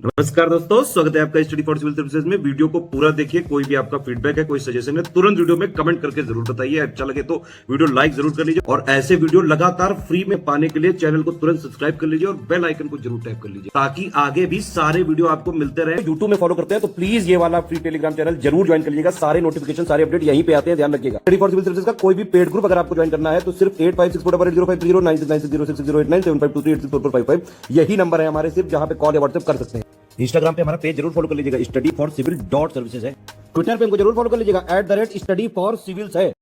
नमस्कार दोस्तों, स्वागत है आपका स्टडी फॉर सिविल सर्विसेज में। वीडियो को पूरा देखिए। कोई भी आपका फीडबैक है, कोई सजेशन है, तुरंत वीडियो में कमेंट करके जरूर बताइए। अच्छा लगे तो वीडियो लाइक जरूर कर लीजिए और ऐसे वीडियो लगातार फ्री में पाने के लिए चैनल को तुरंत सब्सक्राइब कर लीजिए और बेल आइकन को जरूर टैप कर लीजिए ताकि आगे भी सारे वीडियो आपको मिलते रहे। यूट्यूब में फॉलो करते हैं तो प्लीज ये वाला फ्री टेलीग्राम चैनल जरूर ज्वाइन कर लीजिएगा। सारे नोटिफिकेशन, सारे अपडेट यहीं पे आते हैं, ध्यान रखिएगा। स्टडी फॉर सिविल सर्विसेज का कोई भी पेड ग्रुप अगर आपको ज्वाइन करना है तो सिर्फ 856480560660897523864455 यही नंबर है हमारे, सिर्फ जहां पे कॉल या व्हाट्सएप कर सकते हैं। इंस्टाग्राम पे हमारा पेज जरूर फॉलो कर लीजिएगा, studyforcivil.services है। ट्विटर पे हमको जरूर फॉलो कर लीजिएगा, @studyforcivils है।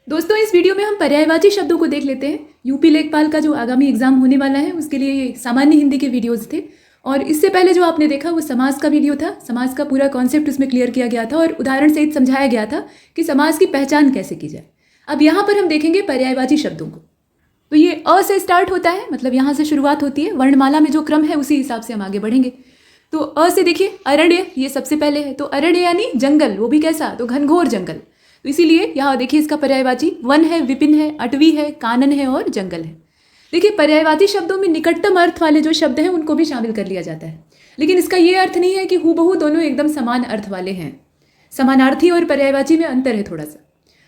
दोस्तों, इस वीडियो में हम पर्यायवाची शब्दों को देख लेते हैं। यूपी लेखपाल का जो आगामी एग्जाम होने वाला है उसके लिए ये सामान्य हिंदी के वीडियोस थे और इससे पहले जो आपने देखा वो समास का वीडियो था। समास का पूरा कॉन्सेप्ट उसमें क्लियर किया गया था और उदाहरण सहित समझाया गया था कि समास की पहचान कैसे की जाए। अब यहाँ पर हम देखेंगे पर्यायवाची शब्दों को। तो ये अ से स्टार्ट होता है, मतलब यहाँ से शुरुआत होती है। वर्णमाला में जो क्रम है उसी हिसाब से हम आगे बढ़ेंगे। तो अ से देखिए अरण्य, ये सबसे पहले है। तो अरण्य यानी जंगल, वो भी कैसा, तो घनघोर जंगल। तो इसीलिए यहाँ देखिए इसका पर्यायवाची वन है, विपिन है, अटवी है, कानन है और जंगल है। देखिए पर्यायवाची शब्दों में निकटतम अर्थ वाले जो शब्द हैं उनको भी शामिल कर लिया जाता है, लेकिन इसका ये अर्थ नहीं है कि हूबहू दोनों एकदम समान अर्थ वाले हैं। समानार्थी और पर्यायवाची में अंतर है थोड़ा सा।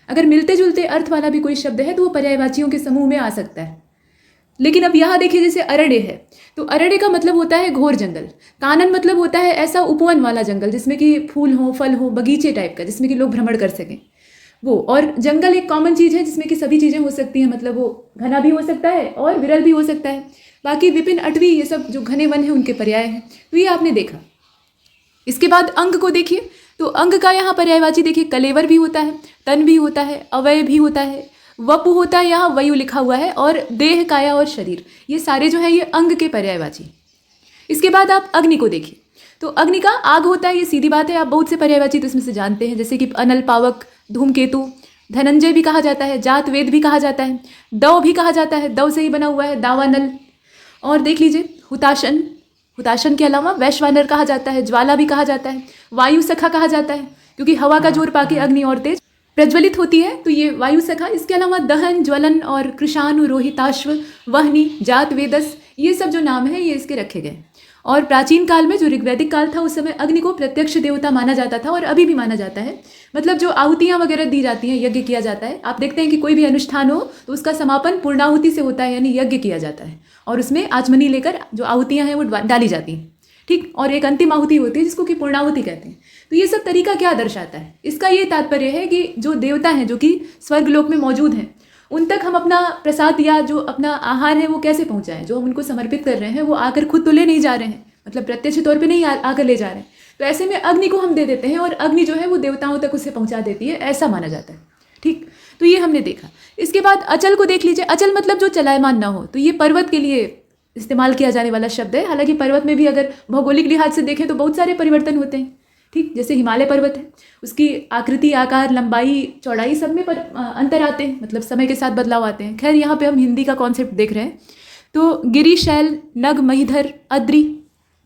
अगर मिलते जुलते अर्थ वाला भी कोई शब्द है तो वो पर्यायवाचियों के समूह में आ सकता है। लेकिन अब यहाँ देखिए जैसे अरण्य है, तो अरण्य का मतलब होता है घोर जंगल। कानन मतलब होता है ऐसा उपवन वाला जंगल जिसमें कि फूल हो, फल हो, बगीचे टाइप का जिसमें कि लोग भ्रमण कर सकें वो। और जंगल एक कॉमन चीज़ है जिसमें कि सभी चीज़ें हो सकती हैं, मतलब वो घना भी हो सकता है और विरल भी हो सकता है। बाकी विपिन, अटवी, ये सब जो घने वन है उनके पर्याय हैं। तो ये आपने देखा। इसके बाद अंग को देखिए, तो अंग का यहाँ पर्यायवाची देखिए कलेवर भी होता है, तन भी होता है, अवय भी होता है, वपु होता है, यहाँ वयु लिखा हुआ है, और देह, काया और शरीर, ये सारे जो है ये अंग के पर्यायवाची। इसके बाद आप अग्नि को देखिए, तो अग्नि का आग होता है, ये सीधी बात है। आप बहुत से पर्यायवाची तो इसमें से जानते हैं, जैसे कि अनल, पावक, धूमकेतु, धनंजय भी कहा जाता है, जात वेद भी कहा जाता है, दव भी कहा जाता है, दव से ही बना हुआ है, दावानल। और देख लीजिए हुताशन, हुताशन के अलावा वैश्वानर कहा जाता है, ज्वाला भी कहा जाता है, वायु सखा कहा जाता है क्योंकि हवा का जोर पाके अग्नि और तेज प्रज्वलित होती है, तो ये वायु सखा। इसके अलावा दहन, ज्वलन और कृशानु, रोहिताश्व, वहनी, जात वेदस, ये सब जो नाम है ये इसके रखे गए। और प्राचीन काल में जो ऋग्वैदिक काल था उस समय अग्नि को प्रत्यक्ष देवता माना जाता था और अभी भी माना जाता है। मतलब जो आहुतियाँ वगैरह दी जाती हैं, यज्ञ किया जाता है। आप देखते हैं कि कोई भी अनुष्ठान हो तो उसका समापन पूर्णाहुति से होता है, यानी यज्ञ किया जाता है और उसमें आचमनी लेकर जो आहुतियाँ हैं वो डाली जाती हैं, ठीक। और एक अंतिम आहुति होती है जिसको कि पूर्णाहुति कहते हैं। तो ये सब तरीका क्या दर्शाता है? इसका ये तात्पर्य है कि जो देवता हैं जो कि स्वर्गलोक में मौजूद हैं उन तक हम अपना प्रसाद या जो अपना आहार है वो कैसे पहुंचाएं। जो हम उनको समर्पित कर रहे हैं वो आकर खुद तो ले नहीं जा रहे हैं, मतलब प्रत्यक्ष तौर पे नहीं आकर ले जा रहे हैं। तो ऐसे में अग्नि को हम दे देते हैं और अग्नि जो है वो देवताओं तक उसे पहुंचा देती है, ऐसा माना जाता है, ठीक। तो ये हमने देखा। इसके बाद अचल को देख लीजिए। अचल मतलब जो चलायमान ना हो, तो ये पर्वत के लिए इस्तेमाल किया जाने वाला शब्द है। हालांकि पर्वत में भी अगर भौगोलिक लिहाज से देखें तो बहुत सारे परिवर्तन होते हैं, ठीक। जैसे हिमालय पर्वत है, उसकी आकृति, आकार, लंबाई, चौड़ाई सब में अंतर आते हैं, मतलब समय के साथ बदलाव आते हैं। खैर यहाँ पे हम हिंदी का कॉन्सेप्ट देख रहे हैं। तो गिरी, शैल, नग, महीधर, अद्रि,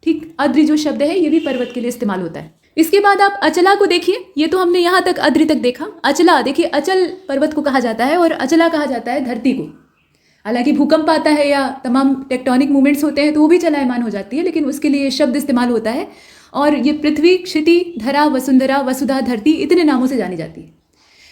ठीक। अद्रि जो शब्द है ये भी पर्वत के लिए इस्तेमाल होता है। इसके बाद आप अचला को देखिए। ये तो हमने यहाँ तक अद्रि तक देखा। अचला देखिए, अचल पर्वत को कहा जाता है और अचला कहा जाता है धरती को। हालांकि भूकंप आता है या तमाम टेक्टोनिक मूवमेंट्स होते हैं तो वो भी चलायमान हो जाती है, लेकिन उसके लिए शब्द इस्तेमाल होता है। और ये पृथ्वी, क्षिति, धरा, वसुंधरा, वसुधा, धरती, इतने नामों से जानी जाती है।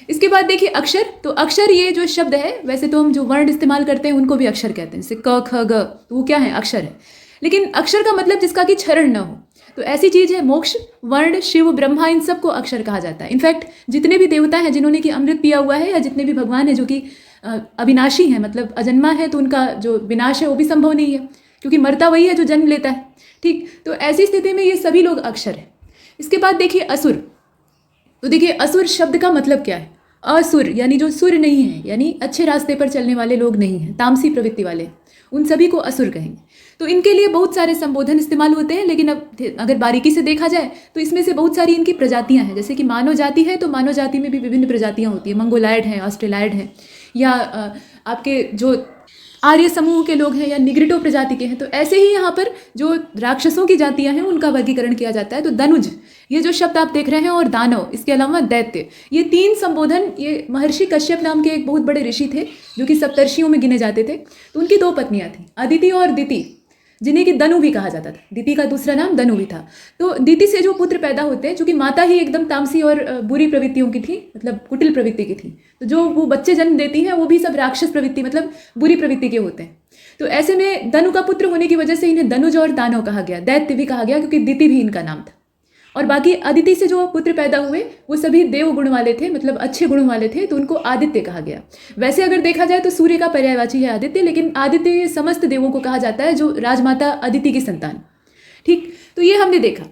इसके बाद देखिए अक्षर। तो अक्षर ये जो शब्द है, वैसे तो हम जो वर्ण इस्तेमाल करते हैं उनको भी अक्षर कहते हैं, जैसे क, ख, ग, तो वो क्या है, अक्षर है। लेकिन अक्षर का मतलब जिसका कि क्षरण न हो, तो ऐसी चीज़ है मोक्ष, वर्ण, शिव, ब्रह्मा, इन सबको अक्षर कहा जाता है। इनफैक्ट जितने भी देवता हैं जिन्होंने कि अमृत पिया हुआ है, या जितने भी भगवान हैं जो कि अविनाशी हैं, मतलब अजन्मा है, तो उनका जो विनाश है वो भी संभव नहीं है क्योंकि मरता वही है जो जन्म लेता है, ठीक। तो ऐसी स्थिति में ये सभी लोग अक्षर हैं। इसके बाद देखिए असुर। तो देखिए असुर शब्द का मतलब क्या है? असुर यानी जो सुर नहीं है, यानी अच्छे रास्ते पर चलने वाले लोग नहीं हैं, तामसी प्रवृत्ति वाले, उन सभी को असुर कहेंगे। तो इनके लिए बहुत सारे संबोधन इस्तेमाल होते हैं, लेकिन अब अगर बारीकी से देखा जाए तो इसमें से बहुत सारी इनकी प्रजातियां हैं। जैसे कि मानव जाति है तो मानव जाति में भी विभिन्न प्रजातियां होती हैं, मंगोलायड हैं, ऑस्ट्रेलायड हैं, या आपके जो आर्य समूह के लोग हैं या निग्रिटो प्रजाति के हैं। तो ऐसे ही यहाँ पर जो राक्षसों की जातियाँ हैं उनका वर्गीकरण किया जाता है। तो धनुज, ये जो शब्द आप देख रहे हैं, और दानव, इसके अलावा दैत्य, ये तीन संबोधन ये महर्षि कश्यप नाम के एक बहुत बड़े ऋषि थे जो कि सप्तर्षियों में गिने जाते थे। तो उनकी दो पत्नियाँ थीं, अदिति और दिति। जिन्हें कि दनु भी कहा जाता था। दिति का दूसरा नाम दनु भी था। तो दिति से जो पुत्र पैदा होते हैं, चूंकि माता ही एकदम तामसी और बुरी प्रवृत्तियों की थी, मतलब कुटिल प्रवृत्ति की थी, तो जो वो बच्चे जन्म देती हैं वो भी सब राक्षस प्रवृत्ति मतलब बुरी प्रवृत्ति के होते हैं। तो ऐसे में दनु का पुत्र होने की वजह से इन्हें दनुज और दानव कहा गया, दैत्य भी कहा गया, क्योंकि दिति भी इनका नाम था। और बाकी अदिति से जो पुत्र पैदा हुए वो सभी देव गुण वाले थे, मतलब अच्छे गुण वाले थे, तो उनको आदित्य कहा गया। वैसे अगर देखा जाए तो सूर्य का पर्यायवाची है आदित्य, लेकिन आदित्य समस्त देवों को कहा जाता है, जो राजमाता अदिति की संतान। ठीक, तो ये हमने देखा।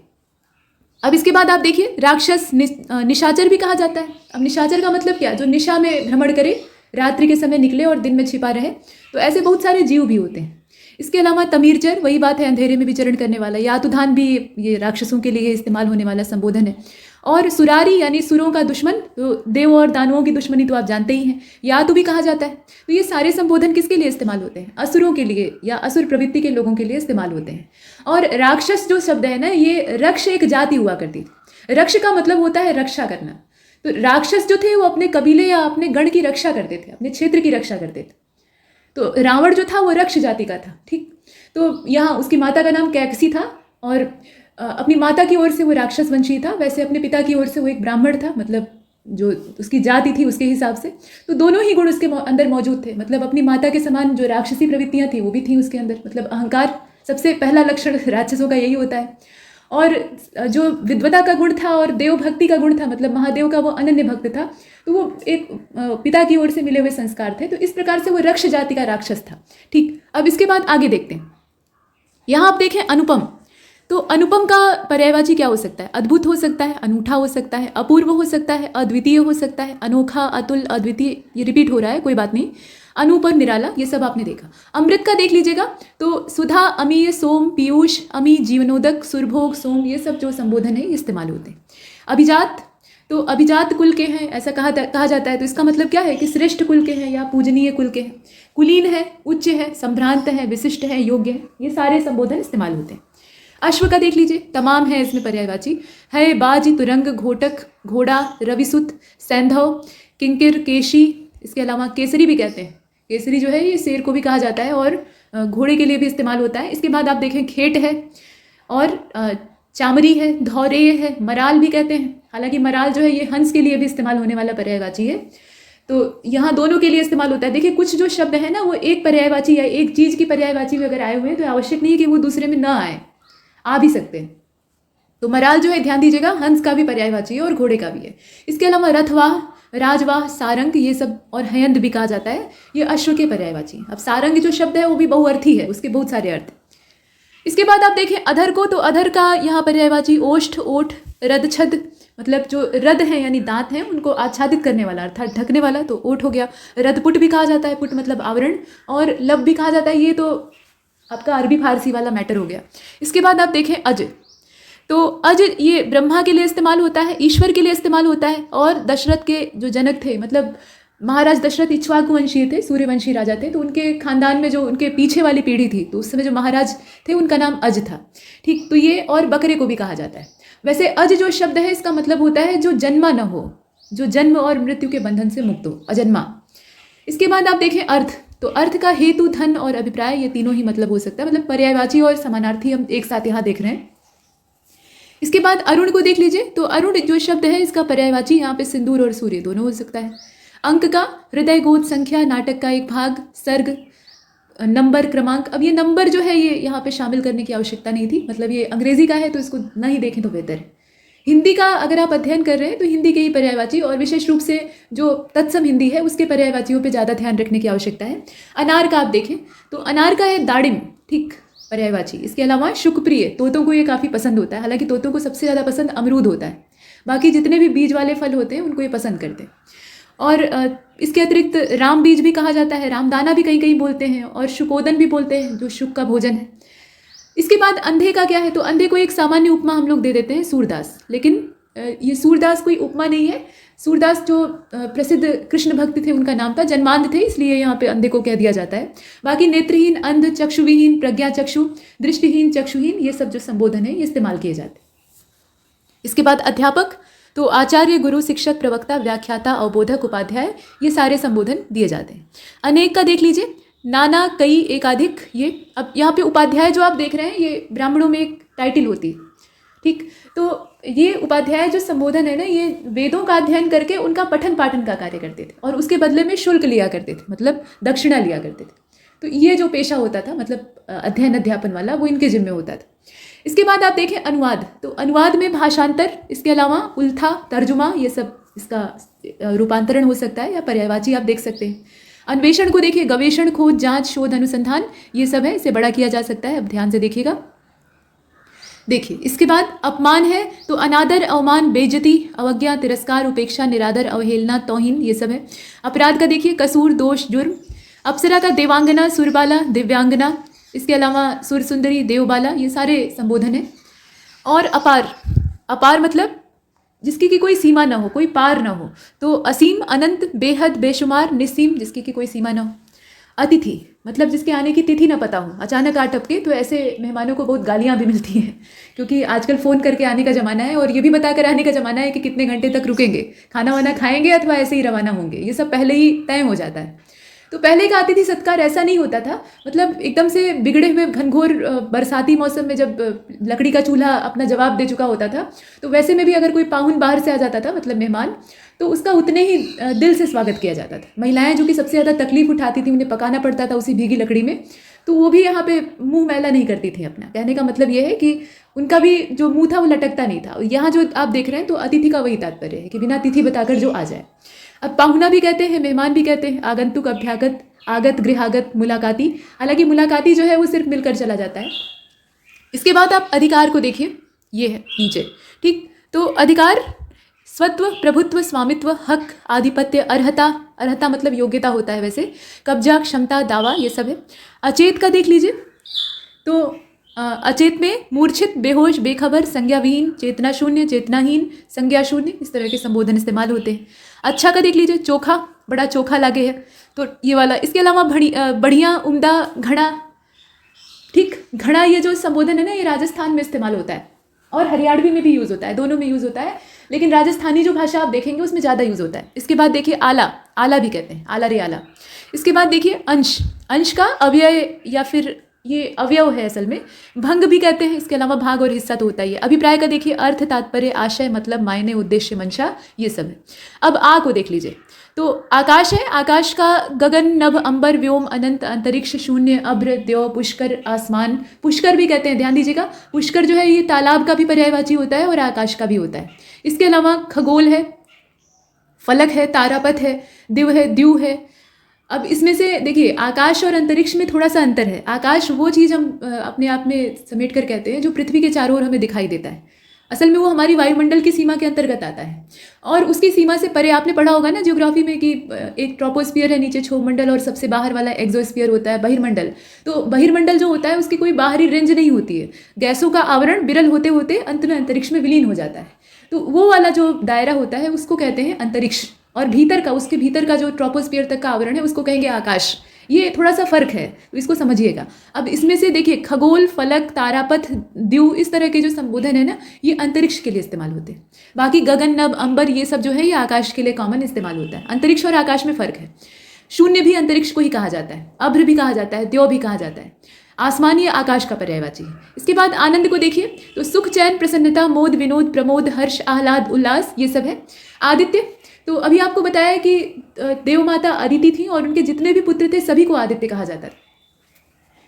अब इसके बाद आप देखिए, राक्षस निशाचर भी कहा जाता है। अब निशाचर का मतलब क्या? जो निशा में भ्रमण करे, रात्रि के समय निकले और दिन में छिपा रहे। तो ऐसे बहुत सारे जीव भी होते हैं। इसके अलावा तमीरचर, वही बात है, अंधेरे में विचरण करने वाला। यातुधान भी ये राक्षसों के लिए इस्तेमाल होने वाला संबोधन है। और सुरारी यानी सुरों का दुश्मन, तो देव और दानवों की दुश्मनी तो आप जानते ही हैं, यातु भी कहा जाता है। तो ये सारे संबोधन किसके लिए इस्तेमाल होते हैं? असुरों के लिए या असुर प्रवृत्ति के लोगों के लिए इस्तेमाल होते हैं। और राक्षस जो शब्द है ना, ये रक्ष एक जाति हुआ करती थी। रक्ष का मतलब होता है रक्षा करना। तो राक्षस जो थे वो अपने कबीले या अपने गण की रक्षा करते थे, अपने क्षेत्र की रक्षा करते थे। तो रावण जो था वो रक्ष जाति का था। ठीक, तो यहाँ उसकी माता का नाम कैकसी था और अपनी माता की ओर से वो राक्षस वंशी था, वैसे अपने पिता की ओर से वो एक ब्राह्मण था, मतलब जो उसकी जाति थी उसके हिसाब से। तो दोनों ही गुण उसके अंदर मौजूद थे, मतलब अपनी माता के समान जो राक्षसी प्रवृत्तियाँ थी वो भी थी उसके अंदर, मतलब अहंकार सबसे पहला लक्षण राक्षसों का यही होता है। और जो विद्वता का गुण था और देव भक्ति का गुण था, मतलब महादेव का वो अनन्य भक्त था, तो वो एक पिता की ओर से मिले हुए संस्कार थे। तो इस प्रकार से वो रक्ष जाति का राक्षस था। ठीक, अब इसके बाद आगे देखते हैं। यहाँ आप देखें अनुपम, तो अनुपम का पर्यायवाची क्या हो सकता है? अद्भुत हो सकता है, अनूठा हो सकता है, अपूर्व हो सकता है, अद्वितीय हो सकता है, अनोखा, अतुल, अद्वितीय, ये रिपीट हो रहा है, कोई बात नहीं। अनूप और निराला, ये सब आपने देखा। अमृत का देख लीजिएगा, तो सुधा, अमीय, सोम, पीयूष, अमी, जीवनोदक, सुरभोग, सोम, ये सब जो संबोधन है ये इस्तेमाल होते हैं। अभिजात, तो अभिजात कुल के हैं ऐसा कहा जाता है। तो इसका मतलब क्या है कि श्रेष्ठ कुल के हैं या पूजनीय कुल के हैं। कुलीन है, उच्च है, संभ्रांत है, विशिष्ट है, योग्य है, ये सारे संबोधन इस्तेमाल होते हैं। अश्व का देख लीजिए, तमाम है इसमें पर्यायवाची है। बाज, तुरंग, घोटक, घोड़ा, रविसुत, सैंधव, किंकिर, केशी, इसके अलावा केसरी भी कहते हैं। केसरी जो है ये शेर को भी कहा जाता है और घोड़े के लिए भी इस्तेमाल होता है। इसके बाद आप देखें खेट है और चामरी है, धौरेय है, मराल भी कहते हैं। हालांकि मराल जो है ये हंस के लिए भी इस्तेमाल होने वाला पर्यायवाची है, तो यहाँ दोनों के लिए इस्तेमाल होता है। देखिए कुछ जो शब्द है ना वो एक पर्यायवाची या एक चीज़ की पर्यायवाची में अगर आए हुए हैं तो आवश्यक नहीं है कि वो दूसरे में ना आए, आ भी सकते हैं। तो मराल जो है ध्यान दीजिएगा, हंस का भी पर्यायवाची है और घोड़े का भी है। इसके अलावा रथवाह, राजवाह, सारंग, ये सब, और हयंद भी कहा जाता है, ये अश्व के पर्यायवाची। अब सारंग जो शब्द है वो भी बहुअर्थी है, उसके बहुत सारे अर्थ। इसके बाद आप देखें अधर को, तो अधर का यहाँ पर्यायवाची ओष्ठ, ओठ, रदछद, मतलब जो रद है यानी दांत हैं उनको आच्छादित करने वाला अर्थात ढकने वाला, तो ओठ हो गया। रदपुट भी कहा जाता है, पुट मतलब आवरण, और लब भी कहा जाता है। ये तो आपका अरबी फारसी वाला मैटर हो गया। इसके बाद आप देखें अज, तो अज ये ब्रह्मा के लिए इस्तेमाल होता है, ईश्वर के लिए इस्तेमाल होता है। और दशरथ के जो जनक थे, मतलब महाराज दशरथ इक्ष्वाकु वंशीय थे, सूर्यवंशी राजा थे, तो उनके खानदान में जो उनके पीछे वाली पीढ़ी थी, तो उस समय जो महाराज थे उनका नाम अज था। ठीक, तो ये, और बकरे को भी कहा जाता है। वैसे अज जो शब्द है इसका मतलब होता है जो जन्मा न हो, जो जन्म और मृत्यु के बंधन से मुक्त हो, अजन्मा। इसके बाद आप देखें अर्थ, तो अर्थ का हेतु, धन और अभिप्राय, ये तीनों ही मतलब हो सकता है, मतलब पर्यायवाची और समानार्थी हम एक साथ यहाँ देख रहे हैं। इसके बाद अरुण को देख लीजिए, तो अरुण जो शब्द है इसका पर्यायवाची यहाँ पे सिंदूर और सूर्य दोनों हो सकता है। अंक का हृदय, गोद, संख्या, नाटक का एक भाग, सर्ग, नंबर, क्रमांक। अब ये नंबर जो है ये यहाँ पे शामिल करने की आवश्यकता नहीं थी, मतलब ये अंग्रेजी का है तो इसको ना ही देखें तो बेहतर है। हिंदी का अगर आप अध्ययन कर रहे हैं तो हिंदी के ही पर्यायवाची, और विशेष रूप से जो तत्सम हिंदी है उसके पर्यायवाचियों पे ज़्यादा ध्यान रखने की आवश्यकता है। अनार का आप देखें तो अनार का है दाड़िम, ठीक, पर्यायवाची। इसके अलावा शुकप्रिय, तोतों को ये काफ़ी पसंद होता है, हालांकि तोतों को सबसे ज़्यादा पसंद अमरूद होता है, बाकी जितने भी बीज वाले फल होते हैं उनको ये पसंद करते हैं। और इसके अतिरिक्त राम बीज भी कहा जाता है, रामदाना भी कहीं कहीं बोलते हैं, और शुकोदन भी बोलते हैं जो शुक का भोजन है। इसके बाद अंधे का क्या है, तो अंधे को एक सामान्य उपमा हम लोग दे देते हैं, सूरदास, लेकिन ये सूरदास कोई उपमा नहीं है। सूरदास जो प्रसिद्ध कृष्ण भक्त थे उनका नाम था, जन्मांध थे, इसलिए यहाँ पे अंधे को कह दिया जाता है। बाकी नेत्रहीन, अंध, चक्षुविहीन, प्रज्ञा चक्षु, दृष्टिहीन, चक्षुहीन, ये सब जो संबोधन है ये इस्तेमाल किए जाते हैं। इसके बाद अध्यापक, तो आचार्य, गुरु, शिक्षक, प्रवक्ता, व्याख्याता, अवबोधक, उपाध्याय, ये सारे संबोधन दिए जाते हैं। अनेक का देख लीजिए, नाना, कई, एकाधिक। ये अब यहाँ पे उपाध्याय जो आप देख रहे हैं ये ब्राह्मणों में एक टाइटल होती है, ठीक। तो ये उपाध्याय जो संबोधन है ना, ये वेदों का अध्ययन करके उनका पठन पाठन का कार्य करते थे और उसके बदले में शुल्क लिया करते थे, मतलब दक्षिणा लिया करते थे। तो ये जो पेशा होता था, मतलब अध्ययन अध्यापन वाला, वो इनके जिम्मे होता था। इसके बाद आप देखें अनुवाद, तो अनुवाद में भाषांतर, इसके अलावा उल्था, तर्जुमा, ये सब इसका रूपांतरण हो सकता है या पर्यायवाची आप देख सकते हैं। अन्वेषण को देखिए, गवेषण, खोज, जांच, शोध, अनुसंधान, ये सब है, इसे बड़ा किया जा सकता है। अब ध्यान से देखिएगा। देखिए इसके बाद अपमान है तो अनादर, अवमान, बेइज्जती, अवज्ञा, तिरस्कार, उपेक्षा, निरादर, अवहेलना, तौहीन, ये सब है। अपराध का देखिए, कसूर, दोष, जुर्म। अप्सरा का देवांगना, सुरबाला, दिव्यांगना, इसके अलावा सुरसुंदरी, देवबाला, ये सारे संबोधन हैं। और अपार, अपार मतलब जिसकी की कोई सीमा ना हो, कोई पार ना हो। तो असीम, अनंत, बेहद, बेशुमार, निस्सीम, जिसकी की कोई सीमा ना हो। अतिथि मतलब जिसके आने की तिथि ना पता हो, अचानक आ टपके, तो ऐसे मेहमानों को बहुत गालियाँ भी मिलती हैं, क्योंकि आजकल फ़ोन करके आने का ज़माना है और ये भी बताकर आने का ज़माना है कि कितने घंटे तक रुकेंगे, खाना वाना खाएंगे अथवा ऐसे ही रवाना होंगे, ये सब पहले ही तय हो जाता है। तो पहले का अतिथि सत्कार ऐसा नहीं होता था, मतलब एकदम से बिगड़े हुए घनघोर बरसाती मौसम में जब लकड़ी का चूल्हा अपना जवाब दे चुका होता था, तो वैसे में भी अगर कोई पाहुन बाहर से आ जाता था, मतलब मेहमान, तो उसका उतने ही दिल से स्वागत किया जाता था। महिलाएं जो कि सबसे ज़्यादा तकलीफ उठाती थी, उन्हें पकाना पड़ता था उसी भीगी लकड़ी में, तो वो भी यहाँ पे मुंह मैला नहीं करती थी अपना। कहने का मतलब ये है कि उनका भी जो मुंह था वो लटकता नहीं था। यहाँ जो आप देख रहे हैं तो अतिथि का वही तात्पर्य है कि बिना तिथि बताकर जो आ जाए। अब पाहुना भी कहते हैं, मेहमान भी कहते हैं, आगंतुक, अभ्यागत, आगत, गृहागत, मुलाकाती। हालांकि मुलाकाती जो है वो सिर्फ मिलकर चला जाता है। इसके बाद आप अधिकार को देखिए, ये है नीचे, ठीक। तो अधिकार स्वत्व, प्रभुत्व, स्वामित्व, हक, आधिपत्य, अर्हता, अर्हता मतलब योग्यता होता है वैसे, कब्जा, क्षमता, दावा, ये सब है। अचेत का देख लीजिए, तो अचेत में मूर्छित, बेहोश, बेखबर, संज्ञाविहीन, चेतना शून्य, चेतनाहीन, संज्ञा शून्य, इस तरह के संबोधन इस्तेमाल होते हैं। अच्छा का देख लीजिए, चोखा, बड़ा चोखा लागे है, तो ये वाला। इसके अलावा बढ़िया, उम्दा, घड़ा, ठीक। घड़ा ये जो संबोधन है ना, ये राजस्थान में इस्तेमाल होता है और हरियाणवी में भी यूज़ होता है, दोनों में यूज़ होता है, लेकिन राजस्थानी जो भाषा आप देखेंगे उसमें ज़्यादा यूज़ होता है। इसके बाद देखिए आला, आला भी कहते हैं, आला रे आला। इसके बाद देखिए अंश, अंश का अव्यय या फिर ये अवयव है असल में, भंग भी कहते हैं। इसके अलावा भाग और हिस्सा तो होता ही है। अभिप्राय का देखिए, अर्थ, तात्पर्य, आशय, मतलब, मायने, उद्देश्य, मंशा, ये सब है। अब आ को देख लीजिए, तो आकाश है, आकाश का गगन, नभ, अंबर, व्योम, अनंत, अंतरिक्ष, शून्य, अभ्र, द्यौ, पुष्कर, आसमान, पुष्कर भी कहते हैं, ध्यान दीजिएगा। पुष्कर जो है ये तालाब का भी पर्यायवाची होता है और आकाश का भी होता है। इसके अलावा खगोल है, फलक है, तारापथ है, दिव है, द्यू है। अब इसमें से देखिए आकाश और अंतरिक्ष में थोड़ा सा अंतर है। आकाश वो चीज़ हम अपने आप में समेट कर कहते हैं जो पृथ्वी के चारों ओर हमें दिखाई देता है। असल में वो हमारी वायुमंडल की सीमा के अंतर्गत आता है और उसकी सीमा से परे आपने पढ़ा होगा ना ज्योग्राफी में कि एक ट्रोपोस्फियर है, नीचे क्षोभमंडल, और सबसे बाहर वाला एक्सोस्फियर होता है, बहिर्मंडल। तो बहिर्मंडल जो होता है उसकी कोई बाहरी रेंज नहीं होती है, गैसों का आवरण विरल होते होते अंत में अंतरिक्ष में विलीन हो जाता है। तो वो वाला जो दायरा होता है उसको कहते हैं अंतरिक्ष, और भीतर का, उसके भीतर का जो ट्रोपोस्फियर तक का आवरण है उसको कहेंगे आकाश। ये थोड़ा सा फर्क है, तो इसको समझिएगा। अब इसमें से देखिए खगोल, फलक, तारापथ, द्यू, इस तरह के जो संबोधन है ना, ये अंतरिक्ष के लिए इस्तेमाल होते हैं। बाकी गगन, नभ, अंबर, ये सब जो है ये आकाश के लिए कॉमन इस्तेमाल होता है। अंतरिक्ष और आकाश में फर्क है। शून्य भी अंतरिक्ष को ही कहा जाता है, अभ्र भी कहा जाता है, द्यौ भी कहा जाता है। आसमान ये आकाश का पर्यायवाची है। इसके बाद आनंद को देखिए, तो सुख, चैन, प्रसन्नता, मोद, विनोद, प्रमोद, हर्ष, आह्लाद, उल्लास, ये सब है। आदित्य, तो अभी आपको बताया कि देव माता अदिति थी और उनके जितने भी पुत्र थे सभी को आदित्य कहा जाता था।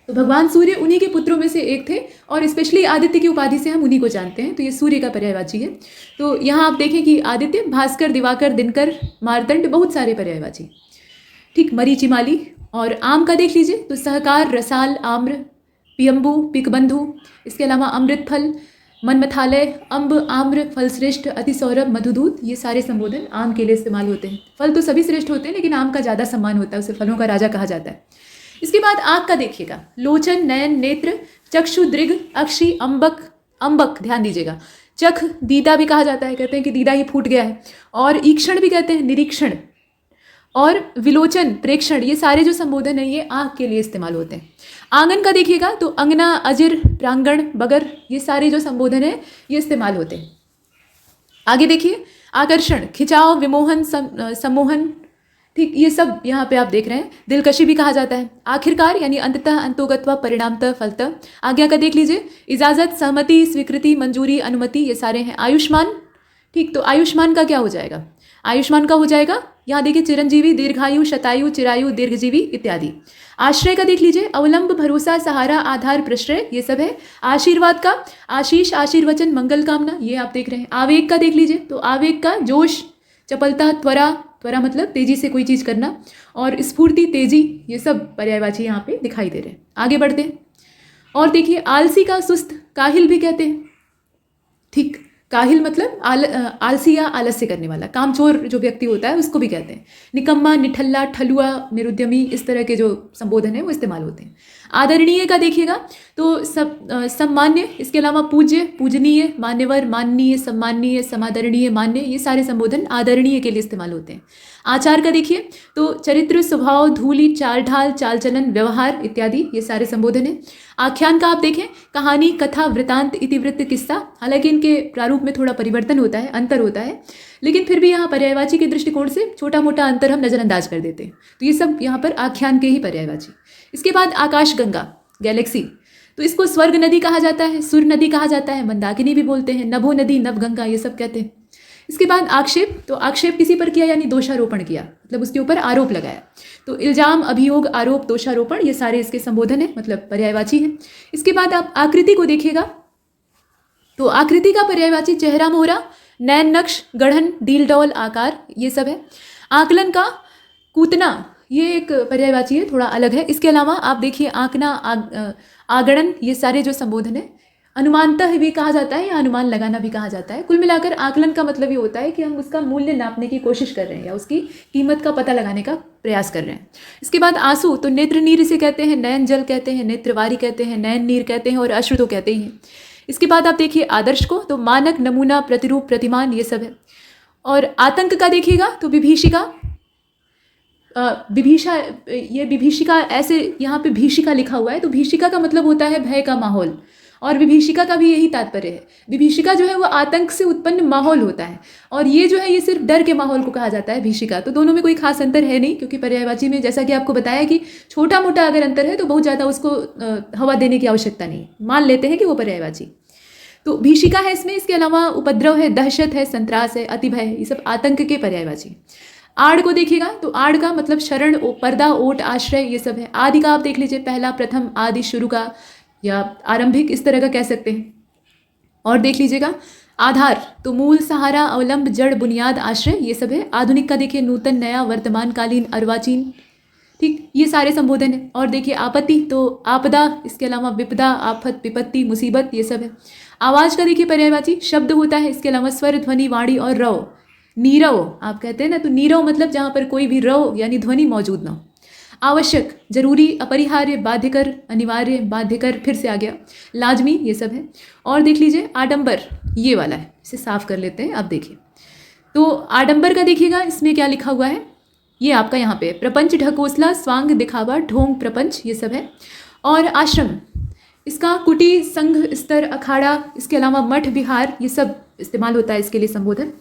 तो भगवान सूर्य उन्हीं के पुत्रों में से एक थे और स्पेशली आदित्य की उपाधि से हम उन्हीं को जानते हैं, तो ये सूर्य का पर्यायवाची है। तो यहाँ आप देखें कि आदित्य, भास्कर, दिवाकर, दिनकर, मार्तंड, बहुत सारे पर्यायवाची, ठीक। मरीचिमाली। और आम का देख लीजिए, तो सहकार, रसाल, आम्र, पियम्बू, पिकबंधु, इसके अलावा अमृत फल, मनमथालय, अम्ब, आम्र, फल श्रेष्ठ, अति सौरभ, मधुदूत, ये सारे संबोधन आम के लिए इस्तेमाल होते हैं। फल तो सभी श्रेष्ठ होते हैं लेकिन आम का ज़्यादा सम्मान होता है, उसे फलों का राजा कहा जाता है। इसके बाद आँख का देखिएगा, लोचन, नयन, नेत्र, चक्षु, दृग, अक्षी, अम्बक, अम्बक, ध्यान दीजिएगा। चख, दीदा भी कहा जाता है, कहते हैं कि दीदा ही फूट गया है। और ईक्षण भी कहते हैं, निरीक्षण। और विलोचन, प्रेक्षण, ये सारे जो संबोधन है ये आँख के लिए इस्तेमाल होते हैं। आंगन का देखिएगा, तो अंगना, अजिर, प्रांगण, बगर, ये सारे जो संबोधन है ये इस्तेमाल होते हैं। आगे देखिए, आकर्षण, खिंचाव, विमोहन, सम्मोहन, ठीक, ये सब यहाँ पे आप देख रहे हैं। दिलकशी भी कहा जाता है। आखिरकार यानी अंततः, अंतोगत्वा, परिणामतः, फलतः। आज्ञा का देख लीजिए, इजाज़त, सहमति, स्वीकृति, मंजूरी, अनुमति, ये सारे हैं। आयुष्मान, ठीक, तो आयुष्मान का क्या हो जाएगा? आयुष्मान का हो जाएगा, यहाँ देखिए, चिरंजीवी, दीर्घायु, शतायु, चिरायु, दीर्घजीवी इत्यादि। आश्रय का देख लीजिए, अवलंब, भरोसा, सहारा, आधार, प्रश्रय, ये सब है। आशीर्वाद का, आशीष, आशीर्वचन, मंगल कामना, ये आप देख रहे हैं। आवेग का देख लीजिए, तो आवेग का जोश, चपलता, त्वरा, त्वरा मतलब तेजी से कोई चीज़ करना, और स्फूर्ति, तेजी, ये सब पर्यायवाची यहाँ पे दिखाई दे रहे हैं। आगे बढ़ते हैं और देखिए, आलसी का सुस्त, काहिल भी कहते हैं। ठीक, काहिल मतलब आलसी या आलस्य करने वाला, कामचोर जो व्यक्ति होता है उसको भी कहते हैं। निकम्मा, निठल्ला, ठलुआ, निरुद्यमी, इस तरह के जो संबोधन है वो इस्तेमाल होते हैं। आदरणीय का देखिएगा तो सम्मान्य, इसके अलावा पूज्य, पूजनीय, मान्यवर, माननीय, सम्माननीय, समादरणीय, मान्य, ये सारे संबोधन आदरणीय के लिए इस्तेमाल होते हैं। आचार का देखिए तो चरित्र, स्वभाव, धूलि, चाल ढाल, चाल चलन, व्यवहार इत्यादि, ये सारे संबोधन हैं। आख्यान का आप देखें, कहानी, कथा, वृतांत, इतिवृत्त, किस्सा, हालांकि इनके प्रारूप में थोड़ा परिवर्तन होता है, अंतर होता है, लेकिन फिर भी यहाँ पर्यायवाची के दृष्टिकोण से छोटा मोटा अंतर हम नज़रअंदाज कर देते हैं। तो ये सब यहाँ पर आख्यान के ही पर्यायवाची। इसके बाद आकाशगंगा, गैलेक्सी, तो इसको स्वर्ग नदी कहा जाता है, सुर नदी कहा जाता है, मंदाकिनी भी बोलते हैं, नभो नदी, नवगंगा, ये सब कहते हैं। इसके बाद आक्षेप, तो आक्षेप किसी पर किया यानी दोषारोपण किया, मतलब उसके ऊपर आरोप लगाया। तो इल्जाम, अभियोग, आरोप, दोषारोपण, ये सारे इसके संबोधन है, मतलब पर्यायवाची है। इसके बाद आप आकृति को देखिएगा तो आकृति का पर्यायवाची चेहरा मोहरा, नैन नक्श, गढ़न, डील डौल, आकार, ये सब है। आकलन का कूतना, ये एक पर्यायवाची है, थोड़ा अलग है। इसके अलावा आप देखिए आंकना, आगणन, ये सारे जो संबोधन है। अनुमानतः भी कहा जाता है या अनुमान लगाना भी कहा जाता है। कुल मिलाकर आकलन का मतलब ये होता है कि हम उसका मूल्य नापने की कोशिश कर रहे हैं या उसकी कीमत का पता लगाने का प्रयास कर रहे हैं। इसके बाद आंसू, तो नेत्र नीर इसे कहते हैं, नयन जल कहते हैं, नेत्रवारी कहते हैं, नयन नीर कहते हैं और अश्रु तो कहते ही हैं। इसके बाद आप देखिए आदर्श को, तो मानक, नमूना, प्रतिरूप, प्रतिमान, ये सब है। और आतंक का देखिएगा तो विभीषिका, विभीषा, ये विभीषिका, ऐसे यहाँ पे भीषिका लिखा हुआ है, तो भीषिका का मतलब होता है भय का माहौल, और विभीषिका का भी यही तात्पर्य है। विभीषिका जो है वो आतंक से उत्पन्न माहौल होता है, और ये जो है ये सिर्फ डर के माहौल को कहा जाता है भीषिका। तो दोनों में कोई खास अंतर है नहीं, क्योंकि पर्यायवाची में जैसा कि आपको बताया कि छोटा मोटा अगर अंतर है तो बहुत ज़्यादा उसको हवा देने की आवश्यकता नहीं, मान लेते हैं कि वो पर्यायवाची। तो भीषिका है इसमें। इसके अलावा उपद्रव है, दहशत है, संत्रास है, अतिभय, ये सब आतंक के पर्यायवाची। आड़ को देखिएगा तो आड़ का मतलब शरण, पर्दा, ओट, आश्रय, ये सब है। आदि का आप देख लीजिए, पहला, प्रथम, आदि, शुरू का या आरंभिक, इस तरह का कह सकते हैं। और देख लीजिएगा आधार, तो मूल, सहारा, अवलंब, जड़, बुनियाद, आश्रय, ये सब है। आधुनिक का देखिए नूतन, नया, वर्तमान कालीन, अर्वाचीन, ठीक, ये सारे संबोधन है। और देखिए आपत्ति, तो आपदा, इसके अलावा विपदा, आफत, विपत्ति, मुसीबत, ये सब है। आवाज़ का देखिए पर्यायवाची शब्द होता है, इसके अलावा स्वर, ध्वनि, वाणी और रव। नीरव आप कहते हैं ना, तो नीरव मतलब जहाँ पर कोई भी रव यानी ध्वनि मौजूद ना हो। आवश्यक, जरूरी, अपरिहार्य, बाध्यकर, अनिवार्य, बाध्यकर, फिर से आ गया, लाजमी, ये सब है। और देख लीजिए आडंबर, ये वाला है, इसे साफ कर लेते हैं। आप देखिए तो आडंबर का देखिएगा, इसमें क्या लिखा हुआ है, ये आपका यहाँ पे प्रपंच, ढकोसला, स्वांग, दिखावा, ढोंग, प्रपंच, ये सब है। और आश्रम, इसका कुटी, संघ, स्तर, अखाड़ा, इसके अलावा मठ, विहार, ये सब इस्तेमाल होता है इसके लिए संबोधन।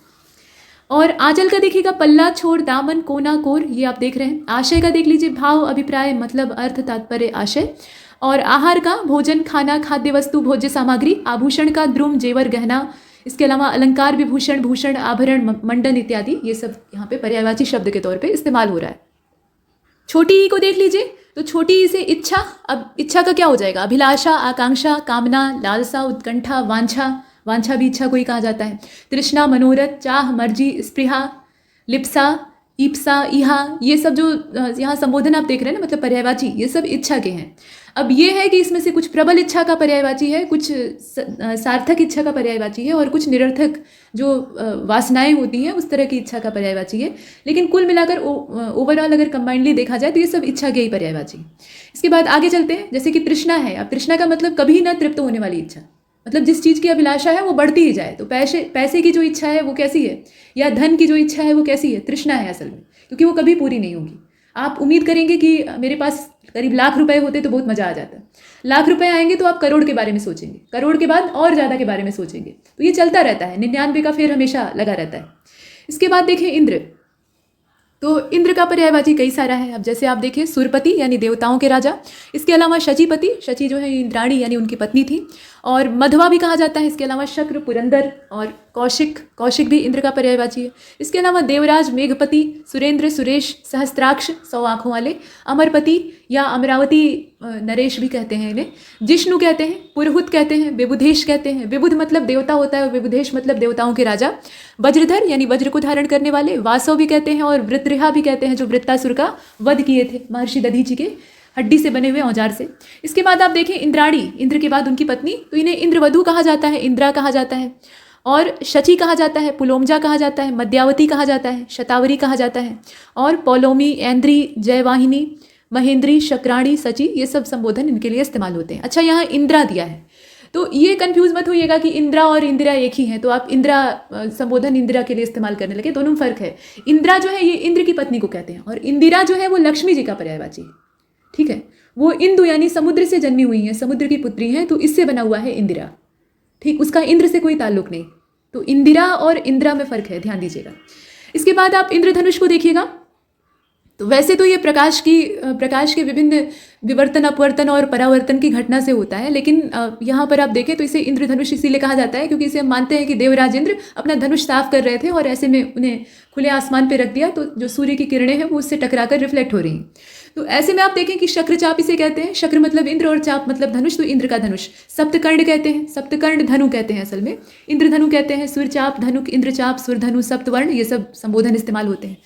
और आंचल का देखिएगा पल्ला, छोर, दामन, कोना, कोर, ये आप देख रहे हैं। आशय का देख लीजिए भाव, अभिप्राय, मतलब, अर्थ, तात्पर्य, आशय। और आहार का भोजन, खाना, खाद्य वस्तु, भोज्य सामग्री। आभूषण का द्रुम, जेवर, गहना, इसके अलावा अलंकार, विभूषण, भूषण, आभरण, मंडन इत्यादि, ये सब यहाँ पे पर्यायवाची शब्द के तौर पे इस्तेमाल हो रहा है। छोटी ई को देख लीजिए तो छोटी ई से इच्छा, अब इच्छा का क्या हो जाएगा, अभिलाषा, आकांक्षा, कामना, लालसा, उत्कंठा, वांछा, वांछा भी इच्छा को ही कहा जाता है। तृष्णा, मनोरथ, चाह, मर्जी, स्पृहा, लिप्सा, ईप्सा, इहा, ये सब जो यहाँ संबोधन आप देख रहे हैं ना, मतलब पर्यायवाची, ये सब इच्छा के हैं। अब ये है कि इसमें से कुछ प्रबल इच्छा का पर्यायवाची है, कुछ सार्थक इच्छा का पर्यायवाची है, और कुछ निरर्थक जो वासनाएं होती हैं उस तरह की इच्छा का पर्यायवाची है। लेकिन कुल मिलाकर ओवरऑल अगर कंबाइंडली देखा जाए तो ये सब इच्छा के ही पर्यायवाची। इसके बाद आगे चलते हैं, जैसे कि तृष्णा है। अब तृष्णा का मतलब कभी न तृप्त होने वाली इच्छा, मतलब जिस चीज़ की अभिलाषा है वो बढ़ती ही जाए। तो पैसे की जो इच्छा है वो कैसी है, या धन की जो इच्छा है वो कैसी है, तृष्णा है असल में, क्योंकि वो कभी पूरी नहीं होगी। आप उम्मीद करेंगे कि मेरे पास करीब लाख रुपए होते तो बहुत मज़ा आ जाता। लाख रुपए आएंगे तो आप करोड़ के बारे में सोचेंगे, करोड़ के बाद और ज़्यादा के बारे में सोचेंगे। तो ये चलता रहता है, 99 का फेर हमेशा लगा रहता है। इसके बाद देखें इंद्र, तो इंद्र का पर्यायवाची कई सारा है। अब जैसे आप देखिए सुरपति यानी देवताओं के राजा, इसके अलावा शचीपति, शची जो है इंद्राणी यानी उनकी पत्नी थी, और मध्वा भी कहा जाता है। इसके अलावा शक्र, पुरंदर और कौशिक, कौशिक भी इंद्र का पर्यायवाची है। इसके अलावा देवराज, मेघपति, सुरेंद्र, सुरेश, सहस्त्राक्ष 100 आँखों वाले, अमरपति या अमरावती नरेश भी कहते हैं इन्हें, जिष्णु कहते हैं, पुरहुत कहते हैं, विबुधेश कहते हैं। विबुध मतलब देवता होता है और विबुधेश मतलब देवताओं के राजा। वज्रधर यानी वज्र को धारण करने वाले, वासव भी कहते हैं, और वृत्रहा भी कहते हैं जो वृत्तासुर का वध किए थे महर्षि दधीचि के हड्डी से बने हुए औजार से। इसके बाद आप देखें इंद्राणी, इंद्र के बाद उनकी पत्नी, तो इन्हें इंद्रवधु कहा जाता है, इंद्रा कहा जाता है, और शची कहा जाता है, पुलोमजा कहा जाता है, मध्यावती कहा जाता है, शतावरी कहा जाता है, और पौलोमी, ऐन्द्री, जयवाहिनी, महेंद्री, शक्राणी, सची, ये सब संबोधन इनके लिए इस्तेमाल होते हैं। अच्छा, यहाँ इंद्रा दिया है तो ये कंफ्यूज मत होइएगा कि इंद्रा और इंदिरा एक ही हैं, तो आप इंद्रा संबोधन इंदिरा के लिए इस्तेमाल करने लगे, दोनों में फर्क है। इंद्रा जो है ये इंद्र की पत्नी को कहते हैं, और इंदिरा जो है वो लक्ष्मी जी का पर्यायवाची है। ठीक है, वो इंदु यानी समुद्र से जन्मी हुई हैं, समुद्र की पुत्री हैं, तो इससे बना हुआ है इंदिरा। ठीक, उसका इंद्र से कोई ताल्लुक नहीं। तो इंदिरा और इंद्रा में फर्क है, ध्यान दीजिएगा। इसके बाद आप इंद्रधनुष को देखिएगा, तो वैसे तो ये प्रकाश के विभिन्न विवर्तन, अपवर्तन और परावर्तन की घटना से होता है, लेकिन यहाँ पर आप देखें तो इसे इंद्रधनुष इसीलिए कहा जाता है क्योंकि इसे हम मानते हैं कि देवराज इंद्र अपना धनुष साफ कर रहे थे और ऐसे में उन्हें खुले आसमान पे रख दिया, तो जो सूर्य की किरणें हैं वो उससे टकराकर रिफ्लेक्ट हो रही हैं। तो ऐसे में आप देखें कि शक्र चाप इसे कहते हैं, शक्र मतलब इंद्र और चाप मतलब धनुष, तो इंद्र का धनुष। सप्तकर्ण कहते हैं, सप्तकर्ण धनु कहते हैं असल में, इंद्रधनु कहते हैं, सूर्यचाप, धनुक, इंद्रचाप, सूर्यधनु, सप्तवर्ण, ये सब संबोधन इस्तेमाल होते हैं।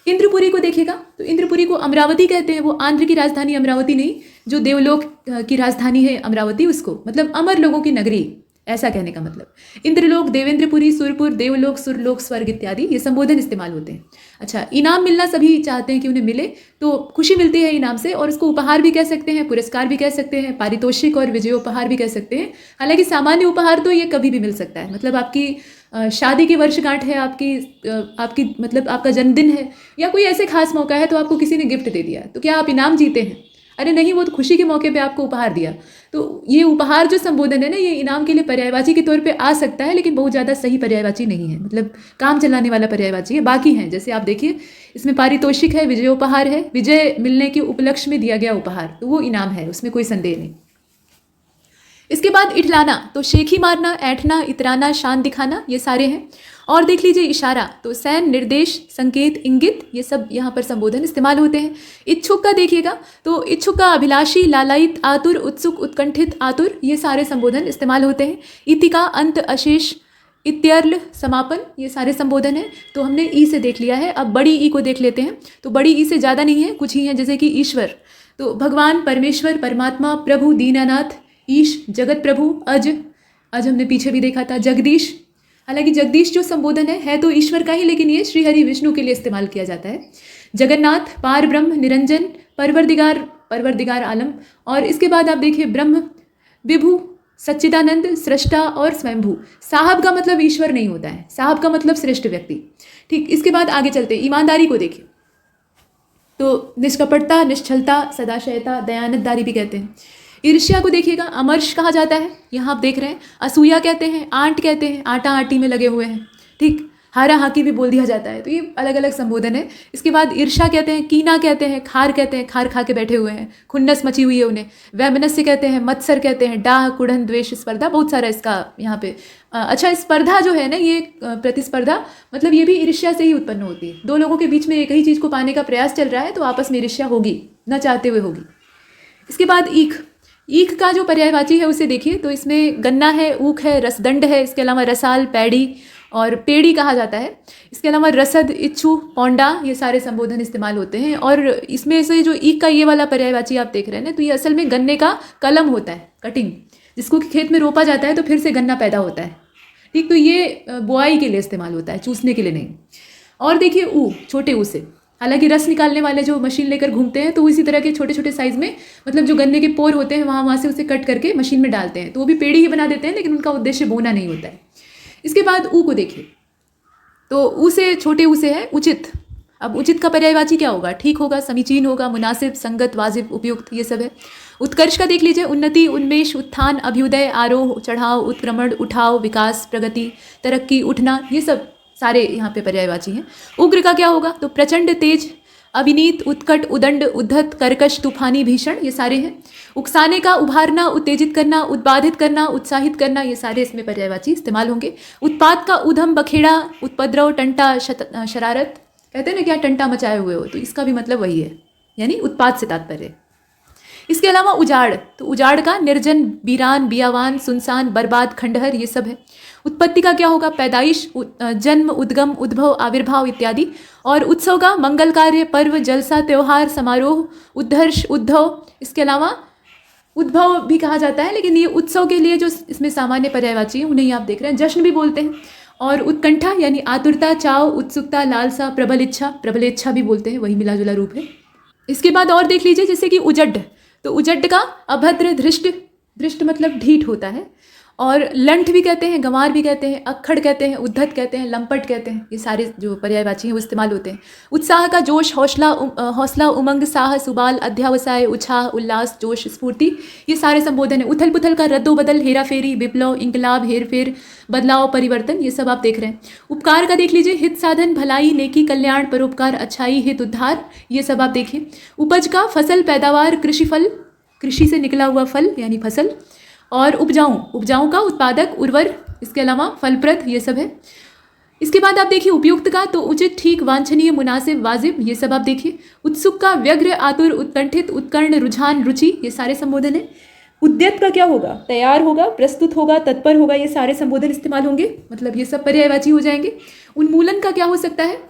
इंद्रपुरी को देखिएगा तो इंद्रपुरी को अमरावती कहते हैं, वो आंध्र की राजधानी अमरावती नहीं, जो देवलोक की राजधानी है अमरावती, उसको मतलब अमर लोगों की नगरी, ऐसा कहने का मतलब। इंद्रलोक, देवेंद्रपुरी, सुरपुर, देवलोक, सुरलोक, स्वर्ग इत्यादि ये संबोधन इस्तेमाल होते हैं। अच्छा, इनाम मिलना सभी चाहते हैं कि उन्हें मिले, तो खुशी मिलती है इनाम से, और उसको उपहार भी कह सकते हैं, पुरस्कार भी कह सकते हैं, पारितोषिक और विजयोपहार भी कह सकते हैं। हालांकि सामान्य उपहार तो ये कभी भी मिल सकता है, मतलब आपकी शादी की वर्षगांठ है, आपकी मतलब आपका जन्मदिन है या कोई ऐसे खास मौका है तो आपको किसी ने गिफ्ट दे दिया, तो क्या आप इनाम जीते हैं? अरे नहीं, वो तो खुशी के मौके पे आपको उपहार दिया। तो ये उपहार जो संबोधन है ना, ये इनाम के लिए पर्यायवाची के तौर पे आ सकता है, लेकिन बहुत ज़्यादा सही पर्यायवाची नहीं है, मतलब काम चलाने वाला पर्यायवाची है। बाकी हैं, जैसे आप देखिए इसमें पारितोषिक है, विजयोपहार है, विजय मिलने के उपलक्ष्य में दिया गया उपहार, तो वो इनाम है, उसमें कोई संदेह नहीं। इसके बाद इठलाना, तो शेखी मारना, ऐठना, इतराना, शान दिखाना, ये सारे हैं। और देख लीजिए इशारा, तो सैन, निर्देश, संकेत, इंगित, ये सब यहाँ पर संबोधन इस्तेमाल होते हैं। इच्छुक का देखिएगा तो इच्छुक का अभिलाषी, लालायित, आतुर, उत्सुक, उत्कंठित, आतुर, ये सारे संबोधन इस्तेमाल होते हैं। इतिका, अंत, अशेष, इत्यर्ल, समापन, ये सारे संबोधन हैं। तो हमने ई से देख लिया है, अब बड़ी ई को देख लेते हैं। तो बड़ी ई से ज़्यादा नहीं है, कुछ ही हैं, जैसे कि ईश्वर, तो भगवान, परमेश्वर, परमात्मा, प्रभु, दीनानाथ, ईश, जगत प्रभु, अज हमने पीछे भी देखा था, जगदीश। हालांकि जगदीश जो संबोधन है तो ईश्वर का ही, लेकिन ये श्री हरि विष्णु के लिए इस्तेमाल किया जाता है। जगन्नाथ, पार ब्रह्म, निरंजन, परवरदिगार आलम। और इसके बाद आप देखिए ब्रह्म, विभु, सच्चिदानंद, सृष्टा और स्वयंभू। साहब का मतलब ईश्वर नहीं होता है, साहब का मतलब श्रेष्ठ व्यक्ति। ठीक, इसके बाद आगे चलते, ईमानदारी को देखिए तो निष्कपटता, निश्चलता, सदाशयता, दयानतदारी भी कहते हैं। ईर्ष्या को देखिएगा, अमर्ष कहा जाता है, यहाँ आप देख रहे हैं। असूया कहते हैं, आंट कहते हैं, आटा आटी में लगे हुए हैं। ठीक, हारा हाकी भी बोल दिया जाता है, तो ये अलग अलग संबोधन है। इसके बाद ईर्ष्या कहते हैं, कीना कहते हैं, खार कहते हैं, खार खा के बैठे हुए हैं, खुन्नस मची हुई है उन्हें। वैमनस्य कहते हैं, मत्सर कहते हैं, डाह, कुढ़न, द्वेष, स्पर्धा, बहुत सारा इसका यहाँ पे। अच्छा, स्पर्धा जो है ना, ये प्रतिस्पर्धा, मतलब ये भी ईर्ष्या से ही उत्पन्न होती है। दो लोगों के बीच में एक ही चीज़ को पाने का प्रयास चल रहा है तो आपस में ईर्ष्या होगी, न चाहते हुए होगी। इसके बाद ईख का जो पर्यायवाची है उसे देखिए तो इसमें गन्ना है, ऊख है, रसदंड है, इसके अलावा रसाल, पैड़ी और पेड़ी कहा जाता है। इसके अलावा रसद, इच्छु, पौंडा, ये सारे संबोधन इस्तेमाल होते हैं। और इसमें से जो ईख का ये वाला पर्यायवाची आप देख रहे हैं ना, तो ये असल में गन्ने का कलम होता है, कटिंग, जिसको कि खेत में रोपा जाता है तो फिर से गन्ना पैदा होता है। ठीक, तो ये बुआई के लिए इस्तेमाल होता है, चूसने के लिए नहीं। और देखिए ऊ, छोटे ऊ से, हालांकि रस निकालने वाले जो मशीन लेकर घूमते हैं तो वो इसी तरह के छोटे छोटे साइज़ में, मतलब जो गन्ने के पोर होते हैं वहाँ से उसे कट करके मशीन में डालते हैं, तो वो भी पेड़ी ही बना देते हैं, लेकिन उनका उद्देश्य बोना नहीं होता है। इसके बाद ऊ को देखिए तो ऊ से, छोटे ऊ से है उचित। अब उचित का पर्यायवाची क्या होगा? ठीक होगा, समीचीन होगा, मुनासिब, संगत, वाजिब, उपयुक्त, ये सब है। उत्कर्ष का देख लीजिए, उन्नति, उन्मेष, उत्थान, अभ्युदय, आरोह, चढ़ाव, उत्क्रमण, उठाव, विकास, प्रगति, तरक्की, उठना, ये सब सारे यहाँ पे पर्यायवाची हैं। उग्र का क्या होगा, तो प्रचंड, तेज, अविनीत, उत्कट, उदंड, उद्धत, कर्कश, तूफानी, भीषण, ये सारे हैं। उकसाने का, उभारना, उत्तेजित करना, उत्पादित करना, उत्साहित करना, ये सारे इसमें पर्यायवाची इस्तेमाल होंगे। उत्पात का उधम, बखेड़ा, उपद्रव, टंटा, शरारत, कहते हैं ना क्या टंटा मचाए हुए हो, तो इसका भी मतलब वही है, यानी उत्पात से तात्पर्य। इसके अलावा उजाड़, तो उजाड़ का निर्जन, वीरान, बियावान, सुनसान, बर्बाद, खंडहर, ये सब है। उत्पत्ति का क्या होगा, पैदाइश, जन्म, उद्गम, उद्भव, आविर्भाव इत्यादि। और उत्सव का मंगल कार्य, पर्व, जलसा, त्योहार, समारोह, उत्कर्ष, उद्धव। इसके अलावा उद्भव भी कहा जाता है, लेकिन ये उत्सव के लिए जो इसमें सामान्य पर्यायवाची है उन्हें आप देख रहे हैं, जश्न भी बोलते हैं। और उत्कंठा यानी आतुरता, चाव, उत्सुकता, लालसा, प्रबल इच्छा भी बोलते हैं, वही मिला जुला रूप है। इसके बाद और देख लीजिए, जैसे कि उजड्ड, तो उजड्ड का अभद्र, धृष्ट मतलब ढीठ होता है। और लंठ भी कहते हैं, गंवार भी कहते हैं, अक्खड़ कहते हैं, उद्धत कहते हैं, लंपट कहते हैं, ये सारे जो पर्यायवाची हैं वो इस्तेमाल होते हैं। उत्साह का जोश, हौसला, उमंग, साहस, उबाल, अध्यावसाय, उत्साह, उल्लास, जोश, स्फूर्ति, ये सारे संबोधन हैं। उथल पुथल का रद्दो बदल, हेरा फेरी, विप्लव, इंकलाब, हेर फेर, बदलाव, परिवर्तन, ये सब आप देख रहे हैं। उपकार का देख लीजिए, हित साधन, भलाई, नेकी, कल्याण, परोपकार, अच्छाई, हित, उद्धार, ये सब आप देखिए। उपज का फसल, पैदावार, कृषि फल, कृषि से निकला हुआ फल यानी फसल। और उपजाऊ का उत्पादक, उर्वर, इसके अलावा फलप्रद, ये सब है। इसके बाद आप देखिए उपयुक्त का, तो उचित, ठीक, वांछनीय, मुनासिब, वाजिब, ये सब आप देखिए। उत्सुक का व्यग्र, आतुर, उत्कंठित, उत्कर्ण, रुझान, रुचि, ये सारे संबोधन है। उद्यत का क्या होगा, तैयार होगा, प्रस्तुत होगा, तत्पर होगा, ये सारे संबोधन इस्तेमाल होंगे, मतलब ये सब पर्यायवाची हो जाएंगे। उन्मूलन का क्या हो सकता है,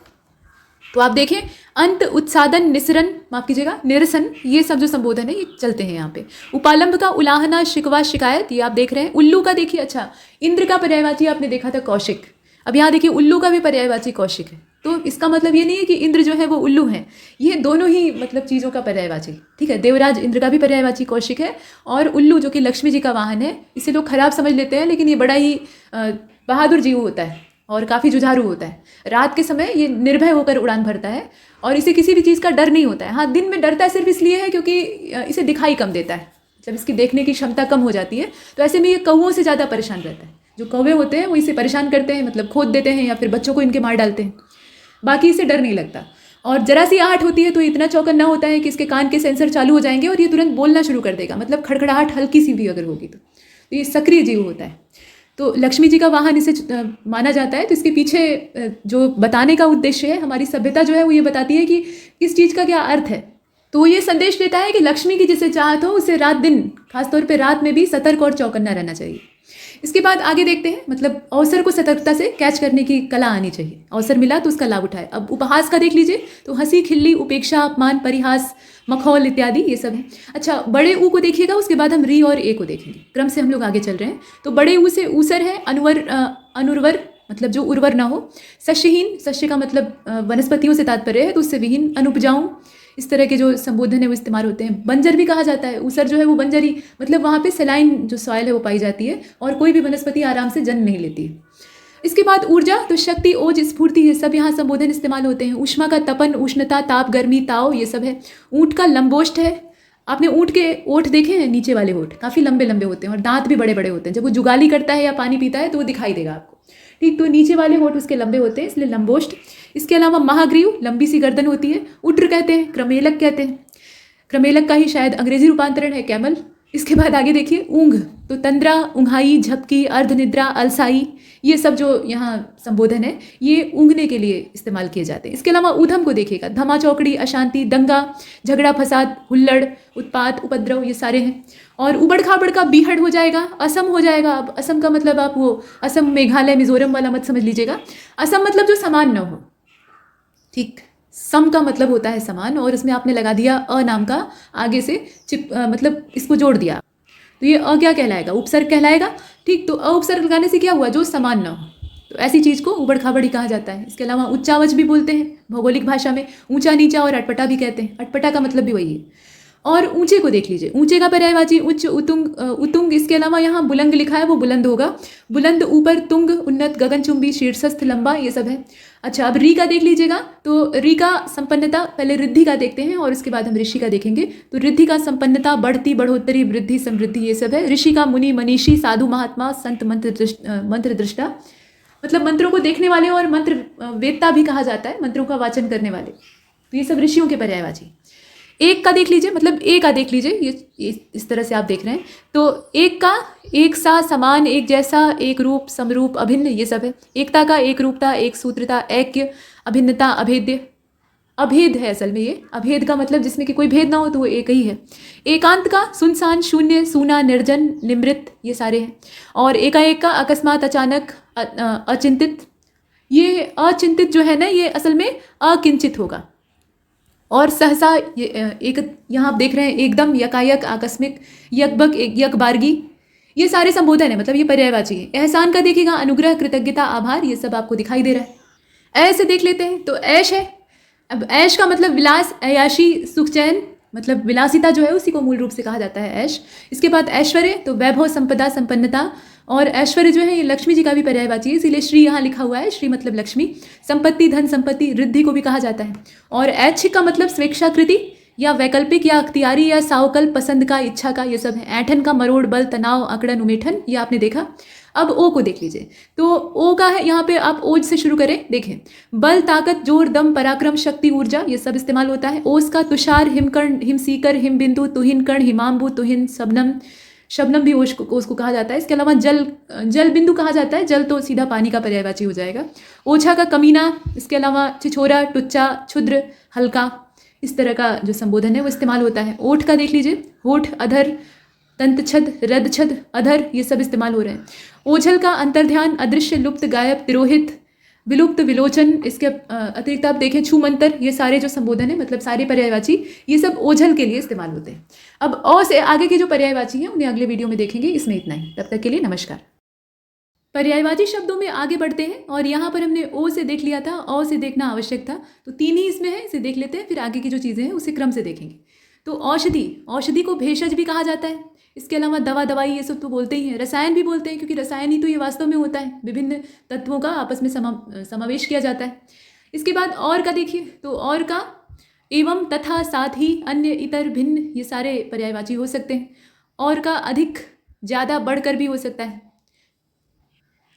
तो आप देखें अंत, उत्सादन, निसरण, माफ कीजिएगा निरसन, ये सब जो संबोधन है ये चलते हैं यहाँ पे। उपालंब का उलाहना, शिकवा, शिकायत, ये आप देख रहे हैं। उल्लू का देखिए, अच्छा इंद्र का पर्यायवाची आपने देखा था कौशिक, अब यहाँ देखिए उल्लू का भी पर्यायवाची कौशिक है, तो इसका मतलब ये नहीं है कि इंद्र जो है वो उल्लू है, ये दोनों ही मतलब चीज़ों का पर्यायवाची, ठीक है। देवराज इंद्र का भी पर्यायवाची कौशिक है, और उल्लू जो कि लक्ष्मी जी का वाहन है, इसे लोग खराब समझ लेते हैं, लेकिन ये बड़ा ही बहादुर जीव होता है और काफ़ी जुझारू होता है। रात के समय ये निर्भय होकर उड़ान भरता है और इसे किसी भी चीज़ का डर नहीं होता है। हाँ, दिन में डरता है सिर्फ इसलिए है क्योंकि इसे दिखाई कम देता है, जब इसकी देखने की क्षमता कम हो जाती है, तो ऐसे में ये कौवों से ज़्यादा परेशान रहता है। जो कौवे होते हैं वो इसे परेशान करते हैं, मतलब खोद देते हैं या फिर बच्चों को इनके मार डालते हैं, बाकी इसे डर नहीं लगता। और जरा सी आहट होती है तो इतना चौकन्ना होता है कि इसके कान के सेंसर चालू हो जाएंगे और ये तुरंत बोलना शुरू कर देगा, मतलब खड़खड़ाहट हल्की सी भी अगर होगी तो ये सक्रिय जीव होता है। तो लक्ष्मी जी का वाहन इसे माना जाता है। तो इसके पीछे जो बताने का उद्देश्य है, हमारी सभ्यता जो है वो ये बताती है कि किस चीज़ का क्या अर्थ है। तो ये संदेश देता है कि लक्ष्मी की जिसे चाहत हो उसे रात दिन, खासतौर पे रात में भी सतर्क और चौकन्ना रहना चाहिए। इसके बाद आगे देखते हैं, मतलब अवसर को सतर्कता से कैच करने की कला आनी चाहिए, अवसर मिला तो उसका लाभ उठाए। अब उपहास का देख लीजिए, तो हंसी, खिल्ली, उपेक्षा, अपमान, परिहास, मखौल इत्यादि ये सब है। अच्छा, बड़े ऊ को देखिएगा, उसके बाद हम री और ए को देखेंगे, क्रम से हम लोग आगे चल रहे हैं। तो बड़े ऊ से ऊसर है, अनुर्वर मतलब जो उर्वर ना हो, सस्यहीन, सस्य का मतलब वनस्पतियों से तात्पर्य है, तो उससे विहीन, अनुपजाऊ, इस तरह के जो संबोधन है वो इस्तेमाल होते हैं। बंजर भी कहा जाता है, ऊसर जो है वो बंजरी, मतलब वहाँ पे सलाइन जो सॉइल है वो पाई जाती है और कोई भी वनस्पति आराम से जन्म नहीं लेती है। इसके बाद ऊर्जा, तो शक्ति, ओज, स्फूर्ति, ये सब यहाँ संबोधन इस्तेमाल होते हैं। ऊष्मा का तपन, उष्णता, ताप, गर्मी, ताव, ये सब है। ऊँट का लंबोष्ठ है, आपने ऊँट के ओठ देखे हैं, नीचे वाले ओठ काफ़ी लंबे लंबे होते हैं और दांत भी बड़े बड़े होते हैं। जब वो जुगाली करता है या पानी पीता है तो वो दिखाई देगा आपको, ठीक। तो नीचे वाले होठ उसके लंबे होते हैं, इसलिए लंबोष्ठ। इसके अलावा महाग्रीव, लंबी सी गर्दन होती है। उड्र कहते हैं, क्रमेलक कहते हैं, क्रमेलक का ही शायद अंग्रेजी रूपांतरण है कैमल। इसके बाद आगे देखिए ऊँघ, तो तंद्रा, ऊँघाई, झपकी, अर्धनिद्रा, अलसाई, ये सब जो यहाँ संबोधन है ये ऊँघने के लिए इस्तेमाल किए जाते हैं। इसके अलावा ऊधम को देखिएगा, धमा चौकड़ी, अशांति, दंगा, झगड़ा फसाद, हुल्लड़, उत्पात, उपद्रव, ये सारे हैं। और उबड़ खाबड़ का बीहड़ हो जाएगा, असम हो जाएगा। अब असम का मतलब आप वो असम, मेघालय, मिजोरम वाला मत समझ लीजिएगा। असम मतलब जो समान न हो, ठीक। सम का मतलब होता है समान, और इसमें आपने लगा दिया अ नाम का आगे से मतलब इसको जोड़ दिया, तो ये अ क्या कहलाएगा, उपसर्ग कहलाएगा, ठीक। तो अ उपसर्ग लगाने से क्या हुआ, जो समान न हो, तो ऐसी चीज़ को उबड़ खाबड़ ही कहा जाता है। इसके अलावा उच्चावच भी बोलते हैं भौगोलिक भाषा में, ऊंचा नीचा, और अटपटा भी कहते हैं। अटपटा का मतलब भी वही है। और ऊंचे को देख लीजिए, ऊंचे का पर्यायवाची उच्च, उतुंग। इसके अलावा यहाँ बुलंद लिखा है, वो बुलंद होगा, बुलंद, ऊपर, तुंग, उन्नत, गगनचुंबी, शीर्षस्थ, लंबा, ये सब है। अच्छा, अब री का देख लीजिएगा, तो री का संपन्नता, पहले रिद्धि का देखते हैं और इसके बाद हम ऋषि का देखेंगे। तो रिद्धि का संपन्नता, बढ़ती, बढ़ोतरी, वृद्धि, समृद्धि, ये सब है। ऋषि का मुनि, मनीषी, साधु, महात्मा, संत, मंत्र दृष्टा, मतलब मंत्रों को देखने वाले और मंत्र वेत्ता भी कहा जाता है, मंत्रों का वाचन करने वाले। तो ये सब ऋषियों के पर्यायवाची। एक का देख लीजिए, मतलब ए का देख लीजिए, ये इस तरह से आप देख रहे हैं। तो एक का एक सा, समान, एक जैसा, एक रूप, समरूप, अभिन्न, ये सब है। एकता का एक रूपता, एक सूत्रता, ऐक्य, अभिन्नता, अभेद्य। अभेद है असल में ये। अभेद का मतलब जिसमें कि कोई भेद ना हो तो वो एक ही है। एकांत का सुनसान, शून्य, सूना, निर्जन, निमृत, ये सारे हैं। और एकाएक का अकस्मात, अचानक, अचिंतित। ये अचिंतित जो है ना, ये असल में अकिंचित होगा। और सहसा, ये एक यहाँ आप देख रहे हैं, एकदम, यकायक, आकस्मिक, यकबक, यकबारगी, ये सारे संबोधन है, मतलब ये पर्यायवाची है। एहसान का देखिएगा, अनुग्रह, कृतज्ञता, आभार, ये सब आपको दिखाई दे रहा है। ऐसे देख लेते हैं तो ऐश है। अब ऐश का मतलब विलास, अयाशी, सुख चैन, मतलब विलासिता जो है उसी को मूल रूप से कहा जाता है ऐश। इसके बाद ऐश्वर्य, तो वैभव, संपदा, संपन्नता। और ऐश्वर्य जो है ये लक्ष्मी जी का भी पर्यायवाची है, इसीलिए श्री यहाँ लिखा हुआ है। श्री मतलब लक्ष्मी। संपत्ति, धन संपत्ति, रिद्धि को भी कहा जाता है। और ऐच्छिक का मतलब स्वेच्छाकृति या वैकल्पिक या अख्तियारी या सावकल्प, पसंद का, इच्छा का, ये सब है। ऐठन का मरोड़, बल, तनाव, अकड़न, उमेठन, ये आपने देखा। अब ओ को देख लीजिए, तो ओ का है यहाँ पे, आप ओज से शुरू करें, देखें। बल, ताकत, जोर, दम, पराक्रम, शक्ति, ऊर्जा, ये सब इस्तेमाल होता है। ओस का तुषार, हिमकर्ण, हिमसीकर, हिमबिंदु, तुहिन कर्ण, हिमाम्बु, तुहिन, शबनम। शबनम भी ओस को कहा जाता है। इसके अलावा जल बिंदु कहा जाता है। जल तो सीधा पानी का पर्यायवाची हो जाएगा। ओछा का कमीना, इसके अलावा छिछोरा, टुच्चा, क्षुद्र, हल्का, इस तरह का जो संबोधन है वो इस्तेमाल होता है। ओठ का देख लीजिए, होठ, अधर, दंतछद, रदछद, अधर, ये सब इस्तेमाल हो रहे हैं। ओझल का अंतर्ध्यान, अदृश्य, लुप्त, गायब, तिरोहित, विलुप्त, विलोचन। इसके अतिरिक्त आप देखें छूमंतर, ये सारे जो संबोधन है, मतलब सारे पर्यायवाची, ये सब ओझल के लिए इस्तेमाल होते हैं। अब औ से आगे के जो पर्यायवाची हैं उन्हें अगले वीडियो में देखेंगे। इसमें इतना ही, तब तक के लिए नमस्कार। पर्यायवाची शब्दों में आगे बढ़ते हैं और यहाँ पर हमने ओ से देख लिया था, औ से देखना आवश्यक था, तो 3 ही इसमें है, इसे देख लेते हैं, फिर आगे की जो चीज़ें हैं उसे क्रम से देखेंगे। तो औषधि, औषधि को भेषज भी कहा जाता है। इसके अलावा दवा, दवाई, ये सब तो बोलते ही हैं। रसायन भी बोलते हैं, क्योंकि रसायन ही तो ये वास्तव में होता है, विभिन्न तत्वों का आपस में समावेश किया जाता है। इसके बाद और का देखिए, तो और का एवं, तथा, साथ ही, अन्य, इतर, भिन्न, ये सारे पर्यायवाची हो सकते हैं। और का अधिक, ज़्यादा, बढ़कर भी हो सकता है।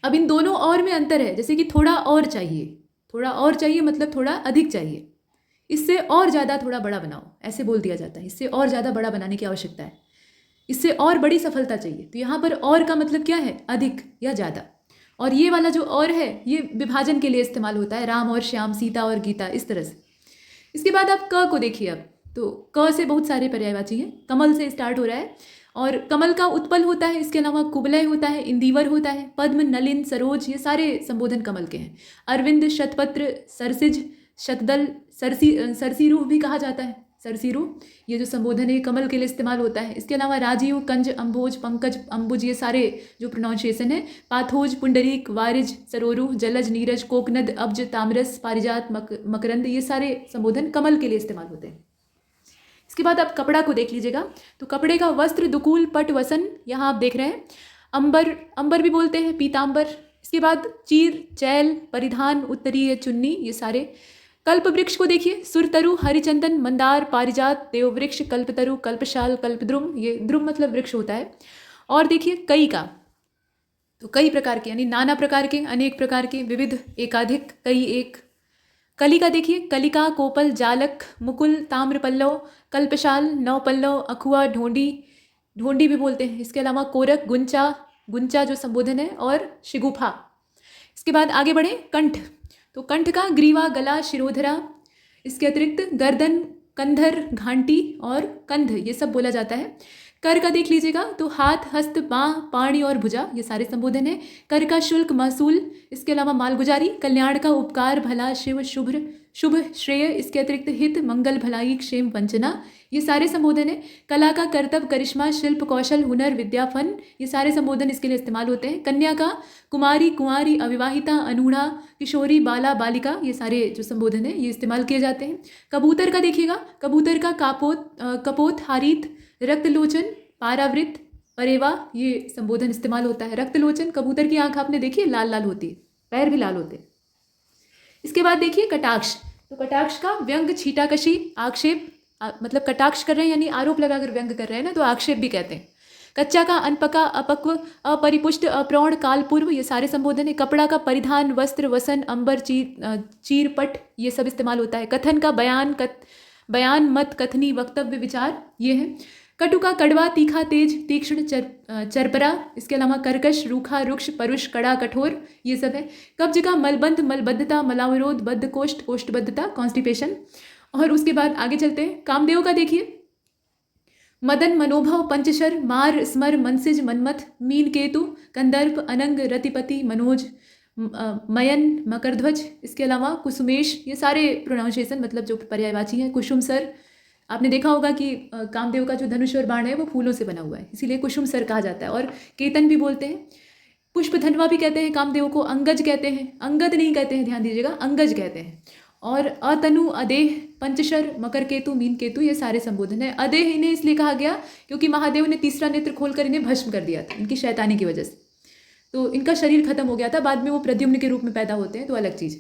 अब इन दोनों और में अंतर है, जैसे कि थोड़ा और चाहिए, थोड़ा और चाहिए मतलब थोड़ा अधिक चाहिए। इससे और ज़्यादा थोड़ा बड़ा बनाओ, ऐसे बोल दिया जाता है। इससे और ज़्यादा बड़ा बनाने की आवश्यकता है, इससे और बड़ी सफलता चाहिए। तो यहाँ पर और का मतलब क्या है, अधिक या ज़्यादा। और ये वाला जो और है ये विभाजन के लिए इस्तेमाल होता है, राम और श्याम, सीता और गीता, इस तरह से। इसके बाद आप क को देखिए। अब तो क से बहुत सारे पर्यायवाची हैं। कमल से स्टार्ट हो रहा है और कमल का उत्पल होता है। इसके अलावा कुवलय होता है, इंदिवर होता है, पद्म, नलिन, सरोज, ये सारे संबोधन कमल के हैं। अरविंद, शतपत्र, सरसिज, शतदल, सरसीरू भी कहा जाता है। सरसीरू, ये जो संबोधन है कमल के लिए इस्तेमाल होता है। इसके अलावा राजीव, कंज, अम्भोज, पंकज, अम्बुज, ये सारे जो प्रोनाउंसिएशन है। पाथोज, पुंडरीक, वारिज, सरोरु, जलज, नीरज, कोकनद, अब्ज, तामरस, पारिजात, मकरंद, ये सारे संबोधन कमल के लिए इस्तेमाल होते हैं। इसके बाद आप कपड़ा को देख लीजिएगा, तो कपड़े का वस्त्र, दुकूल, पट, वसन, यहाँ आप देख रहे हैं। अंबर, अंबर भी बोलते हैं, पीताम्बर। इसके बाद चीर, चैल, परिधान, उत्तरीय, चुन्नी, ये सारे। कल्प वृक्ष को देखिए, सुरतरु, हरिचंदन, मंदार, पारिजात, देववृक्ष, कल्पतरु, कल्पशाल, कल्पद्रुम, ये द्रुम मतलब वृक्ष होता है। और देखिए कई का, तो कई प्रकार के, यानी नाना प्रकार के, अनेक प्रकार के, विविध, एकाधिक, कई, एक। कली का देखिए, कलिका, कोपल, जालक, मुकुल, ताम्रपल्लव, कल्पशाल, नवपल्लव, अखुआ, ढोंडी, ढोंडी भी बोलते हैं। इसके अलावा कोरक, गुंचा, गुंचा जो संबोधन है, और शिगुफा। इसके बाद आगे बढ़े, कंठ, तो कंठ का ग्रीवा, गला, शिरोधरा, इसके अतिरिक्त गर्दन, कंधर, घांटी और कंध, ये सब बोला जाता है। कर का देख लीजिएगा, तो हाथ, हस्त, बाँह, पाणी और भुजा, ये सारे संबोधन है। कर का शुल्क, महसूल, इसके अलावा मालगुजारी, कल्याण का उपकार, भला, शिव, शुभ, श्रेय, इसके अतिरिक्त हित, मंगल, भलाई, क्षेम, वंचना, ये सारे संबोधन है। कला का कर्तव्य, करिश्मा, शिल्प, कौशल, हुनर, विद्या, फन, ये सारे संबोधन इसके लिए इस्तेमाल होते हैं। कन्या का कुमारी, कुंवारी, अविवाहिता, अनूढ़ा, किशोरी, बाला, बालिका, ये सारे जो संबोधन है ये इस्तेमाल किए जाते हैं। कबूतर का देखिएगा, कबूतर का कपोत, हारीत, रक्तलोचन, पारावृत, परेवा, ये संबोधन इस्तेमाल होता है। रक्तलोचन, कबूतर की आंख आपने देखी है, लाल लाल होती है, पैर भी लाल होते हैं। इसके बाद देखिए कटाक्ष, तो कटाक्ष का व्यंग, छीटाकशी, आक्षेप, मतलब कटाक्ष कर रहे हैं यानी आरोप लगाकर व्यंग कर रहे हैं ना, तो आक्षेप भी कहते हैं। कच्चा का अनपका, अपक्व, अपरिपुष्ट, अप्रौढ़, कालपूर्व, ये सारे संबोधन है। कपड़ा का परिधान, वस्त्र, वसन, अंबर, चीरपट, ये सब इस्तेमाल होता है। कथन का बयान, मत, कथनी, वक्तव्य, विचार, ये है। कटु का कड़वा, तीखा, तेज, तीक्ष्ण, चरपरा, इसके अलावा कर्कश, रूखा, रुक्ष, परुष, कड़ा, कठोर, ये सब है। कब्ज का मलबंध, मलबद्धता, मलावरोध, बद्धकोष्ठ, कोष्ठबद्धता, कॉन्स्टिपेशन। और उसके बाद आगे चलते हैं। कामदेव का देखिए, मदन, मनोभव, पंचशर, मार, स्मर, मनसिज, मनमथ, मीन, केतु, कंदर्प, अनंग, रतिपति, मनोज, मयन, मकरध्वज, इसके अलावा कुसुमेश, ये सारे प्रोनाउंसिएशन मतलब जो पर्यायवाची हैं। कुसुम सर, आपने देखा होगा कि कामदेव का जो धनुष और बाण है वो फूलों से बना हुआ है, इसीलिए कुसुम सर कहा जाता है। और केतन भी बोलते हैं, पुष्प धनवा भी कहते हैं कामदेव को, अंगज कहते हैं, अंगद नहीं कहते हैं, ध्यान दीजिएगा, अंगज कहते हैं। और अतनु, अदेह, पंचशर, मकर केतु, मीन केतु, ये सारे संबोधन है। अदेह इन्हें इसलिए कहा गया क्योंकि महादेव ने तीसरा नेत्र खोलकर इन्हें भस्म कर दिया था इनकी शैतानी की वजह से, तो इनका शरीर खत्म हो गया था। बाद में वो प्रद्युम्न के रूप में पैदा होते हैं, तो अलग चीज़।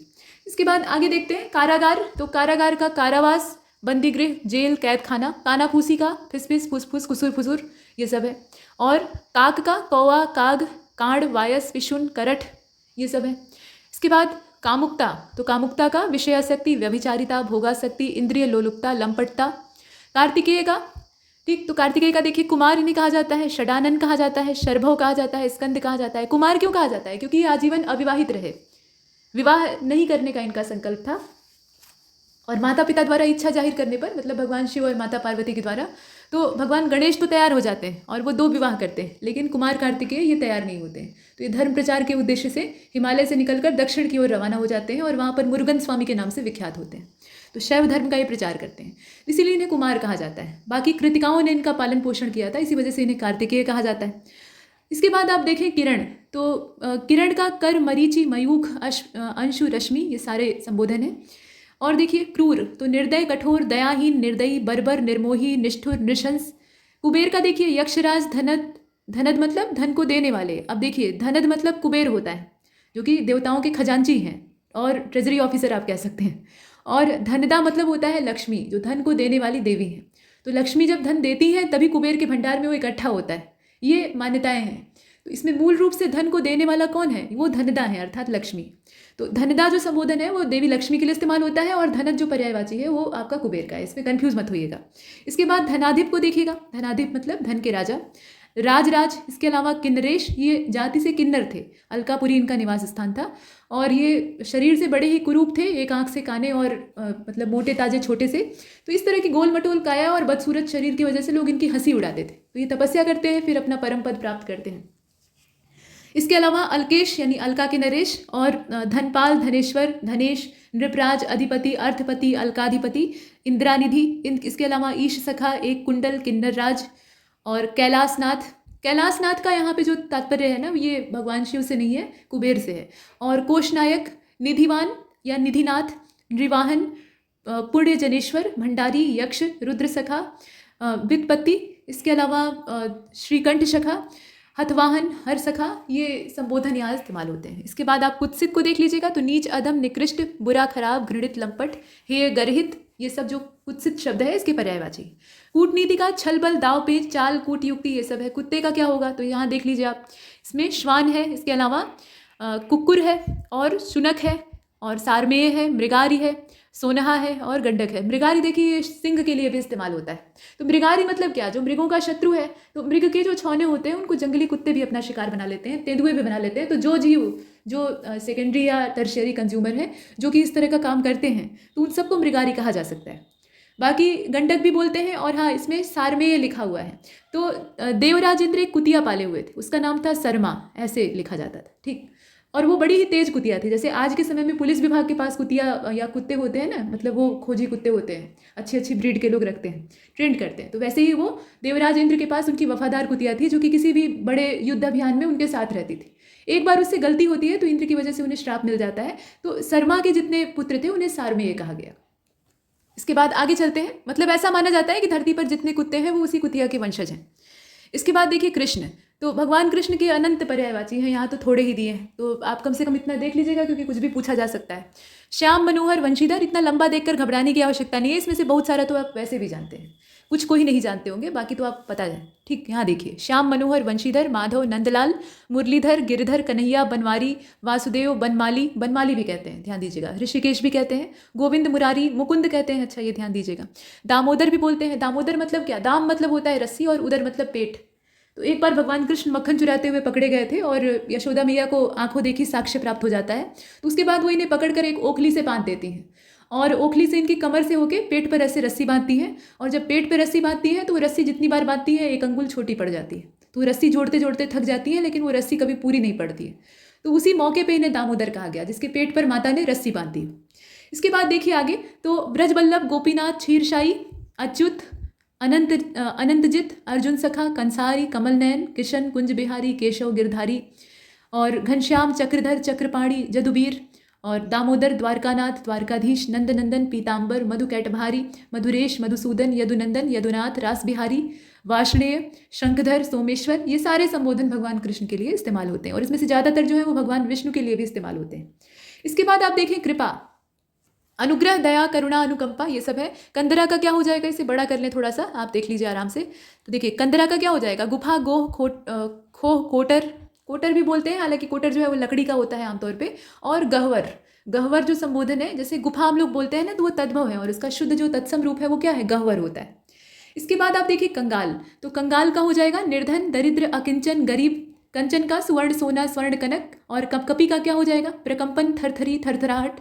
इसके बाद आगे देखते हैं कारागार। तो कारागार का कारावास, बंदीगृह, जेल, कैद खाना। कानाफूसी का फिसफिस, फुसफुस, कुसुर फुसुर, ये सब है। और काक का कौवा, काग, कांड, वायस, विशुन, करठ, ये सब है। इसके बाद कामुकता। तो कामुकता का विषयासक्ति, व्यभिचारिता, भोगासक्ति, इंद्रिय लोलुपता, लंपटता। कार्तिकेय का, ठीक, तो कार्तिकेय का देखिए, कुमार इन्हें कहा जाता है, षडानन कहा जाता है, शर्भव कहा जाता है, स्कंद कहा जाता है। कुमार क्यों कहा जाता है? क्योंकि ये आजीवन अविवाहित रहे, विवाह नहीं करने का इनका संकल्प था। और माता पिता द्वारा इच्छा जाहिर करने पर, मतलब भगवान शिव और माता पार्वती के द्वारा, तो भगवान गणेश तो तैयार हो जाते हैं और वो 2 विवाह करते हैं, लेकिन कुमार कार्तिकेय ये तैयार नहीं होते हैं। तो ये धर्म प्रचार के उद्देश्य से हिमालय से निकलकर दक्षिण की ओर रवाना हो जाते हैं और वहाँ पर मुरुगन स्वामी के नाम से विख्यात होते हैं। तो शैव धर्म का ये प्रचार करते हैं, इसीलिए इन्हें कुमार कहा जाता है। बाकी कृतिकाओं ने इनका पालन पोषण किया था, इसी वजह से इन्हें कार्तिकेय कहा जाता है। इसके बाद आप देखें किरण। तो किरण का कर, मरीचि, मयूख, अंशु, रश्मि, ये सारे संबोधन हैं। और देखिए क्रूर, तो निर्दय, कठोर, दयाहीन, निर्दयी, बर्बर, निर्मोही, निष्ठुर, नृशंस। कुबेर का देखिए यक्षराज, धनद, धनद मतलब धन को देने वाले। अब देखिए धनद मतलब कुबेर होता है, जो कि देवताओं के खजांची हैं और ट्रेजरी ऑफिसर आप कह सकते हैं। और धनदा मतलब होता है लक्ष्मी, जो धन को देने वाली देवी है। तो लक्ष्मी जब धन देती हैं तभी कुबेर के भंडार में वो इकट्ठा होता है, ये मान्यताएं हैं। तो इसमें मूल रूप से धन को देने वाला कौन है? वो धनदा है, अर्थात लक्ष्मी। तो धनदा जो संबोधन है वो देवी लक्ष्मी के लिए इस्तेमाल होता है और धनद जो पर्यायवाची है वो आपका कुबेर का है, इसमें कंफ्यूज मत होइएगा। इसके बाद धनाधिप को देखिएगा, धनाधिप मतलब धन के राजा। राजराज, इसके अलावा किन्नरेश, ये जाति से किन्नर थे, अलकापुरी इनका निवास स्थान था। और ये शरीर से बड़े ही कुरूप थे, एक आंख से काने और मतलब मोटे ताजे छोटे से। तो इस तरह की गोल मटोल काया और बदसूरत शरीर की वजह से लोग इनकी हंसी उड़ाते थे। तो ये तपस्या करते हैं, फिर अपना परम पद प्राप्त करते हैं। इसके अलावा अल्केश यानी अलका के नरेश, और धनपाल, धनेश्वर, धनेश, नृपराज, अधिपति, अर्थपति, अलकाधिपति, इंद्रानिधि। इसके अलावा ईश सखा, एक कुंडल, किन्नरराज और कैलाशनाथ। कैलाशनाथ का यहाँ पे जो तात्पर्य है ना, ये भगवान शिव से नहीं है, कुबेर से है। और कोषनायक, निधिवान या निधिनाथ, नृवाहन, पुण्य जनेश्वर, भंडारी, यक्ष, रुद्र सखा, वित्पत्ति। इसके अलावा श्रीकंठ सखा, हथवाहन, हर सखा, ये संबोधन यहाँ इस्तेमाल होते हैं। इसके बाद आप कुत्सित को देख लीजिएगा, तो नीच, अधम, निकृष्ट, बुरा, खराब, घृणित, लंपट, हेय, गर्हित, ये सब जो कुत्सित शब्द है इसके पर्यायवाची। कूटनीति का छल बल, दाव पेच, चाल, कूट युक्ति, ये सब है। कुत्ते का क्या होगा? तो यहाँ देख लीजिए आप, इसमें श्वान है, इसके अलावा कुक्कुर है और शुनक है और सारमेय है, मृगारी है, सोनहा है और गंडक है। मृगारी देखिए सिंह के लिए भी इस्तेमाल होता है। तो मृगारी मतलब क्या? जो मृगों का शत्रु है। तो मृग के जो छौने होते हैं उनको जंगली कुत्ते भी अपना शिकार बना लेते हैं, तेंदुए भी बना लेते हैं। तो जो जीव जो सेकेंडरी या टर्शियरी कंज्यूमर है जो कि इस तरह का काम करते हैं, तो उन सबको मृगारी कहा जा सकता है। बाकी गंडक भी बोलते हैं। और हाँ, इसमें सारमेय लिखा हुआ है। तो देवराज इंद्र एक कुतिया पाले हुए थे, उसका नाम था सरमा, ऐसे लिखा जाता था, ठीक। और वो बड़ी ही तेज कुतिया थी। जैसे आज के समय में पुलिस विभाग के पास कुतिया या कुत्ते होते हैं ना, मतलब वो खोजी कुत्ते होते हैं, अच्छी अच्छी ब्रीड के लोग रखते हैं, ट्रेंड करते हैं। तो वैसे ही वो देवराज इंद्र के पास उनकी वफादार कुतिया थी, जो कि किसी भी बड़े युद्ध अभियान में उनके साथ रहती थी। एक बार उससे गलती होती है तो इंद्र की वजह से उन्हें श्राप मिल जाता है। तो सरमा के जितने पुत्र थे उन्हें सारमेय कहा गया। इसके बाद आगे चलते हैं। मतलब ऐसा माना जाता है कि धरती पर जितने कुत्ते हैं वो उसी कुतिया के वंशज हैं। इसके बाद देखिए कृष्ण। तो भगवान कृष्ण के अनंत पर्यायवाची हैं, यहाँ तो थोड़े ही दिए हैं, तो आप कम से कम इतना देख लीजिएगा क्योंकि कुछ भी पूछा जा सकता है। श्याम मनोहर वंशीधर, इतना लंबा देखकर घबराने की आवश्यकता नहीं है, इसमें से बहुत सारा तो आप वैसे भी जानते हैं, कुछ को ही नहीं जानते होंगे, बाकी तो आप पता है। ठीक, यहाँ देखिए, श्याम मनोहर वंशीधर, माधव, नंदलाल, मुरलीधर, गिरधर, कन्हैया, बनवारी, वासुदेव, बनमाली, बनमाली भी कहते हैं, ध्यान दीजिएगा, ऋषिकेश भी कहते हैं, गोविंद, मुरारी, मुकुंद कहते हैं, अच्छा ये ध्यान दीजिएगा, दामोदर भी बोलते हैं। दामोदर मतलब क्या, दाम मतलब होता है रस्सी और उदर मतलब पेट। तो एक बार भगवान कृष्ण मक्खन चुराते हुए पकड़े गए थे और यशोदा मैया को आंखों देखी साक्ष्य प्राप्त हो जाता है, तो उसके बाद वो इन्हें पकड़कर एक ओखली से बांध देती हैं और ओखली से इनकी कमर से होके पेट पर ऐसे रस्सी बांधती हैं, और जब पेट पर रस्सी बांधती हैं तो वो रस्सी जितनी बार बांधती है 1 अंगुल छोटी पड़ जाती है, तो रस्सी जोड़ते जोड़ते थक जाती है, लेकिन वो रस्सी कभी पूरी नहीं पड़ती है। तो उसी मौके पर इन्हें दामोदर कहा गया, जिसके पेट पर माता ने रस्सी बांध दी। इसके बाद देखिए आगे, तो ब्रजबल्लभ, गोपीनाथ, क्षीरशाई, अच्युत, अनंतजित, अर्जुन सखा, कंसारी, कमल नयन, किशन, कुंज बिहारी, केशव, गिरधारी, और घनश्याम, चक्रधर, चक्रपाणी, जदुबीर, और दामोदर, द्वारकानाथ, द्वारकाधीश, नंदनंदन, पीताम्बर, मधु कैटभारी, मधुरेश, मधुसूदन, यदुनंदन, यदुनाथ, रास बिहारी, वार्ष्णेय, शंखधर, सोमेश्वर, ये सारे संबोधन भगवान कृष्ण के लिए इस्तेमाल होते हैं, और इसमें से ज़्यादातर जो है वो भगवान विष्णु के लिए भी इस्तेमाल होते हैं। इसके बाद आप देखें कृपा, अनुग्रह, दया, करुणा, अनुकंपा, ये सब है। कंदरा का क्या हो जाएगा, इसे बड़ा कर लें थोड़ा सा, आप देख लीजिए आराम से। तो देखिए कंदरा का क्या हो जाएगा, गुफा, गोह, खोह, कोटर, कोटर भी बोलते हैं, हालांकि कोटर जो है वो लकड़ी का होता है आमतौर पे, और गहवर, गहवर जो संबोधन है, जैसे गुफा हम लोग बोलते हैं ना, तो वो तद्भव है, और उसका शुद्ध जो तत्सम रूप है वो क्या है, गहवर होता है। इसके बाद आप देखिए कंगाल, तो कंगाल का हो जाएगा निर्धन, दरिद्र, अकिंचन, गरीब। कंचन का सुवर्ण, सोना, स्वर्ण, कनक, और कपकपी का क्या हो जाएगा, प्रकंपन, थरथरी, थरथराहट।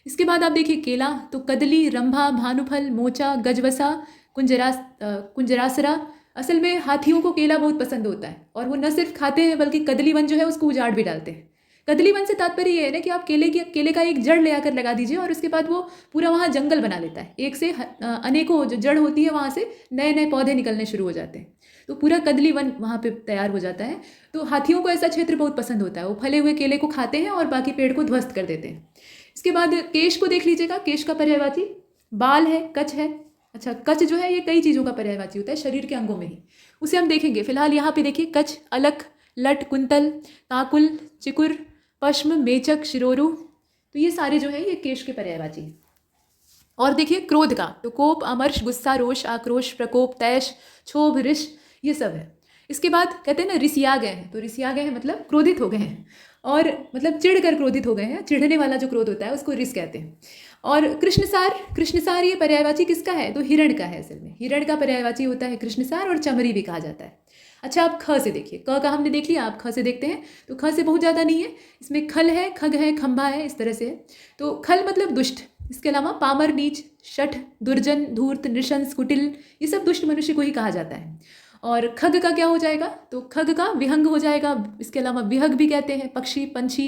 इसके बाद आप देखिए केला, तो कदली, रंभा, भानुफल, मोचा, गजवसा, कुंजरासरा। असल में हाथियों को केला बहुत पसंद होता है, और वो न सिर्फ खाते हैं बल्कि कदली वन जो है उसको उजाड़ भी डालते हैं। कदली वन से तात्पर्य ये है ना कि आप केले का एक जड़ ले आकर लगा दीजिए, और उसके बाद वो पूरा वहाँ जंगल बना लेता है, एक से अनेकों जो जड़ होती है वहाँ से नए नए पौधे निकलने शुरू हो जाते हैं, तो पूरा कदली वन वहाँ पे तैयार हो जाता है। तो हाथियों को ऐसा क्षेत्र बहुत पसंद होता है, वो फले हुए केले को खाते हैं और बाकी पेड़ को ध्वस्त कर देते हैं। इसके बाद केश को देख लीजिएगा, केश का पर्यायवाची बाल है, कच है। अच्छा, कच जो है ये कई चीज़ों का पर्यायवाची होता है, शरीर के अंगों में ही, उसे हम देखेंगे। फिलहाल यहाँ पे देखिए कच, अलख, लट, कुंतल, ताकुल, चिकुर, पश्म, मेचक, शिरोरु, तो ये सारे जो है ये केश के पर्यायवाची हैं। और देखिए क्रोध का, तो कोप, अमर्ष, गुस्सा, रोष, आक्रोश, प्रकोप, तैश, क्षोभ, रिश, ये सब है। इसके बाद कहते हैं ना रिसिया गए हैं, तो रिसिया गए हैं मतलब क्रोधित हो गए हैं, और मतलब चिढ़ कर क्रोधित हो गए हैं, चिढ़ने वाला जो क्रोध होता है उसको रिस कहते हैं। और कृष्णसार ये पर्यायवाची किसका है, तो हिरण का है। असल में हिरण का पर्यायवाची होता है कृष्णसार, और चमरी भी कहा जाता है। अच्छा, आप ख से देखिए, क का हमने देख लिया, आप ख से देखते हैं, तो ख से बहुत ज़्यादा नहीं है, इसमें खल है, खग है, खंभा है, इस तरह से है। तो खल मतलब दुष्ट, इसके अलावा पामर, नीच, शठ, दुर्जन, धूर्त, नृशंस, कुटिल, ये सब दुष्ट मनुष्य को ही कहा जाता है। और खग का क्या हो जाएगा, तो खग का विहंग हो जाएगा। इसके अलावा विहग भी कहते हैं, पक्षी, पंछी,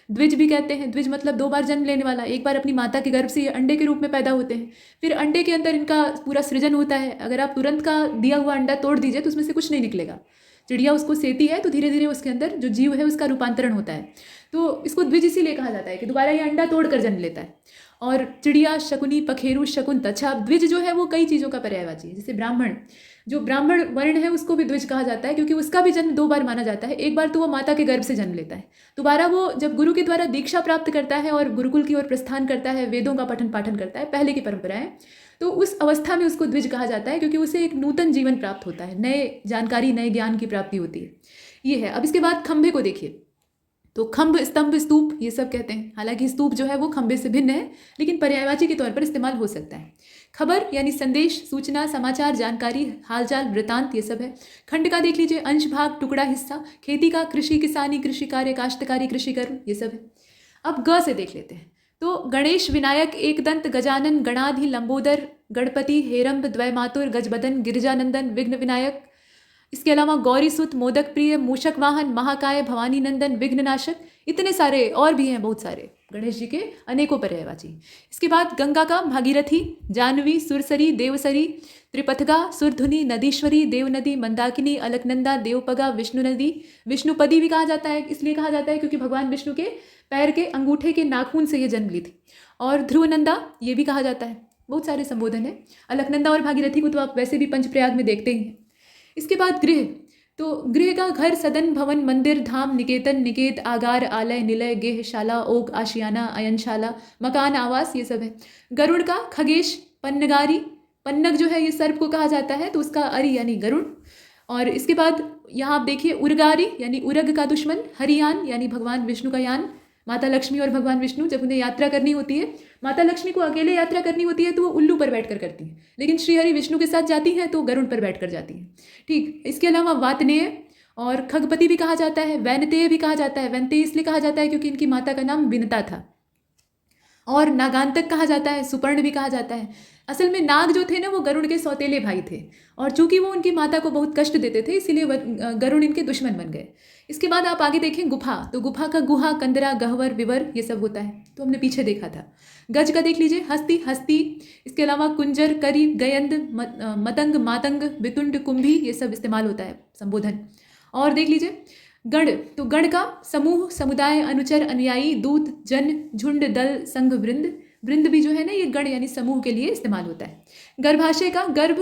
द्विज भी कहते हैं। द्विज मतलब 2 बार जन्म लेने वाला, एक बार अपनी माता के गर्भ से ये अंडे के रूप में पैदा होते हैं, फिर अंडे के अंदर इनका पूरा सृजन होता है। अगर आप तुरंत का दिया हुआ अंडा तोड़ दीजिए तो उसमें से कुछ नहीं निकलेगा, चिड़िया उसको सेती है तो धीरे धीरे उसके अंदर जो जीव है उसका रूपांतरण होता है। तो इसको द्विज इसीलिए कहा जाता है कि दोबारा ये अंडा तोड़ कर जन्म लेता है। और चिड़िया, शकुनी, पखेरु, शकुन, अच्छा द्विज जो है वो कई चीज़ों का पर्यायवाची है। जैसे ब्राह्मण, जो ब्राह्मण वर्ण है उसको भी द्विज कहा जाता है, क्योंकि उसका भी जन्म 2 बार माना जाता है। एक बार तो वो माता के गर्भ से जन्म लेता है, दोबारा वो जब गुरु के द्वारा दीक्षा प्राप्त करता है और गुरुकुल की ओर प्रस्थान करता है, वेदों का पठन पाठन करता है, पहले की परंपरा है, तो उस अवस्था में उसको द्विज कहा जाता है, क्योंकि उसे एक नूतन जीवन प्राप्त होता है, नए जानकारी, नए ज्ञान की प्राप्ति होती है। ये है। अब इसके बाद खंभे को देखिए, तो खंभ, स्तंभ, स्तूप ये सब कहते हैं। हालांकि स्तूप जो है वो खंभे से भिन्न है, लेकिन पर्यायवाची के तौर पर इस्तेमाल हो सकता है। खबर यानी संदेश, सूचना, समाचार, जानकारी, हालचाल, वृतांत, ये सब है। खंड का देख लीजिए, अंश, भाग, टुकड़ा, हिस्सा। खेती का कृषि, किसानी, कृषि कार्य, काश्तकारी, कृषि कर्म, ये सब है। अब ग से देख लेते हैं, तो गणेश, विनायक, एकदंत, गजानन, गणाधि, लंबोदर, गणपति, हेरंब, द्वैमातुर, गजबदन, गिरिजानंदन, विघ्न विनायक। इसके अलावा गौरी सुत, मोदक प्रिय, मूषक वाहन, महाकाय, भवानी नंदन, विघ्ननाशक, इतने सारे और भी हैं, बहुत सारे गणेश जी के अनेकों पर्यायवाची। इसके बाद गंगा का भागीरथी, जाह्नवी, सुरसरी, देवसरी, त्रिपथगा, सुरधुनी, नदीश्वरी, देवनदी, मंदाकिनी, अलकनंदा, देवपगा, विष्णु नदी। विष्णुपदी भी कहा जाता है, इसलिए कहा जाता है क्योंकि भगवान विष्णु के पैर के अंगूठे के नाखून से ये जन्म ली थी। और ध्रुवनंदा ये भी कहा जाता है। बहुत सारे संबोधन है। अलकनंदा और भागीरथी को तो आप वैसे भी पंचप्रयाग में देखते ही हैं। इसके बाद गृह, तो गृह का घर, सदन, भवन, मंदिर, धाम, निकेतन, निकेत, आगार, आलय, निलय, गेह, शाला, ओक, आशियाना, अयनशाला, मकान, आवास, ये सब है। गरुड़ का खगेश, पन्नगारी, पन्नग जो है ये सर्प को कहा जाता है, तो उसका अरि यानी गरुड़। और इसके बाद यहाँ आप देखिए उर्गारी यानी उरग का दुश्मन, हरियान यानी भगवान विष्णु का यान। माता लक्ष्मी और भगवान विष्णु जब उन्हें यात्रा करनी होती है, माता लक्ष्मी को अकेले यात्रा करनी होती है तो वो उल्लू पर बैठकर करती हैं, लेकिन श्रीहरि विष्णु के साथ जाती हैं तो गरुड़ पर बैठकर जाती हैं। ठीक, इसके अलावा वातनेय और खगपति भी कहा जाता है, वैनतेय भी कहा जाता है। वैनतेय इसलिए कहा जाता है क्योंकि इनकी माता का नाम विनता था। और नागांतक कहा जाता है, सुपर्ण भी कहा जाता है। असल में नाग जो थे ना वो गरुड़ के सौतेले भाई थे, और चूंकि वो उनकी माता को बहुत कष्ट देते थे इसीलिए गरुड़ इनके दुश्मन बन गए। इसके बाद आप आगे देखें गुफा, तो गुफा का गुहा, कंदरा, गहवर, विवर ये सब होता है, तो हमने पीछे देखा था। गज का देख लीजिए, हस्ती, हस्ती। इसके अलावा कुंजर, करी, गयंद, मतंग, मातंग, बितुंड, कुंभी ये सब इस्तेमाल होता है संबोधन। और देख लीजिए गण, तो गण का समूह, समुदाय, अनुचर, अनुयायी, दूत, जन, झुंड, दल, संघ, वृंद। वृंद भी जो है ना ये गण यानी समूह के लिए इस्तेमाल होता है। गर्भाशय का गर्भ,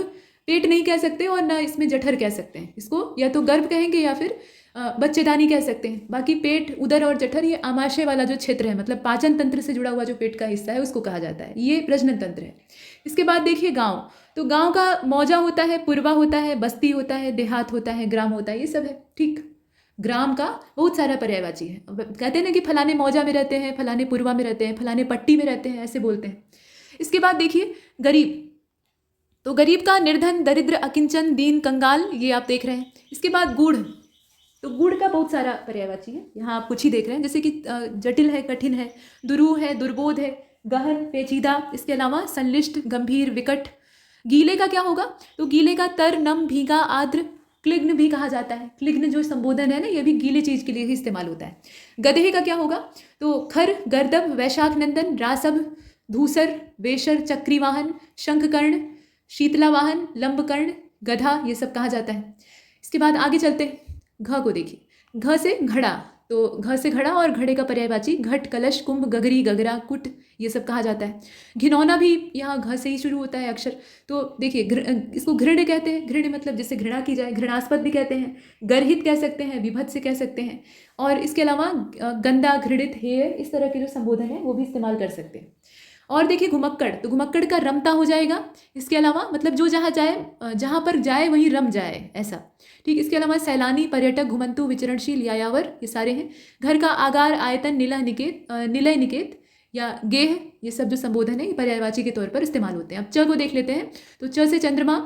पेट नहीं कह सकते और ना इसमें जठर कह सकते हैं, इसको या तो गर्भ कहेंगे या फिर बच्चेदानी कह सकते हैं। बाकी पेट, उदर और जठर ये आमाशय वाला जो क्षेत्र है, मतलब पाचन तंत्र से जुड़ा हुआ जो पेट का हिस्सा है उसको कहा जाता है, ये प्रजनन तंत्र है। इसके बाद देखिए गाँव, तो गाँव का मौजा होता है, पुरवा होता है, बस्ती होता है, देहात होता है, ग्राम होता है, ये सब है। ठीक, ग्राम का बहुत सारा पर्यायवाची है। कहते हैं ना कि फलाने मौजा में रहते हैं, फलाने पुरवा में रहते हैं, फलाने पट्टी में रहते हैं, ऐसे बोलते हैं। इसके बाद देखिए गरीब, तो गरीब का निर्धन, दरिद्र, अकिंचन, दीन, कंगाल, ये आप देख रहे हैं। इसके बाद गूढ़, तो गूढ़ का बहुत सारा पर्यायवाची है, यहाँ आप कुछ ही देख रहे हैं, जैसे कि जटिल है, कठिन है, दुरूह है, दुर्बोध है, गहन, पेचीदा। इसके अलावा संलिष्ट, गंभीर, विकट। गीले का क्या होगा, तो गीले का तर, नम, भीगा, आर्द्र, क्लिग्न भी कहा जाता है। क्लिग्न जो संबोधन है ना ये भी गीले चीज के लिए ही इस्तेमाल होता है। गधे का क्या होगा, तो खर, गर्दभ, वैशाख नंदन, रासभ, धूसर, बेशर, चक्रीवाहन, शंखकर्ण, शीतलावाहन, लंबकर्ण, गधा, ये सब कहा जाता है। इसके बाद आगे चलते हैं, घ को देखिए, घ से घड़ा, तो घ से घड़ा और घड़े का पर्यायवाची घट, कलश, कुंभ, गगरी, गगरा, कुट, ये सब कहा जाता है। घिनौना भी यहाँ घ से ही शुरू होता है अक्षर, तो देखिए इसको घृण्य कहते हैं। घृण्य मतलब जिससे घृणा की जाए, घृणास्पद भी कहते हैं, गर्हित कह सकते हैं, विभत्स से कह सकते हैं। और इसके अलावा गंदा, घृणित, हेय, इस तरह के जो संबोधन है वो भी इस्तेमाल कर सकते हैं। और देखिए घुमक्कड़, तो घुमक्कड़ का रमता हो जाएगा। इसके अलावा मतलब जो जहाँ जाए, जहाँ पर जाए वहीं रम जाए, ऐसा। ठीक, इसके अलावा सैलानी, पर्यटक, घुमंतु, विचरणशील, यायावर, ये सारे हैं। घर का आगार, आयतन, निलय, निकेत या गेह, ये सब जो संबोधन है ये पर्यायवाची के तौर पर इस्तेमाल होते हैं। अब च को देख लेते हैं, तो च से चंद्रमा,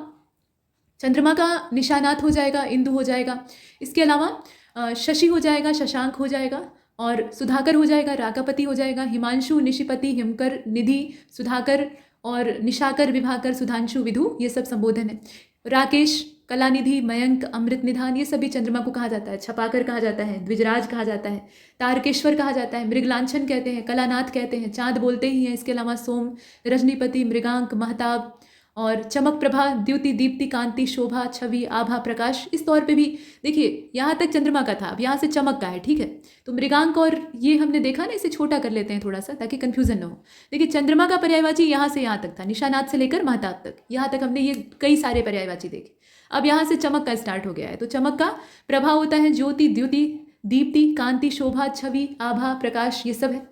चंद्रमा का निशानात हो जाएगा, इंदु हो जाएगा। इसके अलावा शशि हो जाएगा, शशांक हो जाएगा, और सुधाकर हो जाएगा, राकापति हो जाएगा, हिमांशु, निशिपति, हिमकर, निधि, सुधाकर और निशाकर, विभाकर, सुधांशु, विधु, ये सब संबोधन है। राकेश, कलानिधि, मयंक, अमृत निधान, ये सभी चंद्रमा को कहा जाता है। छपाकर कहा जाता है, द्विजराज कहा जाता है, तारकेश्वर कहा जाता है, मृगलांछन कहते हैं, कलानाथ कहते हैं, चाँद बोलते ही हैं। इसके अलावा सोम, रजनीपति, मृगांक, महताब और चमक, प्रभा, द्युति, दीप्ति, कांति, शोभा, छवि, आभा, प्रकाश, इस तौर पे भी देखिए यहाँ तक चंद्रमा का था, अब यहाँ से चमक का है। ठीक है, तो मृगांक और ये हमने देखा ना, इसे छोटा कर लेते हैं थोड़ा सा ताकि कंफ्यूजन ना हो। देखिए चंद्रमा का पर्यायवाची यहाँ से यहाँ तक था, निशानाथ से लेकर महताब तक, यहाँ तक हमने ये कई सारे पर्यायवाची देखे। अब यहाँ से चमक का स्टार्ट हो गया है, तो चमक का प्रभाव होता है ज्योति, द्युति, दीप्ति, कांति, शोभा, छवि, आभा, प्रकाश, ये सब है।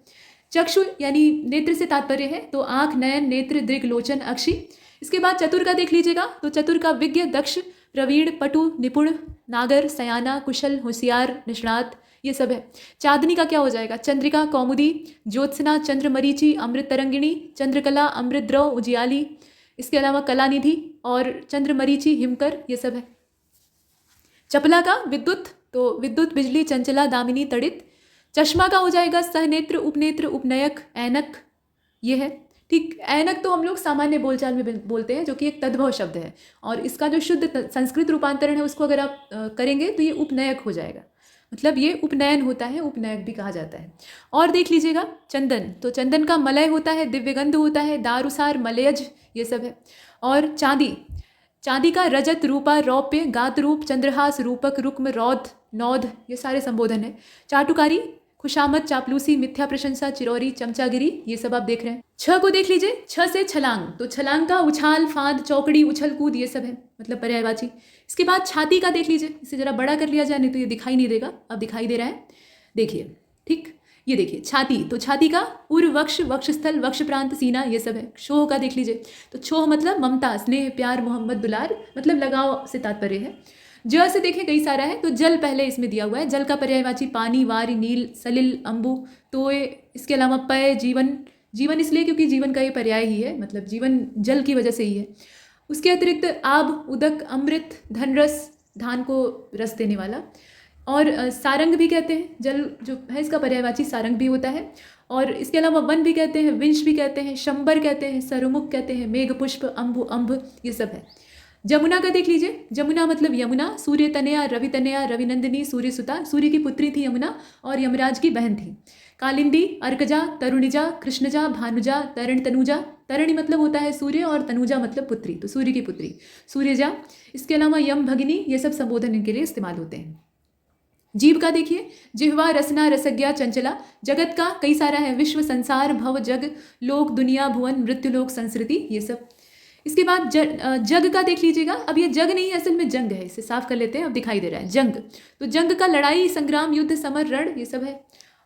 चक्षु यानी नेत्र से तात्पर्य है, तो आंख, नयन, नेत्र, दृग, लोचन, अक्षि। इसके बाद चतुर का देख लीजिएगा, तो चतुर का विज्ञ, दक्ष, प्रवीण, पटु, निपुण, नागर, सयाना, कुशल, होशियार, निष्णात, ये सब है। चांदनी का क्या हो जाएगा, चंद्रिका, कौमुदी, ज्योत्सना, चंद्रमरीचि, अमृत तरंगिणी, चंद्रकला, अमृत द्रव, उजियाली। इसके अलावा कलानिधि और चंद्रमरीचि, हिमकर, ये सब है। चपला का विद्युत, तो विद्युत, बिजली, चंचला, दामिनी, तड़ित। चश्मा का हो जाएगा सहनेत्र, उपनेत्र, उपनयक, ऐनक, ये है। ठीक, ऐनक तो हम लोग सामान्य बोलचाल में बोलते हैं, जो कि एक तद्भव शब्द है, और इसका जो शुद्ध संस्कृत रूपांतरण है उसको अगर आप करेंगे तो ये उपनयक हो जाएगा, मतलब ये उपनयन होता है, उपनयक भी कहा जाता है। और देख लीजिएगा चंदन, तो चंदन का मलय होता है, दिव्यगंध होता है, दारुसार, मलयज, ये सब है। और चांदी, चांदी का रजत, रूपा, रौप्य, गात रूप, चंद्रहास, रूपक, रुक्म, रौद, नौद, ये सारे संबोधन है। चाटुकारी, खुशामद, चापलूसी, मिथ्या प्रशंसा, चिरौरी, चमचागिरी, ये सब आप देख रहे हैं। छ को देख लीजिए, छ से छलांग, तो छलांग का उछाल, फांद, चौकड़ी, उछल कूद, ये सब है, मतलब पर्यायवाची। इसके बाद छाती का देख लीजिए, इसे जरा बड़ा कर लिया जाए, नहीं तो ये दिखाई नहीं देगा, अब दिखाई दे रहा है, देखिए, ठीक, ये देखिए छाती, तो छाती का उर, वक्ष, वक्षस्थल, वक्ष प्रांत, सीना, ये सब है। क्षोह का देख लीजिए, तो क्षोह मतलब ममता, स्नेह, प्यार, मोहब्बत, दुलार, मतलब लगाव से तात्पर्य है। ज से देखें कई सारा है, तो जल पहले इसमें दिया हुआ है, जल का पर्यायवाची पानी, वारी, नील, सलिल, अम्बु, तोय। इसके अलावा पय, जीवन, जीवन इसलिए क्योंकि जीवन का ये पर्याय ही है, मतलब जीवन जल की वजह से ही है। उसके अतिरिक्त आब, उदक, अमृत, धनरस, धान को रस देने वाला, और सारंग भी कहते हैं, जल जो है इसका पर्यायवाची सारंग भी होता है। और इसके अलावा वन भी कहते हैं, विंश भी कहते हैं, शंबर कहते हैं, सरुमुख कहते हैं, मेघ पुष्प, अम्बु, अम्भ, ये सब है। जमुना का देख लीजिए, जमुना मतलब यमुना, सूर्य तनया, रवि तनया, रविनंदिनी, सूर्य सुता, सूर्य की पुत्री थी यमुना और यमराज की बहन थी। कालिंदी, अर्कजा, तरुणिजा, कृष्णजा, भानुजा, तरण तनुजा, तरणि मतलब होता है सूर्य और तनुजा मतलब पुत्री, तो सूर्य की पुत्री सूर्यजा। इसके अलावा यम, भगिनी, ये सब संबोधन इनके लिए इस्तेमाल होते हैं। जीव का देखिए, जिह्वा, रसना, रसज्ञा, चंचला। जगत का कई सारा है, विश्व, संसार, भव, जग, लोक, दुनिया, भुवन, मृत्युलोक, संस्कृति, ये सब। इसके बाद जग का देख लीजिएगा, अब ये जग नहीं है, असल में जंग है, इसे साफ कर लेते हैं, अब दिखाई दे रहा है जंग। तो जंग का लड़ाई, संग्राम, युद्ध, समर, रण, ये सब है।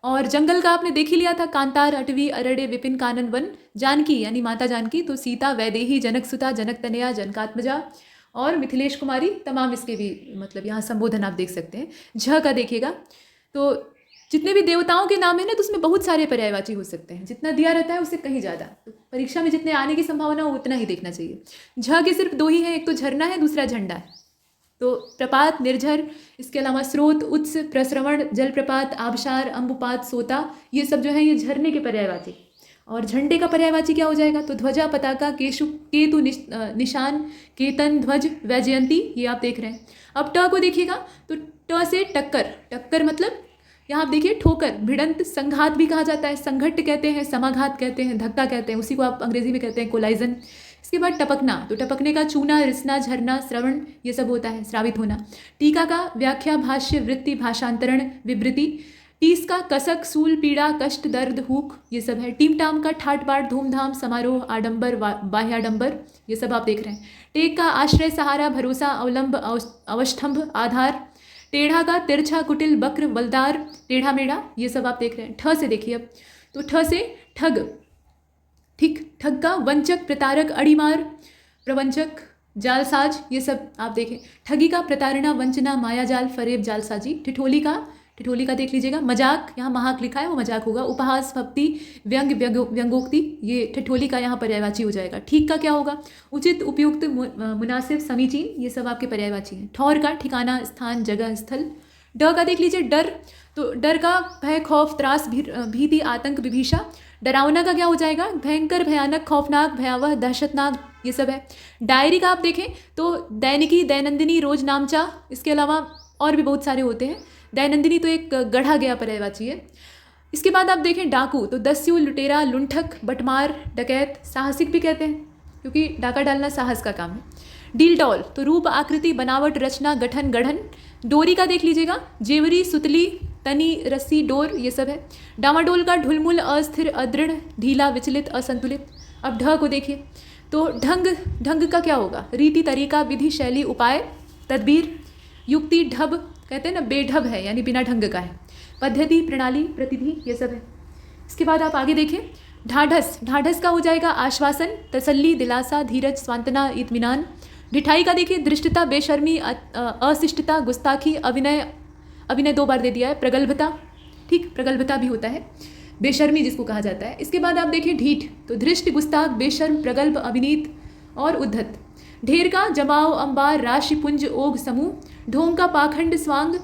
और जंगल का आपने देख ही लिया था, कांतार, अटवी, अरण्य, विपिन, कानन, वन। जानकी यानी माता जानकी, तो सीता, वैदेही, जनक सुता, जनक तनया, जनकात्मजा और मिथिलेश कुमारी, तमाम इसके भी मतलब यहाँ संबोधन आप देख सकते हैं। झ का देखिएगा, तो जितने भी देवताओं के नाम है ना, तो उसमें बहुत सारे पर्यायवाची हो सकते हैं, जितना दिया रहता है उससे कहीं ज़्यादा, तो परीक्षा में जितने आने की संभावना हो उतना ही देखना चाहिए। झ के सिर्फ दो ही हैं, एक तो झरना है, दूसरा झंडा है। तो प्रपात, निर्झर, इसके अलावा स्रोत, उत्स, प्रस्रवण, जलप्रपात, आबशार, अम्बुपात, सोता, ये सब जो है ये झरने के पर्यायवाची। और झंडे का पर्यायवाची क्या हो जाएगा, तो ध्वजा, पताका, केशु, केतु, निशान, केतन, ध्वज, वैजयंती, ये आप देख रहे हैं। अब ट को देखिएगा, तो ट से टक्कर, टक्कर मतलब यहाँ आप देखिए ठोकर, भिड़ंत, संघात भी कहा जाता है, संघट्ट कहते हैं, समाघात कहते हैं, धक्का कहते हैं, उसी को आप अंग्रेजी में कहते हैं कोलाइजन। इसके बाद टपकना, तो टपकने का चूना, रिसना, झरना, श्रवण, ये सब होता है, श्रावित होना। टीका का व्याख्या, भाष्य, वृत्ति, भाषांतरण, विवृति। टीस का कसक, सूल, पीड़ा, कष्ट, दर्द, हुक, ये सब है। टीम टाम का ठाट बाट, धूमधाम, समारोह, आडंबर, बाह्याडंबर, ये सब आप देख रहे हैं। टेक का आश्रय, सहारा, भरोसा, अवलंब, अवष्टंभ, आधार। टेढ़ा का तिरछा, कुटिल, बक्र, बलदार, टेढ़ा मेढ़ा, ये सब आप देख रहे हैं। ठ से देखिए अब, तो ठ से ठग, ठीक, ठग का वंचक, प्रतारक, अड़ीमार, प्रवंचक, जालसाज, ये सब आप देखें। ठगी का प्रताड़ना, वंचना, मायाजाल, फरेब, जालसाजी। ठिठोली का देख लीजिएगा, मजाक, यहाँ महाक लिखा है वो मजाक होगा। उपहास, फप्ति, व्यंग, व्यंगोक्ति, ये ठिठोली का यहाँ पर्यायवाची हो जाएगा। ठीक का क्या होगा, उचित, उपयुक्त, मुनासिब, समीचीन, ये सब आपके पर्यायवाची हैं। ठौर का ठिकाना, स्थान, जगह, स्थल। ड का देख लीजिए, डर, तो डर का भय, खौफ, त्रास, भीति, आतंक, विभीषा। डरावना का क्या हो जाएगा, भयंकर, भयानक, खौफनाक, भयावह, दहशतनाक, ये सब है। डायरी का आप देखें तो दैनिकी, दैनंदिनी, रोज नामचा, इसके अलावा और भी बहुत सारे होते हैं। दैनंदिनी तो एक गढ़ा गया पर्यायवाची है। इसके बाद आप देखें डाकू, तो दस्यु, लुटेरा, लुंठक, बटमार, डकैत, साहसिक भी कहते हैं क्योंकि डाका डालना साहस का काम है। डील डॉल, तो रूप, आकृति, बनावट, रचना, गठन, गढ़न। डोरी का देख लीजिएगा, जेवरी, सुतली, तनी, रस्सी, डोर, ये सब है। डामाडोल का ढुलमुल, अस्थिर, अदृढ़, ढीला, विचलित, असंतुलित। अब ढ को देखिए, तो ढंग का क्या होगा, रीति, तरीका, विधि, शैली, उपाय, तदबीर। युक्ति, ढब कहते हैं ना, बेढब है यानी बिना ढंग का है। पद्धति, प्रणाली, प्रतिधि, ये सब है। इसके बाद आप आगे देखें, ढाढ़स का हो जाएगा आश्वासन, तसल्ली, दिलासा, धीरज, सांत्वना, इत्मीनान। ढिठाई का देखिए, दृष्टता, बेशर्मी, अशिष्टता, गुस्ताखी, अभिनय 2 बार दे दिया है। प्रगल्भता, ठीक, प्रगल्भता भी होता है, बेशर्मी जिसको कहा जाता है। इसके बाद आप देखिए ढीठ, तो धृष्ट, गुस्ताख, बेशर्म, प्रगल्भ, अविनीत और उद्धत। ढेर का जमाव, अंबार, राशि, पुंज, ओघ, समूह। ढोंग का पाखंड, स्वांग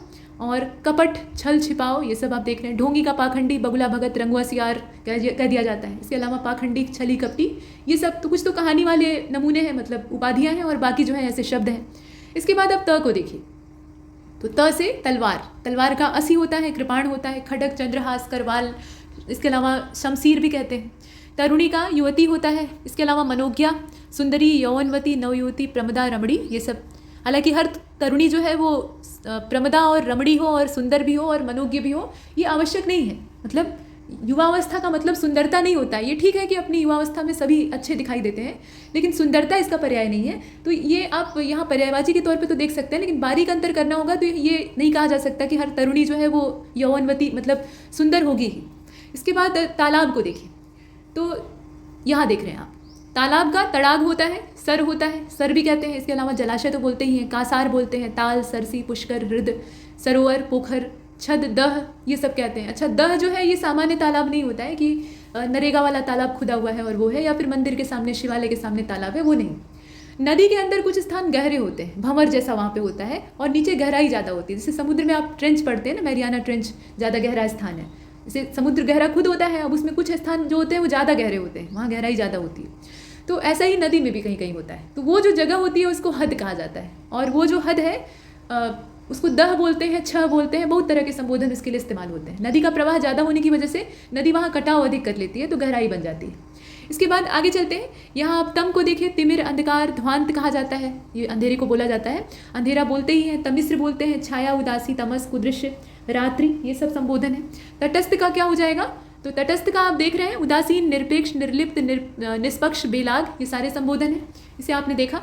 और कपट, छल, छिपाव, ये सब आप देख रहे हैं। ढोंगी का पाखंडी, बगुला भगत, रंगुआ सियार कह दिया जाता है। इसके अलावा पाखंडी, छली, कपटी, ये सब तो कुछ तो कहानी वाले नमूने हैं, मतलब उपाधियाँ हैं, और बाकी जो है ऐसे शब्द हैं। इसके बाद अब त को देखिए, तो त से तलवार का असी होता है, कृपाण होता है, खडक, चंद्रहास, करवाल, इसके अलावा शमशीर भी कहते हैं। तरुणी का युवती होता है। इसके अलावा मनोज्ञा, सुंदरी, यौवनवती, नवयुवती, प्रमदा, रमणी, ये सब हालांकि हर तरुणी जो है वो प्रमदा और रमणी हो और सुंदर भी हो और मनोज्ञ भी हो, ये आवश्यक नहीं है। मतलब युवावस्था का मतलब सुंदरता नहीं होता है। ये ठीक है कि अपनी युवावस्था में सभी अच्छे दिखाई देते हैं, लेकिन सुंदरता इसका पर्याय नहीं है। तो ये आप यहाँ पर्यायवाची के तौर पे तो देख सकते हैं, लेकिन बारीक अंतर करना होगा तो ये नहीं कहा जा सकता कि हर तरुणी जो है वो यौवनवती मतलब सुंदर होगी ही। इसके बाद तालाब को देखिए, तो यहाँ देख रहे हैं आप, तालाब का तड़ाग होता है, सर होता है, सर भी कहते हैं। इसके अलावा जलाशय तो बोलते ही हैं, कासार बोलते हैं, ताल, सरसी, पुष्कर, हृद, सरोवर, पोखर, छद, दह, ये सब कहते हैं। अच्छा, दह जो है ये सामान्य तालाब नहीं होता है कि नरेगा वाला तालाब खुदा हुआ है और वो है, या फिर मंदिर के सामने, शिवालय के सामने तालाब है, वो नहीं। नदी के अंदर कुछ स्थान गहरे होते हैं, भंवर जैसा वहाँ पे होता है, और नीचे गहराई ज़्यादा होती है। जैसे समुद्र में आप ट्रेंच पढ़ते हैं ना, मैरियाना ट्रेंच ज़्यादा गहरा स्थान है। जैसे समुद्र गहरा खुद होता है, अब उसमें कुछ स्थान जो होते हैं वो ज़्यादा गहरे होते हैं, वहाँ गहराई ज़्यादा होती है। तो ऐसा ही नदी में भी कहीं कहीं होता है। तो वो जो जगह होती है उसको हद कहा जाता है, और वो जो हद है उसको दह बोलते हैं, छह बोलते हैं, बहुत तरह के संबोधन इसके लिए इस्तेमाल होते हैं। नदी का प्रवाह ज़्यादा होने की वजह से नदी वहाँ कटाव अधिक कर लेती है, तो गहराई बन जाती है। इसके बाद आगे चलते हैं। यहाँ आप तम को देखिए, तिमिर, अंधकार, ध्वांत कहा जाता है, ये अंधेरे को बोला जाता है। अंधेरा बोलते ही हैं, तमिस्र बोलते हैं, छाया, उदासी, तमस, कुदृश्य, रात्रि, ये सब संबोधन है। तटस्थ का क्या हो जाएगा, तो तटस्थ का आप देख रहे हैं, उदासीन, निरपेक्ष, निर्लिप्त, निष्पक्ष, बेलाग, ये सारे संबोधन हैं। इसे आपने देखा।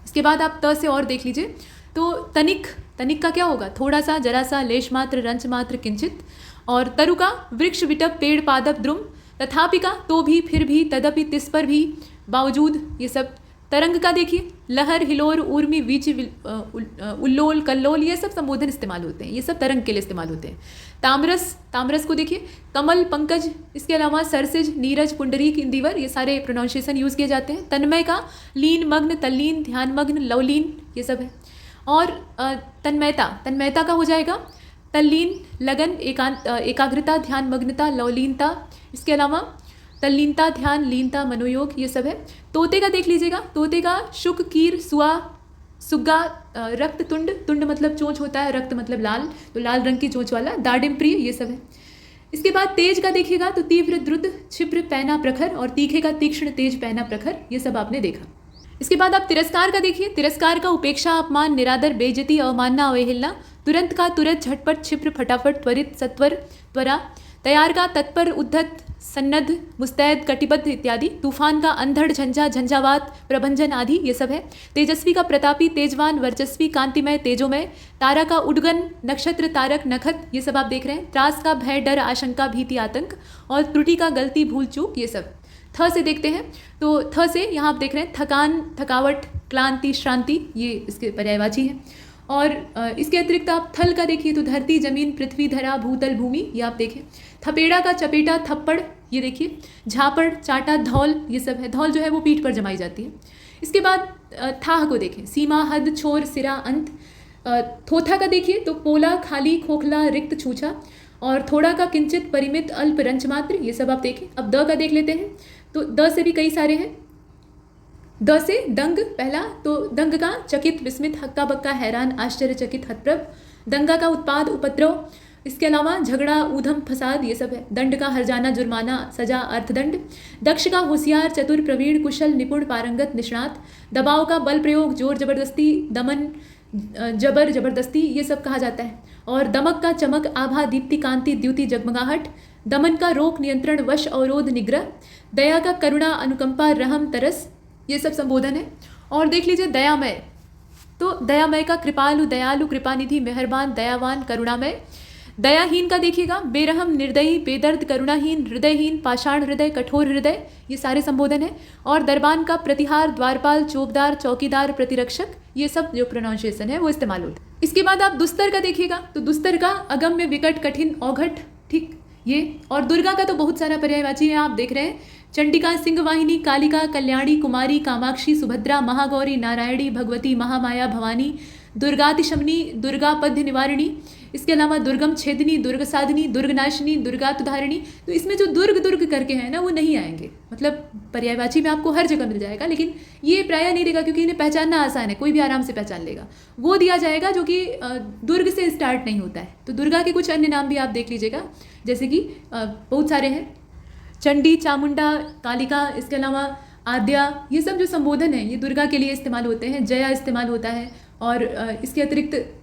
इसके बाद आप त से और देख लीजिए, तो तनिक, तनिक का क्या होगा, थोड़ा सा, जरा सा, लेश मात्र, रंच मात्र, किंचित। और तरु का वृक्ष, विटप, पेड़, पादप, द्रुम। तथापि का तो भी, फिर भी, तदपि, तिस पर भी, बावजूद, ये सब। तरंग का देखिए, लहर, हिलोर, ऊर्मी, वीच, उल्लोल, कल्लोल, ये सब संबोधन इस्तेमाल होते हैं, ये सब तरंग के लिए इस्तेमाल होते हैं। तामरस, तामरस को देखिए, कमल, पंकज, इसके अलावा सरसिज, नीरज, पुंडरीक, इंदिवर, ये सारे प्रोनाउंसिएशन यूज़ किए जाते हैं। तन्मय का लीन, मग्न, तल्लीन, ध्यान मग्न, लवलीन, ये सब है। और तन्मयता, तन्मयता का हो जाएगा तल्लीन, लगन, एकाग्रता, ध्यान मग्नता, लवलीनता, इसके अलावा तल्लीनता, ध्यान, लीनता, मनोयोग, ये सब है। तोते का देख लीजिएगा, तोते का शुक, कीर, सुआ, सुग्गा, रक्त, तुंड, तुंड मतलब चोंच होता है, रक्त मतलब लाल, तो लाल रंग की चोंच वाला, दाडिम प्रिय, ये सब है। इसके बाद तेज का देखिएगा, तो तीव्र, द्रुत, क्षिप्र, पैना, प्रखर, और तीखे का तीक्ष्ण, तेज, पैना, प्रखर, ये सब आपने देखा। इसके बाद आप तिरस्कार का देखिए, तिरस्कार का उपेक्षा, अपमान, निरादर, बेइज्जती, अवमानना, अवहेलना। तुरंत का तुरंत, झटपट, क्षिप्र, फटाफट, त्वरित, सत्वर, त्वरा। तैयार का तत्पर, उद्धत, सन्नद्ध, मुस्तैद, कटिबद्ध इत्यादि। तूफान का अंधड़, झंझा, झंझावात, प्रभंजन आदि, ये सब है। तेजस्वी का प्रतापी, तेजवान, वर्चस्वी, कांतिमय, तेजोमय। तारा का उडगन, नक्षत्र, तारक, नखत, ये सब आप देख रहे हैं। त्रास का भय, डर, आशंका, भीति, आतंक। और त्रुटि का गलती, भूल, चूक, ये सब। थ से देखते हैं, तो थ से यहाँ आप देख रहे हैं थकान, थकावट, क्लांति, श्रांति, ये इसके पर्यायवाची है। और इसके अतिरिक्त आप थल का देखिए, तो धरती, जमीन, पृथ्वी, धरा, भूतल, भूमि, ये आप देखें। थपेड़ा का चपेटा, थप्पड़, ये देखिए। झापड़, चाटा, धौल, ये सब है। धौल जो है वो पीठ पर जमाई जाती है। इसके बाद थाह को देखें, सीमा, हद, छोर, सिरा, अंत। थोथा का देखिए, तो पोला, खाली, खोखला, रिक्त, छूछा। और थोड़ा का किंचित, परिमित, अल्प, रंचमात्र, ये सब आप देखें। अब द का देख लेते हैं, तो द से भी कई सारे हैं। द से दंग पहला, तो दंग का चकित, विस्मित, हक्का बक्का, हैरान, आश्चर्यचकित, हतप्रभ। दंगा का उत्पाद, उपद्रव। इसके अलावा झगड़ा, ऊधम, फसाद, ये सब है। दंड का हर्जाना, जुर्माना, सजा, अर्थदंड। दक्ष का होशियार, चतुर, प्रवीण, कुशल, निपुण, पारंगत, निष्णात। दबाव का बल प्रयोग, जोर जबरदस्ती, दमन, जबर, जबरदस्ती, ये सब कहा जाता है। और दमक का चमक, आभा, दीप्ति, कांति, द्युति, जगमगाहट। दमन का रोक, नियंत्रण, वश, अवरोध, निग्रह। दया का करुणा, अनुकंपा, रहम, तरस, ये सब संबोधन है। और देख लीजिए दयामय, तो दयामय का कृपालु, दयालु, कृपानिधि, मेहरबान, दयावान, करुणामय। दयाहीन का देखिएगा, बेरहम, निर्दयी, बेदर्द, करुणाहीन, हृदयहीन, पाषाण हृदय, कठोर हृदय, ये सारे संबोधन है। और दरबान का प्रतिहार, द्वारपाल, चौबदार, चौकीदार, प्रतिरक्षक, ये सब जो प्रोनाउंसिएशन है वो इस्तेमाल होते हैं। इसके बाद आप दुस्तर का देखिएगा, तो दुस्तर का अगम्य, विकट, कठिन, औघट, ठीक ये। और दुर्गा का तो बहुत सारा पर्यायवाची है, आप देख रहे हैं। चंडिका, सिंहवाहिनी, कालिका, कल्याणी, कुमारी, कामाक्षी, सुभद्रा, महागौरी, नारायणी, भगवती, महामाया, भवानी, दुर्गातिशमनी, दुर्गा पद्य निवारिणी। इसके अलावा दुर्गम छेदनी, दुर्ग साधनी, दुर्गनाशिनी, दुर्गातुधारिणी। तो इसमें जो दुर्ग दुर्ग करके हैं ना वो नहीं आएंगे, मतलब पर्यायवाची में आपको हर जगह मिल जाएगा, लेकिन ये प्राय नहीं देगा क्योंकि इन्हें पहचानना आसान है, कोई भी आराम से पहचान लेगा। वो दिया जाएगा जो कि दुर्ग से स्टार्ट नहीं होता है। तो दुर्गा के कुछ अन्य नाम भी आप देख लीजिएगा, जैसे कि बहुत सारे हैं। चंडी, चामुंडा, कालिका, इसके अलावा आद्या, ये सब जो संबोधन है ये दुर्गा के लिए इस्तेमाल होते हैं। जया इस्तेमाल होता है और इसके अतिरिक्त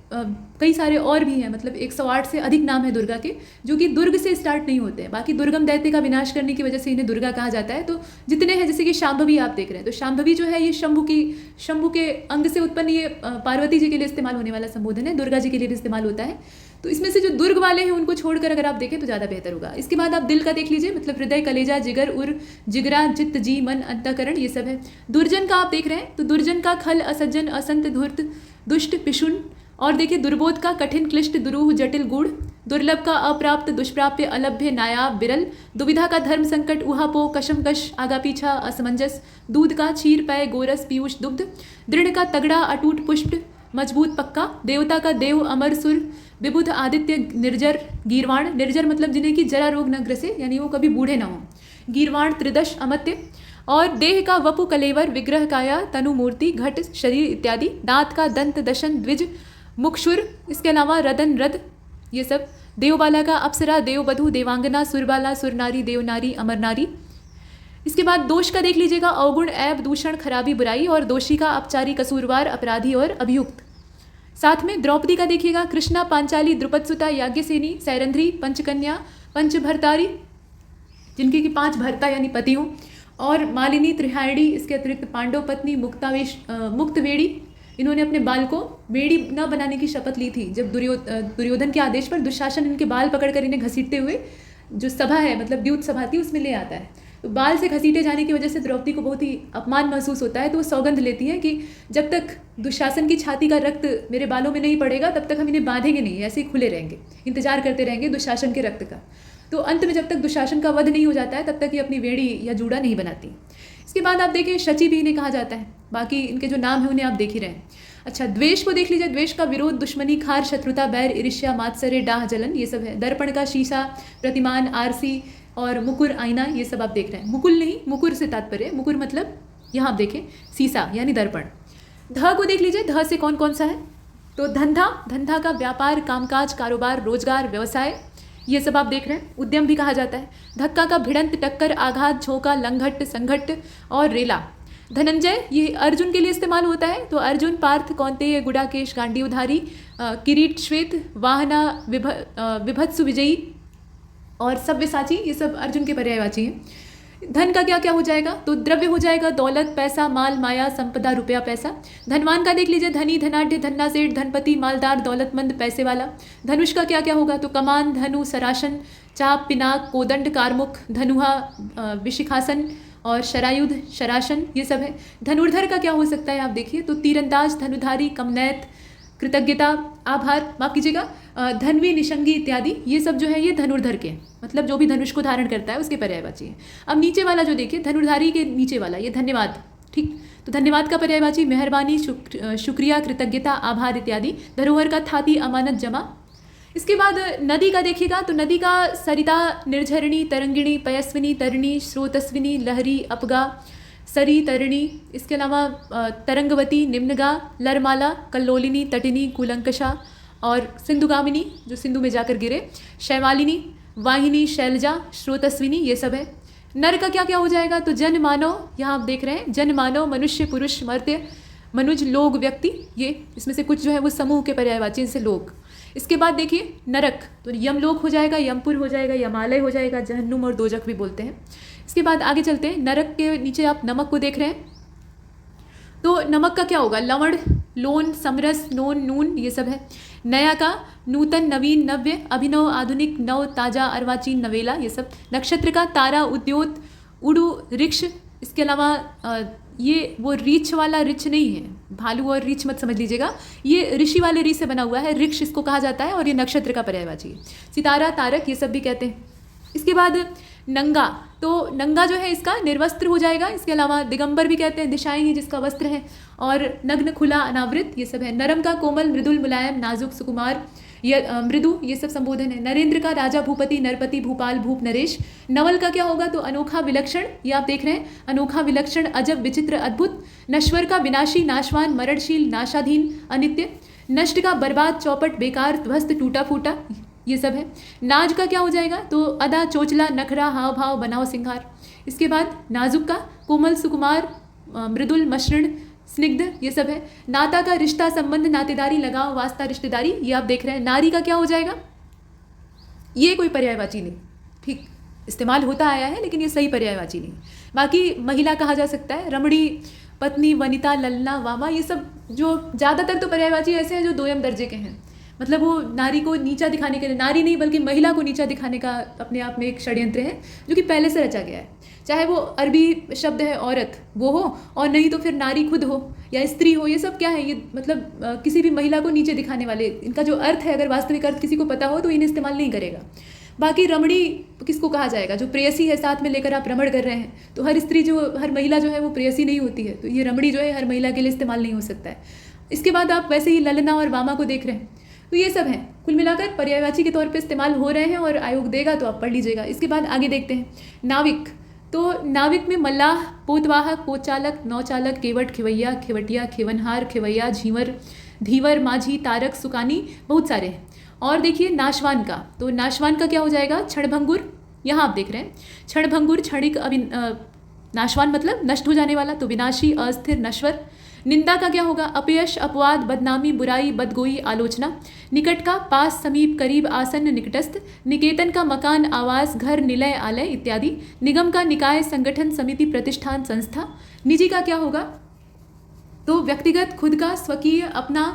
कई सारे और भी हैं, मतलब 108 से अधिक नाम है दुर्गा के जो कि दुर्ग से स्टार्ट नहीं होते हैं। बाकी दुर्गम दैत्य का विनाश करने की वजह से इन्हें दुर्गा कहा जाता है। तो जितने हैं, जैसे कि शांभवी आप देख रहे हैं, तो शांभवी जो है ये शंभु के अंग से उत्पन्न, ये पार्वती जी के लिए इस्तेमाल होने वाला संबोधन है, दुर्गा जी के लिए भी इस्तेमाल होता है। तो इसमें से जो दुर्ग वाले हैं उनको छोड़कर अगर आप देखें तो ज़्यादा बेहतर होगा। इसके बाद आप दिल का देख लीजिए, मतलब हृदय, कलेजा, जिगर, उर, जिगरा, चित्त, जी, मन, अंतःकरण, ये सब है। दुर्जन का आप देख रहे हैं, तो दुर्जन का खल, असज्जन, असंत, धूर्त, दुष्ट, पिशुन। और देखिए दुर्बोध का कठिन, क्लिष्ट, दुरूह, जटिल, गूढ़। दुर्लभ का अप्राप्त, दुष्प्राप्य, अलभ्य, नायाब, विरल। दुविधा का धर्म, संकट, उहापोह, कशमकश, आगा पीछा, असमंजस। दूध का क्षीर, पय, गोरस, पीयूष, दुग्ध। दृढ़ का तगड़ा, अटूट, पुष्ट, मजबूत, पक्का। देवता का देव, अमर, सुर। विबुध, आदित्य, निर्जर, गीरवाण। निर्जर मतलब जिन्हें कि जरा रोग न ग्रसे, यानी वो कभी बूढ़े ना हों। गीरवाण, त्रिदश, अमत्य। और देह का वपु, कलेवर, विग्रह, काया, तनु, मूर्ति, घट, शरीर इत्यादि। दांत का दंत, दशन, द्विज, मुक्षुर। इसके अलावा रदन, रद, ये सब। देवबाला का अप्सरा, देवबधू, देवांगना, सुरबाला, सुरनारी, देवनारी, अमरनारी। इसके बाद दोष का देख लीजिएगा, अवगुण, ऐब, दूषण, खराबी, बुराई। और दोषी का अपचारी, कसूरवार, अपराधी और अभियुक्त। साथ में द्रौपदी का देखिएगा, कृष्णा, पांचाली, द्रुपदसुता, याज्ञसेनी, सैरंध्री, पंचकन्या, पंचभर्तारी, जिनके कि 5 भर्ता यानी पति हों। और मालिनी, त्रिहायणी। इसके अतिरिक्त पांडव पत्नी, मुक्तवेणी। इन्होंने अपने बाल को वेड़ी न बनाने की शपथ ली थी जब दुर्योधन के आदेश पर दुशासन इनके बाल पकड़कर इन्हें घसीटते हुए जो सभा है, मतलब द्यूत सभा थी, उसमें ले आता है। तो बाल से घसीटे जाने की वजह से द्रौपदी को बहुत ही अपमान महसूस होता है। तो वो सौगंध लेती है कि जब तक दुशासन की छाती का रक्त मेरे बालों में नहीं पड़ेगा तब तक हम इन्हें बांधेंगे नहीं, ऐसे ही खुले रहेंगे, इंतजार करते रहेंगे दुशासन के रक्त का। तो अंत में जब तक दुशासन का वध नहीं हो जाता है तब तक ये अपनी वेड़ी या जूड़ा नहीं बनाती। इसके बाद आप देखें, शची भी इन्हें कहा जाता है। बाकी इनके जो नाम है उन्हें आप देख ही रहे हैं। अच्छा, द्वेष को देख लीजिए। द्वेष का विरोध, दुश्मनी, खार, शत्रुता, बैर, ईर्ष्या, मात्सर्य, डाह, जलन, ये सब है। दर्पण का शीशा, प्रतिमान, आरसी और मुकुर, आईना, ये सब आप देख रहे हैं। मुकुल नहीं, मुकुर से तात्पर्य, मुकुर मतलब यहाँ आप देखें सीसा यानी दर्पण। ध को देख लीजिए, ध से कौन कौन सा है, तो धंधा, धंधा का व्यापार, कामकाज, कारोबार, रोजगार, व्यवसाय, ये सब आप देख रहे हैं। उद्यम भी कहा जाता है। धक्का का भिड़ंत, टक्कर, आघात, झोंका, लंघट, संघट और रेला। धनंजय, ये अर्जुन के लिए इस्तेमाल होता है। तो अर्जुन, पार्थ, कौंतेय, गुडाकेश, गांडीवधारी, किरीट, श्वेत, वाहना, विभत्सु, विजयी और सव्यसाची, ये सब अर्जुन के पर्यायवाची हैं। धन का क्या क्या हो जाएगा, तो द्रव्य हो जाएगा, दौलत, पैसा, माल, माया, संपदा, रुपया, पैसा। धनवान का देख लीजिए, धनी, धनाढ़, धन्ना सेठ, धनपति, मालदार, दौलतमंद, पैसे वाला। धनुष का क्या क्या होगा, तो कमान, धनु, सरासन, चाप, पिनाक, कोदंड, कारमुख, धनुहा, विशिखासन और शरायुध, शरासन, ये सब है। धनुर्धर का क्या हो सकता है आप देखिए, तो तीरंदाज, धनुधारी, कमनैत, कृतज्ञता, आभार, माफ कीजिएगा, धनवी, निशंगी इत्यादि, ये सब जो है ये धनुर्धर के, मतलब जो भी धनुष को धारण करता है उसके पर्यायवाची है। अब नीचे वाला जो देखिए, धनुर्धारी के नीचे वाला ये धन्यवाद, ठीक, तो धन्यवाद का पर्यायवाची मेहरबानी, शुक्रिया, कृतज्ञता, आभार इत्यादि। धरोहर का थाती, अमानत, जमा। इसके बाद नदी का देखिएगा, तो नदी का सरिता, निर्झरिणी, तरंगिणी, पयस्विनी, तरिणी, स्रोतस्विनी, लहरी, अपगा, सरी, तरिणी। इसके अलावा तरंगवती, निम्नगा, लरमाला, कल्लोलिनी, तटिनी, कुलंकषा और सिंधुगामिनी, जो सिंधु में जाकर गिरे, शैवालिनी, वाहिनी, शैलजा, स्रोतस्विनी, ये सब है। नर का क्या क्या हो जाएगा, तो जन, मानव, यहाँ आप देख रहे हैं, जन, मानव, मनुष्य, पुरुष, मर्त्य, मनुज, लोग, व्यक्ति, ये इसमें से कुछ जो है वो समूह के पर्यायवाची से लोग। इसके बाद देखिए नरक, तो यमलोक हो जाएगा, यमपुर हो जाएगा, यमालय हो जाएगा, जहन्नुम और दोजख भी बोलते हैं। इसके बाद आगे चलते हैं, नरक के नीचे आप नमक को देख रहे हैं, तो नमक का क्या होगा, लवण, लोन, समरस, नोन, नून, ये सब है। नया का नूतन, नवीन, नव्य, अभिनव, आधुनिक, नव, ताजा, अर्वाचीन, नवेला, ये सब। नक्षत्र का तारा, उद्योत, उड़ू, ऋक्ष। इसके अलावा ये वो रीछ वाला ऋछ नहीं है, भालू और रीछ मत समझ लीजिएगा, ये ऋषि वाले री से बना हुआ है, ऋक्ष इसको कहा जाता है और ये नक्षत्र का पर्यायवाची है। सितारा, तारक, ये सब भी कहते हैं। इसके बाद नंगा, तो नंगा जो है इसका निर्वस्त्र हो जाएगा। इसके अलावा दिगंबर भी कहते हैं, दिशाएं ही जिसका वस्त्र है। और नग्न, खुला, अनावृत, ये सब है। नरम का कोमल, मृदुल, मुलायम, नाजुक, सुकुमार, मृदु, ये सब संबोधन है। नरेंद्र का राजा, भूपति, नरपति, भूपाल, भूप, नरेश। नवल का क्या होगा, तो अनोखा, विलक्षण, ये आप देख रहे हैं, अनोखा, विलक्षण, अजब, विचित्र, अद्भुत। नश्वर का विनाशी, नाशवान, मरणशील, नाशाधीन, अनित्य। नष्ट का बर्बाद, चौपट, बेकार, ध्वस्त, टूटा फूटा, ये सब है। नाज का क्या हो जाएगा, तो अदा, चोचला, नखरा, हाव भाव, बनाव, सिंगार। इसके बाद नाजुक का कोमल सुकुमार, मृदुल मसृण स्निग्ध, ये सब है। नाता का रिश्ता संबंध, नातेदारी, लगाव, वास्ता, रिश्तेदारी, ये आप देख रहे हैं। नारी का क्या हो जाएगा? ये कोई पर्यायवाची नहीं, ठीक, इस्तेमाल होता आया है लेकिन ये सही पर्यायवाची नहीं। बाकी महिला कहा जा सकता है, रमणी, पत्नी, वनिता, ललना, वामा, ये सब जो ज़्यादातर तो पर्यायवाची ऐसे हैं जो दोयम दर्जे के हैं, मतलब वो नारी को नीचा दिखाने के लिए, नारी नहीं बल्कि महिला को नीचा दिखाने का अपने आप में एक षड्यंत्र है जो कि पहले से रचा गया है। चाहे वो अरबी शब्द है औरत वो हो, और नहीं तो फिर नारी खुद हो या स्त्री हो, ये सब क्या है, ये मतलब किसी भी महिला को नीचे दिखाने वाले, इनका जो अर्थ है अगर वास्तविक अर्थ किसी को पता हो तो इन्हें इस्तेमाल नहीं करेगा। बाकी रमणी किसको कहा जाएगा? जो प्रेयसी है, साथ में लेकर आप रमण कर रहे हैं, तो हर स्त्री जो, हर महिला जो है वो प्रेयसी नहीं होती है, तो ये रमणी जो है हर महिला के लिए इस्तेमाल नहीं हो सकता है। इसके बाद आप वैसे ही ललना और वामा को देख रहे हैं, तो ये सब हैं कुल मिलाकर पर्यायवाची के तौर पे इस्तेमाल हो रहे हैं और आयोग देगा तो आप पढ़ लीजिएगा। इसके बाद आगे देखते हैं नाविक। तो नाविक में मल्लाह, पोतवाहक, पोतचालक, नौचालक, केवट, खिवैया, खिवटिया, खिवनहार, खिवैया, झींवर, धीवर, माझी, तारक, सुकानी, बहुत सारे हैं। और देखिए नाशवान का, तो नाशवान का क्या हो जाएगा? क्षणभंगुर, यहाँ आप देख रहे हैं क्षणभंगुर, क्षणिक, नाशवान मतलब नष्ट हो जाने वाला, तो विनाशी, अस्थिर, नश्वर। निंदा का क्या होगा? अपयश, अपवाद, बदनामी, बुराई, बदगोई, आलोचना। निकट का पास, समीप, करीब, आसन्न, निकटस्थ। निकेतन का मकान, आवास, घर, निलय, आलय इत्यादि। निगम का निकाय, संगठन, समिति, प्रतिष्ठान, संस्था। निजी का क्या होगा? तो व्यक्तिगत, खुद का, स्वकीय, अपना,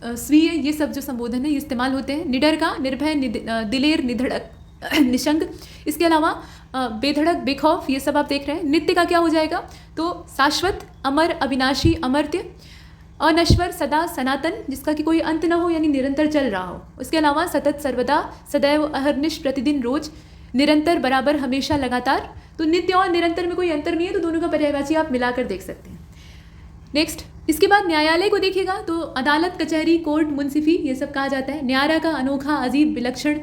स्वीय, ये सब जो संबोधन है ये इस्तेमाल होते हैं। निडर का निर्भय, दिलेर, निधड़क, निशंक। इसके अलावा बेधड़क, बेखौफ, ये सब आप देख रहे हैं। नित्य का क्या हो जाएगा? तो शाश्वत, अमर, अविनाशी, अमर्त्य। अनश्वर, सदा, सनातन, जिसका कि कोई अंत ना हो यानी निरंतर चल रहा हो। उसके अलावा सतत, सर्वदा, सदैव, अहर्निश, प्रतिदिन, रोज, निरंतर, बराबर, हमेशा, लगातार। तो नित्य और निरंतर में कोई अंतर नहीं है, तो दोनों का पर्यायवाची आप मिलाकर देख सकते हैं। नेक्स्ट, इसके बाद न्यायालय को देखिएगा तो अदालत, कचहरी, कोर्ट, मुंसिफी, ये सब कहा जाता है। न्यारा का अनोखा, अजीब, विलक्षण,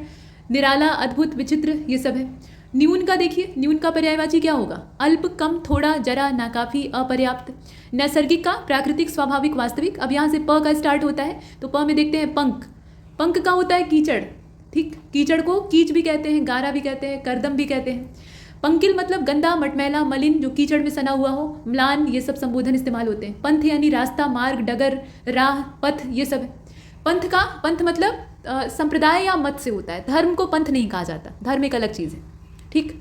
निराला, अद्भुत, विचित्र, ये सब है। न्यून का देखिए, न्यून का पर्यायवाची क्या होगा? अल्प, कम, थोड़ा, जरा, नाकाफी, अपर्याप्त। नैसर्गिक का प्राकृतिक, स्वाभाविक, वास्तविक। अब यहाँ से प का स्टार्ट होता है, तो प में देखते हैं पंख। पंख का होता है कीचड़, ठीक, कीचड़ को कीच भी कहते हैं, गारा भी कहते हैं, करदम भी कहते हैं। पंकिल मतलब गंदा, मटमैला, मलिन, जो कीचड़ में सना हुआ हो। म्लान, ये सब संबोधन इस्तेमाल होते हैं। पंथ यानी रास्ता, मार्ग, डगर, राह, पथ, ये सब है। पंथ का, पंथ मतलब संप्रदाय या मत से होता है। धर्म को पंथ नहीं कहा जाता, धर्म एक अलग चीज़ है, ठीक।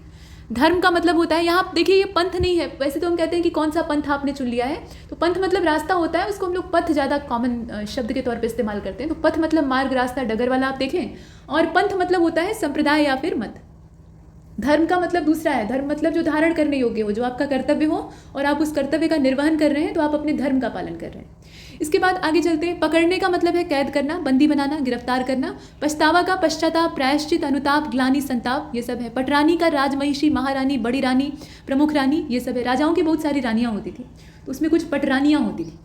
धर्म का मतलब होता है, यहाँ देखिए ये पंथ नहीं है, वैसे तो हम कहते हैं कि कौन सा पंथ आपने चुन लिया है, तो पंथ मतलब रास्ता होता है, उसको हम लोग पथ ज़्यादा कॉमन शब्द के तौर पे इस्तेमाल करते हैं। तो पथ मतलब मार्ग, रास्ता, डगर वाला आप देखें, और पंथ मतलब होता है संप्रदाय या फिर मत। धर्म का मतलब दूसरा है, धर्म मतलब जो धारण करने योग्य हो, जो आपका कर्तव्य हो और आप उस कर्तव्य का निर्वहन कर रहे हैं, तो आप अपने धर्म का पालन कर रहे हैं। इसके बाद आगे चलते हैं। पकड़ने का मतलब है कैद करना, बंदी बनाना, गिरफ्तार करना। पछतावा का पश्चाताप, प्रायश्चित, अनुताप, ग्लानि, संताप, ये सब है। पटरानी का राजमहिषी, महारानी, बड़ी रानी, प्रमुख रानी, ये सब है। राजाओं की बहुत सारी रानियाँ होती थी, तो उसमें कुछ पटरानियाँ होती थी,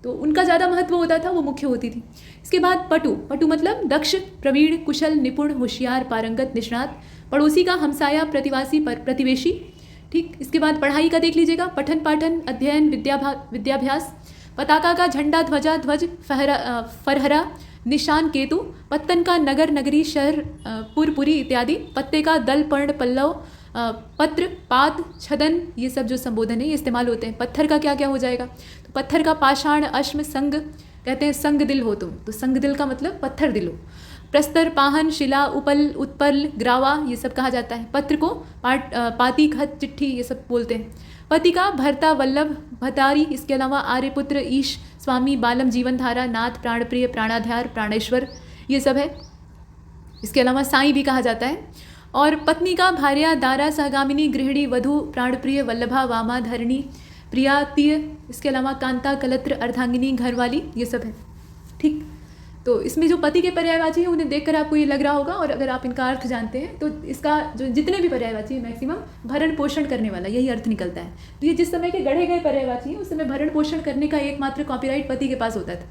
तो उनका ज़्यादा महत्व होता था, वो मुख्य होती थी। इसके बाद पटु, पटु मतलब दक्ष, प्रवीण, कुशल, निपुण, होशियार, पारंगत, निष्णात। पड़ोसी का हमसाया, प्रतिवासी, प्रतिवेशी, ठीक। इसके बाद पढ़ाई का देख लीजिएगा, पठन पाठन, अध्ययन, विद्याभ्यास। पताका का झंडा, ध्वजा, ध्वज, फरहरा, निशान, केतु। पत्तन का नगर, नगरी, शहर, पुरपुरी इत्यादि। पत्ते का दल, पर्ण, पल्लव, पत्र, पात, छदन, ये सब जो संबोधन है ये इस्तेमाल होते हैं। पत्थर का क्या क्या हो जाएगा? तो पत्थर का पाषाण, अश्म, संग, कहते हैं संग दिल हो तुम, तो संग दिल का मतलब पत्थर दिल हो। प्रस्तर, पाहन, शिला, उपल, उत्पल, ग्रावा, ये सब कहा जाता है। पत्र को पाती, खत, चिट्ठी, ये सब बोलते हैं। पति का भरता, वल्लभ, भतारी। इसके अलावा आर्यपुत्र, ईश, स्वामी, बालम, जीवनधारा, नाथ, प्राणप्रिय, प्राणाधार, प्राणेश्वर, ये सब है। इसके अलावा साईं भी कहा जाता है। और पत्नी का भार्या, दारा, सहगामिनी, गृहिणी, वधु, प्राणप्रिय, वल्लभा, वामा, धरणी, प्रिया, तीय। इसके अलावा कांता, कलत्र, अर्धांगिनी, घरवाली, ये सब है, ठीक। तो इसमें जो पति के पर्यायवाची हैं उन्हें देखकर आपको ये लग रहा होगा, और अगर आप इनका अर्थ जानते हैं तो इसका जो जितने भी पर्यायवाची है मैक्सिमम भरण पोषण करने वाला, यही अर्थ निकलता है। तो ये जिस समय के गढ़े गए पर्यायवाची हैं उस समय भरण पोषण करने का एकमात्र कॉपीराइट पति के पास होता था।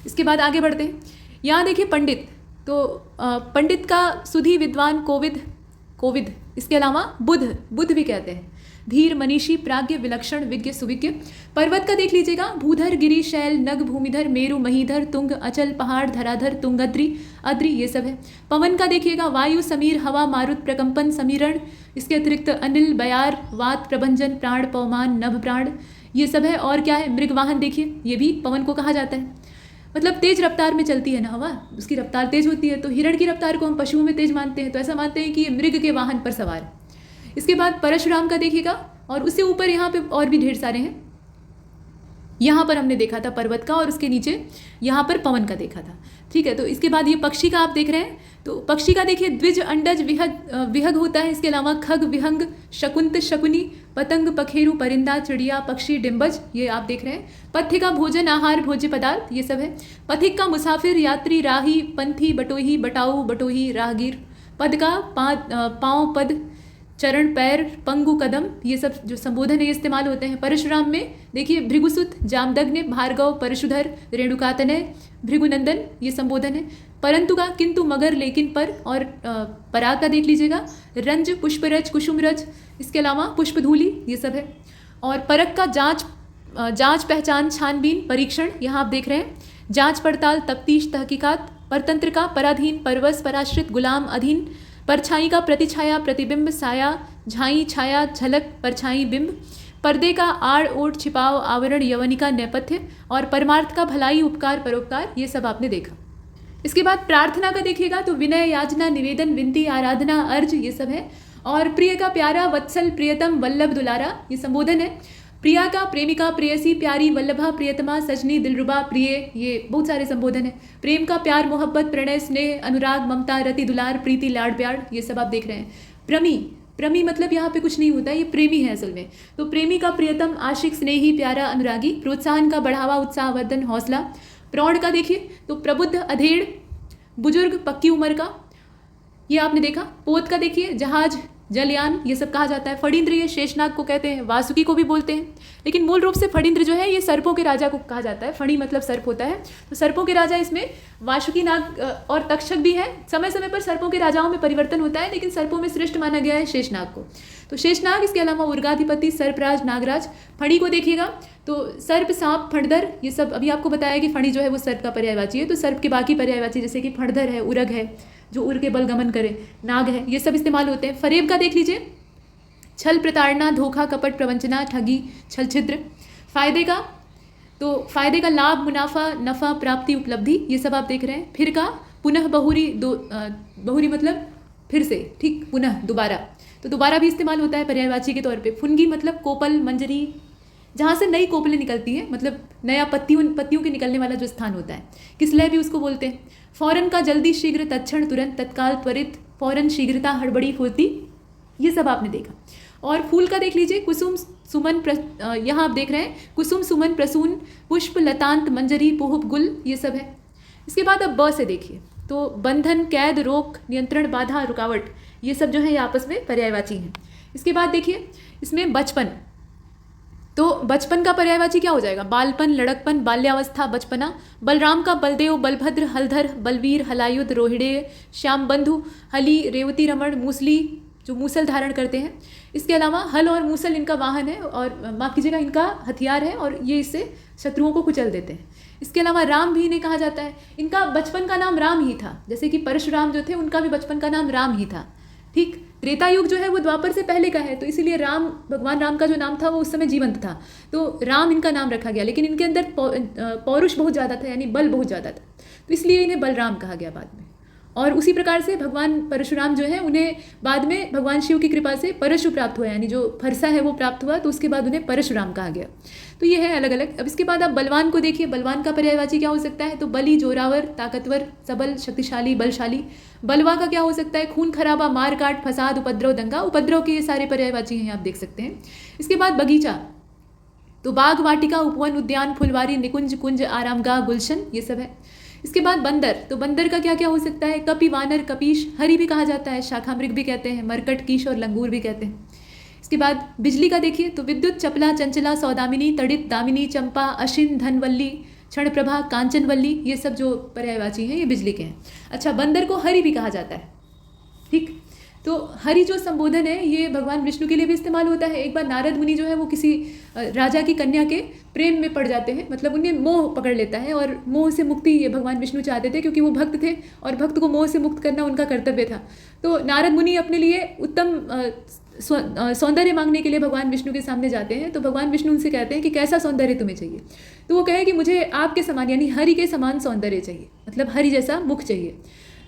इसके बाद आगे बढ़ते हैं। यहाँ देखिए पंडित, तो पंडित का सुधी, विद्वान, कोविद। इसके अलावा बुध भी कहते हैं। धीर, मनीषी, प्राज्ञ, विलक्षण, विज्ञ, सुविज्ञ। पर्वत का देख लीजिएगा, भूधर, गिरी, शैल, नग, भूमिधर, मेरु, महीधर, तुंग, अचल, पहाड़, धराधर, तुंगद्री, अद्री, ये सब है। पवन का देखिएगा, वायु, समीर, हवा, मारुत, प्रकंपन, समीरण, इसके अतिरिक्त अनिल, बयार, वात, प्रभंजन, प्राण, पवमान, नभ, प्राण, ये सब है। और क्या है, मृग वाहन देखिए, ये भी पवन को कहा जाता है, मतलब तेज रफ्तार में चलती है ना हवा, उसकी रफ्तार तेज होती है। तो हिरण की रफ्तार को हम पशुओं में तेज मानते हैं, तो ऐसा मानते हैं कि ये मृग के वाहन पर सवार है। इसके बाद परशुराम का देखिएगा, और उससे ऊपर यहाँ पे और भी ढेर सारे हैं। यहाँ पर हमने देखा था पर्वत का, और उसके नीचे यहाँ पर पवन का देखा था, ठीक है। तो इसके बाद ये पक्षी का आप देख रहे हैं, तो पक्षी का देखिए द्विज, अंडज, विहग होता है। इसके अलावा खग, विहंग, शकुंत, शकुनी, पतंग, पखेरु, परिंदा, चिड़िया, पक्षी, डिम्बज, ये आप देख रहे हैं। पथ्य का भोजन, आहार, भोज्य पदार्थ, ये सब है। पथिक का मुसाफिर, यात्री, राही, पंथी, बटोही, बटाऊ, बटोही, राहगीर। पद का पाँव, पद, चरण, पैर, पंगु, कदम, ये सब जो संबोधन है ये इस्तेमाल होते हैं। परशुराम में देखिए भृगुसुत, जामदग्नि, भार्गव, परशुधर, रेणुकातनय, भृगुनंदन, ये संबोधन है। परंतु का किंतु, मगर, लेकिन, पर, और पराग का देख लीजिएगा, रंज, पुष्परज, कुसुमरज, इसके अलावा पुष्पधूलि, ये सब है। और परक का जांच, पहचान, छानबीन, परीक्षण, यहाँ आप देख रहे हैं। जांच पड़ताल, तफ्तीश, तहकीकात। परतंत्र का पराधीन, परवश, पराश्रित, गुलाम, अधीन। परछाई का प्रतिछाया, प्रतिबिंब, साया, झाई, छाया, झलक, परछाई, बिंब। पर्दे का आड़, ओट, छिपाव, आवरण, यवनिका, नेपथ्य। और परमार्थ का भलाई, उपकार, परोपकार, ये सब आपने देखा। इसके बाद प्रार्थना का देखिएगा, तो विनय, याचना, निवेदन, विनती, आराधना, अर्ज, ये सब है। और प्रिय का प्यारा, वत्सल, प्रियतम, वल्लभ, दुलारा, ये संबोधन है। प्रिया का प्रेमिका, प्रेयसी, प्यारी, वल्लभा, प्रियतमा, सजनी, दिलरुबा, प्रिय, ये बहुत सारे संबोधन है। प्रेम का प्यार, मोहब्बत, प्रणय, स्नेह, अनुराग, ममता, रति, दुलार, प्रीति, लाड, प्यार, ये सब आप देख रहे हैं। प्रमी मतलब यहाँ पे कुछ नहीं होता है, ये प्रेमी है असल में। तो प्रेमी का प्रियतम, आशिक, स्नेही, प्यारा, अनुरागी। प्रोत्साहन का बढ़ावा, उत्साह, वर्धन, हौसला। प्रौढ़ का देखिए, तो प्रबुद्ध, अधेड़, बुजुर्ग, पक्की उम्र का, ये आपने देखा। पोत का देखिए, जहाज, जलयान, ये सब कहा जाता है। फणींद्र, ये शेषनाग को कहते हैं, वासुकी को भी बोलते हैं, लेकिन मूल रूप से फणींद्र जो है ये सर्पों के राजा को कहा जाता है। फणी मतलब सर्प होता है, तो सर्पों के राजा इसमें वासुकी नाग और तक्षक भी है। समय समय पर सर्पों के राजाओं में परिवर्तन होता है, लेकिन सर्पों में श्रेष्ठ माना गया है शेषनाग को। तो शेषनाग, इसके अलावा उर्गाधिपति, सर्पराज, नागराज। फणी को देखिएगा, तो सर्प, सांप, फणधर, ये सब अभी आपको बताया कि फणी जो है वो सर्प का पर्यायवाची है। तो सर्प के बाकी पर्यायवाची जैसे कि फणधर है, उरग है, जो उर के बल गमन करे, नाग है, ये सब इस्तेमाल होते हैं। फरेब का देख लीजिए, छल, प्रताड़ना, धोखा, कपट, प्रवंचना, ठगी, छल, छिद्र। फायदे का, तो फायदे का लाभ, मुनाफा, नफा, प्राप्ति, उपलब्धि, ये सब आप देख रहे हैं। फिर का पुनः, बहुरी, बहुरी मतलब फिर से, ठीक, पुनः, दोबारा, तो दोबारा भी इस्तेमाल होता है पर्यायवाची के तौर पे। फुनगी मतलब कोपल, मंजरी, जहाँ से नई कोपलें निकलती हैं, मतलब नया पत्तियों के निकलने वाला जो स्थान होता है। किसलय भी उसको बोलते हैं। फौरन का जल्दी, शीघ्र, तत्क्षण, तुरंत, तत्काल, त्वरित, फौरन, शीघ्रता, हड़बड़ी, फुर्ती, ये सब आपने देखा। और फूल का देख लीजिए, कुसुम, सुमन, यहाँ आप देख रहे हैं, कुसुम, सुमन, प्रसून, पुष्प, लतांत, मंजरी, पुहुप, गुल, ये सब है। इसके बाद अब ब से देखिए, तो बंधन, कैद, रोक, नियंत्रण, बाधा, रुकावट, ये सब जो है ये आपस में पर्यायवाची हैं। इसके बाद देखिए इसमें बचपन, तो बचपन का पर्यायवाची क्या हो जाएगा, बालपन, लड़कपन, बाल्यावस्था, बचपना। बलराम का बलदेव, बलभद्र, हलधर, बलवीर, हलायुध, रोहिड़ेय, श्याम बंधु, हली, रेवती रमण, मूसली, जो मूसल धारण करते हैं। इसके अलावा हल और मूसल इनका वाहन है, और माफ कीजिएगा इनका हथियार है, और ये इससे शत्रुओं को कुचल देते हैं। इसके अलावा राम भी इन्हें कहा जाता है। इनका बचपन का नाम राम ही था, जैसे कि परशुराम जो थे उनका भी बचपन का नाम राम ही था, ठीक। त्रेता युग जो है वो द्वापर से पहले का है, तो इसीलिए राम, भगवान राम का जो नाम था वो उस समय जीवंत था, तो राम इनका नाम रखा गया। लेकिन इनके अंदर पौरुष बहुत ज़्यादा था, यानी बल बहुत ज़्यादा था, तो इसलिए इन्हें बलराम कहा गया बाद में। और उसी प्रकार से भगवान परशुराम जो है उन्हें बाद में भगवान शिव की कृपा से परशु प्राप्त हुआ, यानी जो फरसा है वो प्राप्त हुआ, तो उसके बाद उन्हें परशुराम कहा गया। तो ये है अलग अलग। अब इसके बाद आप बलवान को देखिए, बलवान का पर्यायवाची क्या हो सकता है, तो बली, जोरावर, ताकतवर, सबल, शक्तिशाली, बलशाली। बलवा का क्या हो सकता है, खून खराबा, मार काट, फसाद, उपद्रव, दंगा। उपद्रव के ये सारे पर्यायवाची हैं, आप देख सकते हैं। इसके बाद बगीचा, तो बाग, वाटिका, उपवन, उद्यान, फुलवारी, निकुंज, कुंज, आरामगाह, गुलशन, ये सब है। इसके बाद बंदर, तो बंदर का क्या क्या हो सकता है, कपि, वानर, कपीश, हरि भी कहा जाता है, शाखा मृग भी कहते हैं, मरकट, कीश और लंगूर भी कहते हैं। इसके बाद बिजली का देखिए, तो विद्युत, चपला, चंचला, सौदामिनी, तड़ित, दामिनी, चंपा, अशिन, धनवल्ली, क्षणप्रभा, कांचनवल्ली, ये सब जो पर्यायवाची हैं ये बिजली के हैं। अच्छा, बंदर को हरि भी कहा जाता है, ठीक। तो हरि जो संबोधन है ये भगवान विष्णु के लिए भी इस्तेमाल होता है। एक बार नारद मुनि जो है वो किसी राजा की कन्या के प्रेम में पड़ जाते हैं, मतलब उन्हें मोह पकड़ लेता है, और मोह से मुक्ति ये भगवान विष्णु चाहते थे क्योंकि वो भक्त थे और भक्त को मोह से मुक्त करना उनका कर्तव्य था। तो नारद मुनि अपने लिए उत्तम सौंदर्य मांगने के लिए भगवान विष्णु के सामने जाते हैं। तो भगवान विष्णु उनसे कहते हैं कि कैसा सौंदर्य तुम्हें चाहिए। तो वो कहे कि मुझे आपके समान यानी हरि के समान सौंदर्य चाहिए, मतलब हरि जैसा मुख चाहिए।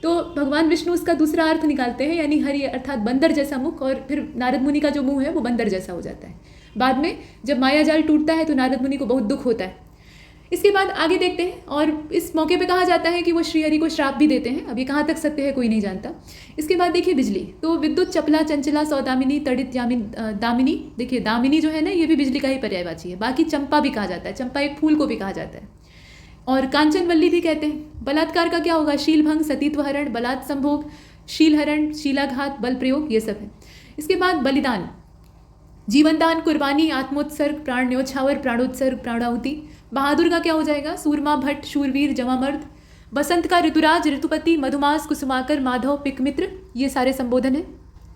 तो भगवान विष्णु उसका दूसरा अर्थ निकालते हैं, यानी हरि अर्थात बंदर जैसा मुख, और फिर नारद मुनि का जो मुंह है वो बंदर जैसा हो जाता है। बाद में जब माया जाल टूटता है तो नारद मुनि को बहुत दुख होता है। इसके बाद आगे देखते हैं, और इस मौके पे कहा जाता है कि वो श्रीहरि को श्राप भी देते हैं। अब ये कहाँ तक सत्य है कोई नहीं जानता। इसके बाद देखिए बिजली, तो विद्युत चपला चंचला सौदामिनी तड़ित दामिनी। देखिए दामिनी जो है ना ये भी बिजली का ही पर्यायवाची है। बाकी चंपा भी कहा जाता है, चंपा एक फूल को भी कहा जाता है, और कांचनवल्ली भी कहते हैं। बलात्कार का क्या होगा, शीलभंग सतीत्व हरण बलात् संभोग शीलहरण शीलाघात बल प्रयोग, ये सब है। इसके बाद बलिदान, जीवनदान कुर्बानी आत्मोत्सर्ग प्राण न्योछावर प्राणोत्सर्ग प्राणाहुति। बहादुर का क्या हो जाएगा, सूरमा भट्ट शूरवीर जमामर्द। बसंत का ऋतुराज ऋतुपति मधुमास कुसुमाकर माधव पिकमित्र, ये सारे संबोधन है।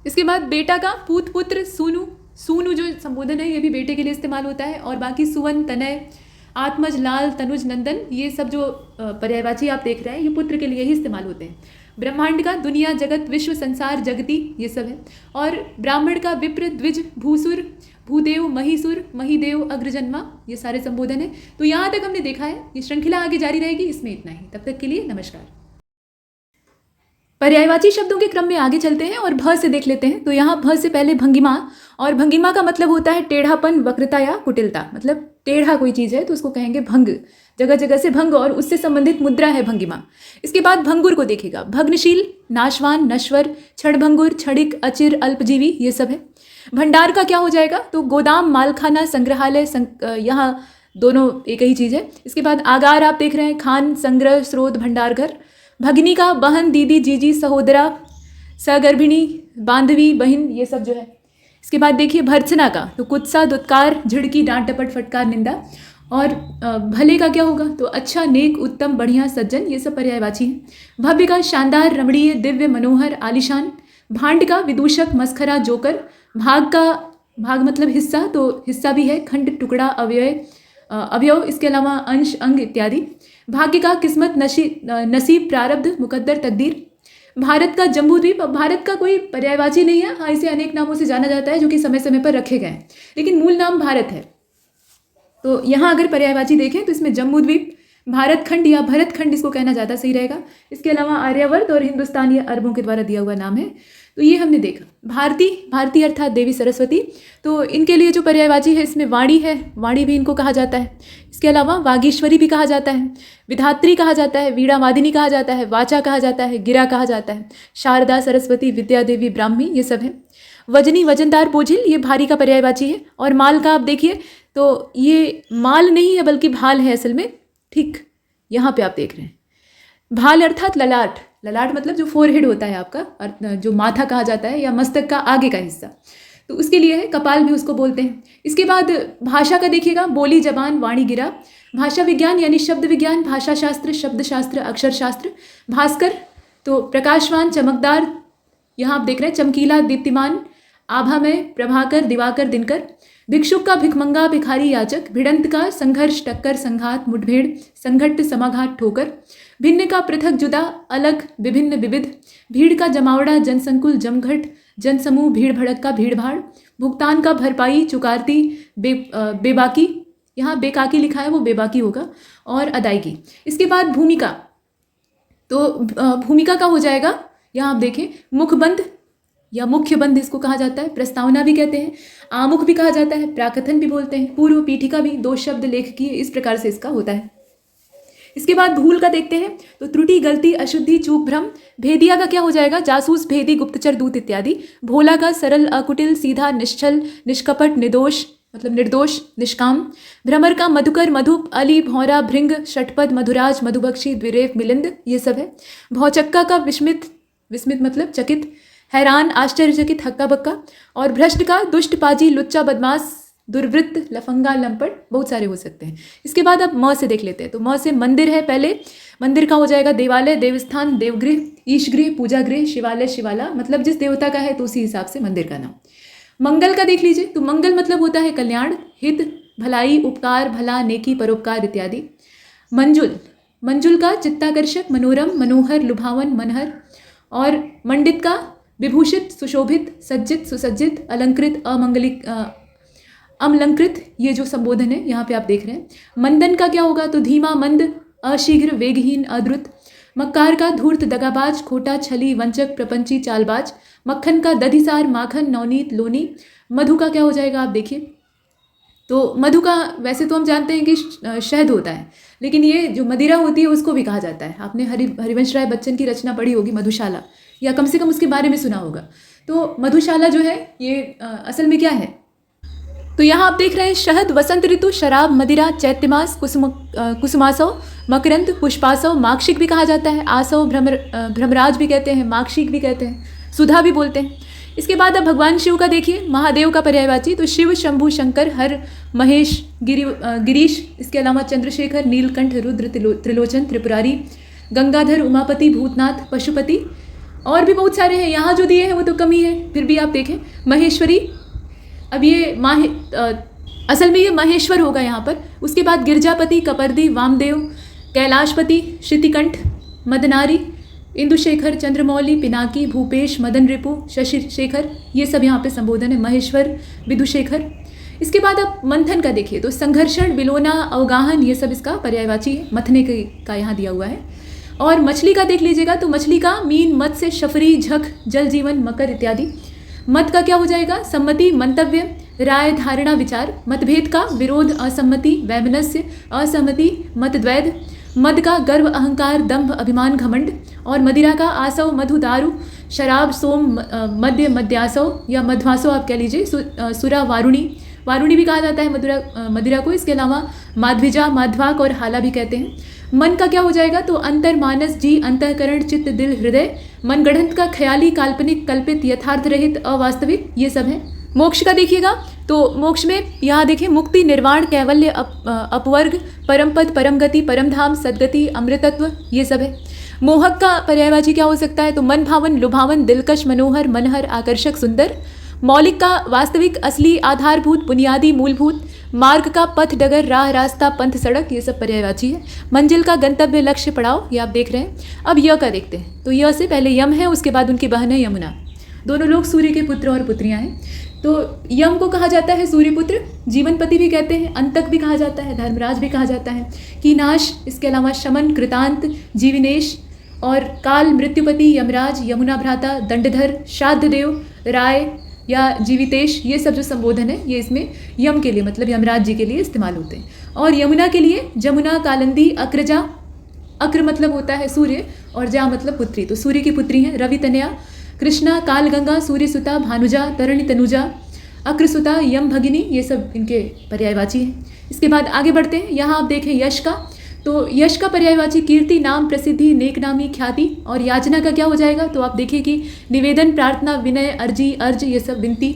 इसके बाद बेटा का पूत पुत्र सूनु, सूनु जो संबोधन है ये भी बेटे के लिए इस्तेमाल होता है। और बाकी सुवन तनय आत्मज लाल तनुज नंदन, ये सब जो पर्यायवाची आप देख रहे हैं ये पुत्र के लिए ही इस्तेमाल होते हैं। ब्रह्मांड का दुनिया जगत विश्व संसार जगती, ये सब है। और ब्राह्मण का विप्र द्विज भूसुर भूदेव महिसुर महिदेव अग्रजन्मा, ये सारे संबोधन है। तो यहाँ तक हमने देखा है, ये श्रृंखला आगे जारी रहेगी, इसमें इतना ही। तब तक के लिए नमस्कार। पर्यायवाची शब्दों के क्रम में आगे चलते हैं और भ से देख लेते हैं। तो यहाँ भ से पहले भंगिमा, और भंगिमा का मतलब होता है टेढ़ापन वक्रता या कुटिलता, मतलब टेढ़ा कोई चीज़ है तो उसको कहेंगे भंग, जगह जगह से भंग, और उससे संबंधित मुद्रा है भंगिमा। इसके बाद भंगुर को देखेगा, भग्नशील नाशवान नश्वर क्षणभंगुर क्षणिक अचिर अल्पजीवी, ये सब है। भंडार का क्या हो जाएगा, तो गोदाम मालखाना संग्रहालय यहाँ दोनों एक ही चीज़ है। इसके बाद आगार आप देख रहे हैं, खान संग्रह स्रोत भंडार घर। भगिनी का बहन दीदी जीजी सहोदरा सगर्भिणी बांधवी बहन, ये सब जो है। इसके बाद देखिए भर्त्सना का, तो कुत्सा दुत्कार झिड़की डांट टपट फटकार निंदा। और भले का क्या होगा, तो अच्छा नेक उत्तम बढ़िया सज्जन, ये सब पर्यायवाची हैं। भव्य का शानदार रमणीय दिव्य मनोहर आलिशान। भांड का विदूषक मस्खरा जोकर। भाग का, भाग मतलब हिस्सा, तो हिस्सा भी है, खंड टुकड़ा अवयव, इसके अलावा अंश अंग इत्यादि। भाग्य का किस्मत नसीब प्रारब्ध मुकद्दर तकदीर। भारत का जम्बूद्वीप, भारत का कोई पर्यायवाची नहीं है, हाँ इसे अनेक नामों से जाना जाता है जो कि समय समय पर रखे गए हैं, लेकिन मूल नाम भारत है। तो यहाँ अगर पर्यायवाची देखें तो इसमें जम्बूद्वीप, भारत खंड या भरत खंड इसको कहना ज़्यादा सही रहेगा। इसके अलावा आर्यवर्त और हिंदुस्तान ये अरबों के द्वारा दिया हुआ नाम है। तो ये हमने देखा। भारती, भारती अर्थात देवी सरस्वती, तो इनके लिए जो पर्यायवाची है इसमें वाणी है, वाणी भी इनको कहा जाता है। इसके अलावा वागीश्वरी भी कहा जाता है, विधात्री कहा जाता है, वीणावादिनी कहा जाता है, वाचा कहा जाता है, गिरा कहा जाता है, शारदा सरस्वती विद्या देवी ब्राह्मी, ये सब है। वजनी वजनदार बोझिल, ये भारी का पर्यायवाची है। और माल का आप देखिए तो ये माल नहीं है बल्कि भाल है असल में, ठीक यहाँ पे आप देख रहे हैं। भाल अर्थात ललाट, ललाट मतलब जो फोरहेड होता है आपका, जो माथा कहा जाता है या मस्तक का आगे का हिस्सा, तो उसके लिए है। कपाल भी उसको बोलते हैं। इसके बाद भाषा का देखिएगा, बोली जबान वाणी गिरा। भाषा विज्ञान यानी शब्द विज्ञान, भाषा शास्त्र शब्द शास्त्र अक्षर शास्त्र। भास्कर तो प्रकाशवान चमकदार, यहाँ आप देख रहे हैं, चमकीला दीप्तिमान, आभामय प्रभाकर दिवाकर दिनकर। भिक्षुक का भिखमंगा भिखारी याचक। भिड़ंत का संघर्ष टक्कर संघात मुठभेड़ संघट्ट समाघात ठोकर। भिन्न का पृथक जुदा अलग विभिन्न विविध। भीड़ का जमावड़ा जनसंकुल जमघट जनसमूह भीड़ भड़क का भीड़ भाड़। भुगतान का भरपाई चुकारती बेबाकी, यहाँ बेकाकी लिखा है वो बेबाकी होगा, और अदायगी। इसके बाद भूमिका, तो भूमिका का हो जाएगा, यहाँ आप देखें, मुखबंध या मुख्य बंध इसको कहा जाता है। प्रस्तावना भी कहते हैं, आमुख भी कहा जाता है, प्राकथन भी बोलते हैं, पूर्व पीठिका भी, दो शब्द लेखकीय, इस प्रकार से इसका होता है। इसके बाद भूल का देखते हैं, तो त्रुटि गलती अशुद्धि चूक भ्रम। भेदिया का क्या हो जाएगा, जासूस भेदी गुप्तचर दूत इत्यादि। भोला का सरल अकुटिल सीधा निश्चल निष्कपट निर्दोष मतलब निर्दोष निष्काम। भ्रमर का मधुकर मधुप अली भौरा भृंग षटपद मधुराज मधुबक्षी द्विरेफ मिलिंद, ये सब है। भौचक्का का विस्मित, विस्मित मतलब चकित, हैरान आश्चर्यचकित हक्का बक्का। और भ्रष्ट का दुष्ट पाजी लुच्चा बदमाश दुर्वृत्त, लफंगा, लंपट, बहुत सारे हो सकते हैं। इसके बाद अब म से देख लेते हैं। तो म से मंदिर है पहले, मंदिर का हो जाएगा देवालय, देवस्थान, देवगृह, ईशगृह, पूजा गृह, शिवालय, शिवाला, मतलब जिस देवता का है तो उसी हिसाब से मंदिर का नाम। मंगल का देख लीजिए, तो मंगल मतलब होता है कल्याण, हित, भलाई, उपकार, भला, नेकी, परोपकार इत्यादि। मंजुल, मंजुल का चित्ताकर्षक, मनोरम, मनोहर, लुभावन, मनहर। और मंडित का विभूषित, सुशोभित, सज्जित, सुसज्जित, अलंकृत, अमंगलिक, अमलंकृत, ये जो संबोधन है यहाँ पे आप देख रहे हैं। मंदन का क्या होगा, तो धीमा, मंद, अशीघ्र, वेगहीन, अद्रुत। मक्कार का धूर्त, दगाबाज, खोटा, छली, वंचक, प्रपंची, चालबाज। मक्खन का दधिसार, माखन, नवनीत, लोनी। मधु का क्या हो जाएगा आप देखिए, तो मधु का वैसे तो हम जानते हैं कि शहद होता है, लेकिन ये जो मदिरा होती है उसको भी कहा जाता है। आपने हरिवंश राय बच्चन की रचना पढ़ी होगी मधुशाला, या कम से कम उसके बारे में सुना होगा। तो मधुशाला जो है ये असल में क्या है, तो यहाँ आप देख रहे हैं शहद, वसंत ऋतु, शराब, मदिरा, चैत्यमास, कुसुमासव, मकरंद, पुष्पासव, माक्षिक भी कहा जाता है, आसव, भ्रमराज भी कहते हैं, माक्षिक भी कहते हैं, सुधा भी बोलते हैं। इसके बाद अब भगवान शिव का देखिए, महादेव का पर्यायवाची, तो शिव, शंभु, शंकर, हर, महेश, गिरीश, इसके अलावा चंद्रशेखर, नीलकंठ, रुद्र, त्रिलोचन, त्रिपुरारी, गंगाधर, उमापति, भूतनाथ, पशुपति, और भी बहुत सारे हैं। यहाँ जो दिए हैं वो तो कम ही है, फिर भी आप देखें, महेश्वरी, अब ये असल में ये महेश्वर होगा यहाँ पर। उसके बाद गिरजापति, कपर्दी, वामदेव, कैलाशपति, श्रुतिकंठ, मदनारी, इंदुशेखर, चंद्रमौली, पिनाकी, भूपेश, मदन रिपु, शशि शेखर, ये सब यहाँ पे संबोधन है, महेश्वर, विदुशेखर। इसके बाद अब मंथन का देखिए, तो संघर्षण, बिलोना, अवगाहन, ये सब इसका पर्यायवाची है, मथने का यहाँ दिया हुआ है। और मछली का देख लीजिएगा, तो मछली का मीन, मत्स्य, शफरी, झक, जल जीवन, मकर इत्यादि। मत का क्या हो जाएगा, सम्मति, मंतव्य, राय, धारणा, विचार। मतभेद का विरोध, असम्मति, वैमनस्य, असहमति, मतद्वैध। मद का गर्व, अहंकार, दंभ, अभिमान, घमंड। और मदिरा का आसव, मधु, दारू, शराब, सोम, मद्य, मद्यासव या मध्वासव आप कह लीजिए, सुरा, वारुणी, वारुणी भी कहा जाता है मदिरा को। इसके अलावा माध्विजा, माध्वाक और हाला भी कहते हैं। मन का क्या हो जाएगा, तो अंतर, मानस, जी, अंतःकरण, चित्त, दिल, हृदय। मनगढ़ंत का ख्याली, काल्पनिक, कल्पित, यथार्थ रहित, अवास्तविक, ये सब है। मोक्ष का देखिएगा, तो मोक्ष में यहाँ देखिए, मुक्ति, निर्वाण, कैवल्य, अपवर्ग, परम पद, परम गति, परम धाम, सद्गति, अमृतत्व, ये सब है। मोहक का पर्यायवाची क्या हो सकता है, तो मन भावन, लुभावन, दिलकश, मनोहर, मनहर, आकर्षक, सुंदर। मौलिक का वास्तविक, असली, आधारभूत, बुनियादी, मूलभूत। मार्ग का पथ, डगर, राह, रास्ता, पंथ, सड़क, ये सब पर्यायवाची है। मंजिल का गंतव्य, लक्ष्य, पड़ाव, ये आप देख रहे हैं। अब य का देखते हैं, तो य से पहले यम है, उसके बाद उनकी बहन है यमुना। दोनों लोग सूर्य के पुत्र और पुत्रियां हैं। तो यम को कहा जाता है सूर्यपुत्र, जीवनपति भी कहते हैं, अंतक भी कहा जाता है, धर्मराज भी कहा जाता है, कीनाश, इसके अलावा शमन, कृतांत, जीविनेश। और काल, मृत्युपति, यमराज, यमुना भ्राता, दंडधर, श्राद्धदेव, राय या जीवितेश, ये सब जो संबोधन है ये इसमें यम के लिए, मतलब यमराज जी के लिए इस्तेमाल होते हैं। और यमुना के लिए जमुना, कालंदी, अक्रजा, अक्र मतलब होता है सूर्य और जा मतलब पुत्री, तो सूर्य की पुत्री हैं। रवि तनया, कृष्णा, कालगंगा, सूर्यसुता, भानुजा, तरणि तनुजा, अक्रसुता, यम भगिनी, ये सब इनके पर्यायवाची हैं। इसके बाद आगे बढ़ते हैं, यहाँ आप देखें यश का, तो यश का पर्यायवाची कीर्ति, नाम, प्रसिद्धि, नेकनामी, ख्याति। और याचना का क्या हो जाएगा, तो आप देखिए कि निवेदन, प्रार्थना, विनय, अर्जी, अर्ज, ये सब विनती।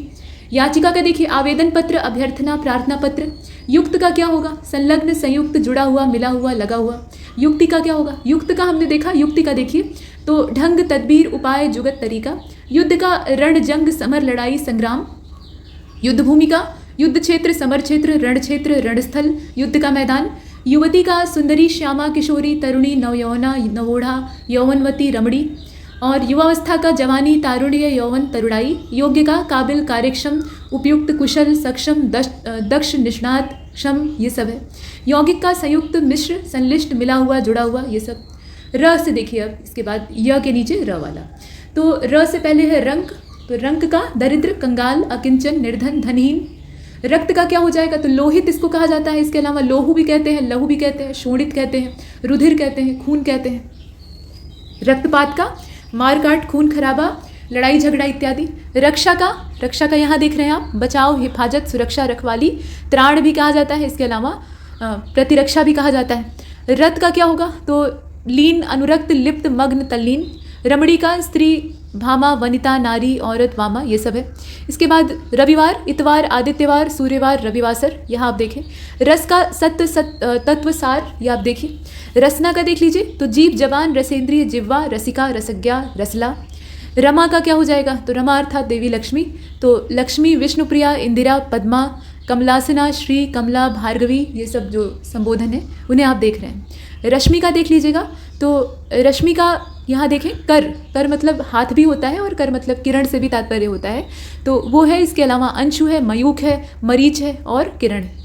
याचिका का देखिए आवेदन पत्र, अभ्यर्थना, प्रार्थना पत्र। युक्त का क्या होगा, संलग्न, संयुक्त, जुड़ा हुआ, मिला हुआ, लगा हुआ। युक्ति का क्या होगा, युक्त का हमने देखा, युक्ति का देखिए तो ढंग, तदबीर, उपाय, जुगत, तरीका। युद्ध का रण, जंग, समर, लड़ाई, संग्राम। युद्ध भूमि का युद्ध क्षेत्र, समर क्षेत्र, रण क्षेत्र, रणस्थल, युद्ध का मैदान। युवती का सुंदरी, श्यामा, किशोरी, तरुणी, नवयौवना, नवोढ़ा, यौवनवती, रमणी। और युवावस्था का जवानी, तारुण्य, यौवन, तरुणाई। योग्य का काबिल, कार्यक्षम, उपयुक्त, कुशल, सक्षम, दक्ष, निष्णात, क्षम, ये सब है। यौगिक का संयुक्त, मिश्र, संलिष्ट, मिला हुआ, जुड़ा हुआ, ये सब। र से देखिए अब इसके बाद य के नीचे र वाला, तो र से पहले है रंक, तो रंक का दरिद्र, कंगाल, अकिंचन, निर्धन, धनहीन। रक्त का क्या हो जाएगा, तो लोहित इसको कहा जाता है, इसके अलावा लोहू भी कहते हैं, लहू भी कहते हैं, शोणित कहते हैं, रुधिर कहते हैं, खून कहते हैं। रक्तपात का मारकाट, खून खराबा, लड़ाई झगड़ा इत्यादि। रक्षा का यहाँ देख रहे हैं आप, बचाव, हिफाजत, सुरक्षा, रखवाली। त्राण भी कहा जाता है, इसके अलावा प्रतिरक्षा भी कहा जाता है। रत का क्या होगा, तो लीन, अनुरक्त, लिप्त, मग्न, तल्लीन। रमणी का स्त्री भामा वनिता नारी औरत वामा ये सब है। इसके बाद रविवार, इतवार, आदित्यवार, सूर्यवार, रविवासर, यहाँ आप देखें। रस का तत्व सार, ये आप देखिए। रसना का देख लीजिए तो जीव, जवान, रसेंद्रिय, जिह्वा, रसिका, रसज्ञा, रसला। रमा का क्या हो जाएगा तो रमा अर्थात देवी लक्ष्मी, तो लक्ष्मी, विष्णुप्रिया, इंदिरा, पद्मा, कमलासना, श्री, कमला, भार्गवी, ये सब जो संबोधन है उन्हें आप देख रहे हैं। रश्मि का देख लीजिएगा तो रश्मि का यहाँ देखें कर मतलब हाथ भी होता है और कर मतलब किरण से भी तात्पर्य होता है, तो वो है। इसके अलावा अंशु है, मयूख है, मरीच है और किरण है।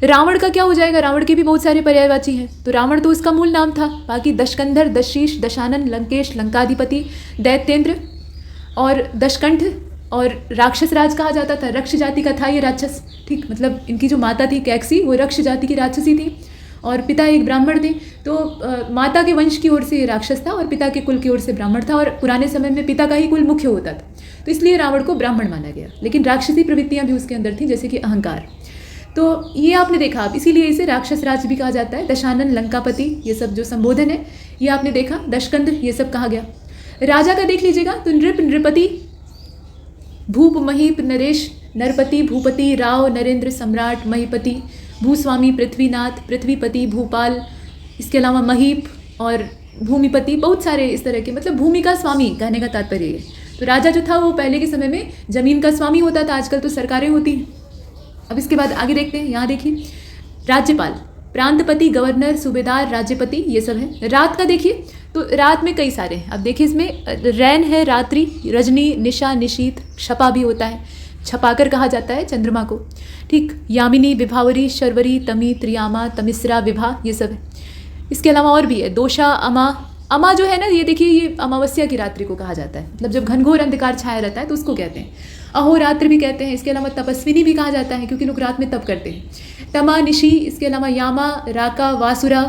रावण का क्या हो जाएगा, रावण के भी बहुत सारे पर्यायवाची हैं, तो रावण तो उसका मूल नाम था। बाकी दशकंधर, दशशीष, दशानन, लंकेश, लंकाधिपति, दैत्येंद्र और दशकंठ और राक्षस राज कहा जाता था। रक्ष जाति का था ये राक्षस, ठीक, मतलब इनकी जो माता थी कैकसी, वो रक्ष जाति की राक्षसी थी और पिता एक ब्राह्मण थे। तो माता के वंश की ओर से राक्षस था और पिता के कुल की ओर से ब्राह्मण था, और पुराने समय में पिता का ही कुल मुख्य होता था, तो इसलिए रावण को ब्राह्मण माना गया। लेकिन राक्षसी प्रवृत्तियाँ भी उसके अंदर थी, जैसे कि अहंकार। तो ये आपने देखा, आप इसीलिए इसे राक्षस राज भी कहा जाता है। दशानन, लंकापति, ये सब जो संबोधन है ये आपने देखा। दशकंध, ये सब कहा गया। राजा का देख लीजिएगा तो नृप, नृपति, भूप, महीप, नरेश, नरपति, भूपति, राव, नरेंद्र, सम्राट, महीपति, भूस्वामी, पृथ्वीनाथ, पृथ्वीपति, भूपाल, इसके अलावा महीप और भूमिपति, बहुत सारे इस तरह के, मतलब भूमि का स्वामी कहने का तात्पर्य है। तो राजा जो था वो पहले के समय में जमीन का स्वामी होता था, आजकल तो सरकारें होती हैं। अब इसके बाद आगे देखते हैं, यहाँ देखिए राज्यपाल, प्रांतपति, गवर्नर, सूबेदार, राज्यपति, ये सब है। रात का देखिए तो रात में कई सारे हैं। अब देखिए इसमें रैन है, रात्रि, रजनी, निशा, निशीत, छपा भी होता है, छपाकर कहा जाता है चंद्रमा को, ठीक। यामिनी, विभावरी, शर्वरी, तमी, त्रियामा, तमिस्रा, विभा, ये सब है। इसके अलावा और भी है, दोषा, अमा। अमा जो है ना, ये देखिए ये अमावस्या की रात्रि को कहा जाता है, मतलब जब घनघोर अंधकार छाया रहता है तो उसको कहते हैं। अहोरात्र भी कहते हैं। इसके अलावा तपस्विनी भी कहा जाता है, क्योंकि लोग रात में तप करते हैं। तमा, निशी, इसके अलावा यामा, राका, वासुरा,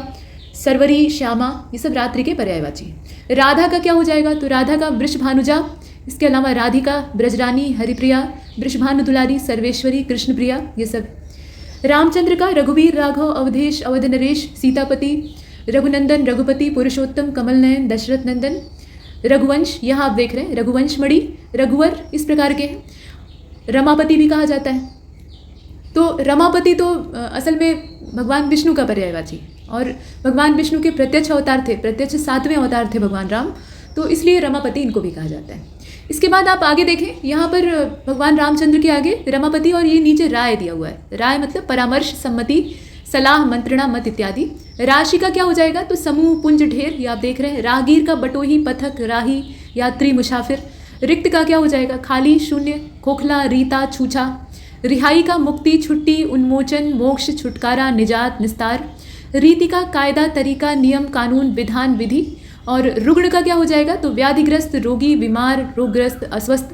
सरवरी, श्यामा, ये सब रात्रि के पर्यायवाची। राधा का क्या हो जाएगा तो राधा का वृषभानुजा, इसके अलावा राधिका, ब्रजरानी, हरिप्रिया, वृषभानु दुलारी, सर्वेश्वरी, कृष्णप्रिया, ये सब। रामचंद्र का रघुवीर, राघव, अवधेश, अवध नरेश, सीतापति, रघुनंदन, रघुपति, पुरुषोत्तम, कमल नयन, दशरथ नंदन, रघुवंश, यहाँ आप देख रहे हैं रघुवंश मणि, रघुवर, इस प्रकार के हैं। रमापति भी कहा जाता है। तो रमापति तो असल में भगवान विष्णु का पर्यायवाची, और भगवान विष्णु के प्रत्यक्ष अवतार थे, प्रत्यक्ष 7वें अवतार थे भगवान राम, तो इसलिए रमापति इनको भी कहा जाता है। इसके बाद आप आगे देखें, यहाँ पर भगवान रामचंद्र के आगे रमापति और ये नीचे राय दिया हुआ है। राय मतलब परामर्श, सम्मति, सलाह, मंत्रणा, मत इत्यादि। राशि का क्या हो जाएगा तो समूह, पुंज, ढेर, ये आप देख रहे हैं। राहगीर का बटोही, पथक, राही, यात्री, मुसाफिर। रिक्त का क्या हो जाएगा खाली, शून्य, खोखला, रीता, छूछा। रिहाई का मुक्ति, छुट्टी, उन्मोचन, मोक्ष, छुटकारा, निजात, निस्तार। रीति का कायदा, तरीका, नियम, कानून, विधान, विधि। और रुग्ण का क्या हो जाएगा तो व्याधिग्रस्त, रोगी, बीमार, रोगग्रस्त, अस्वस्थ।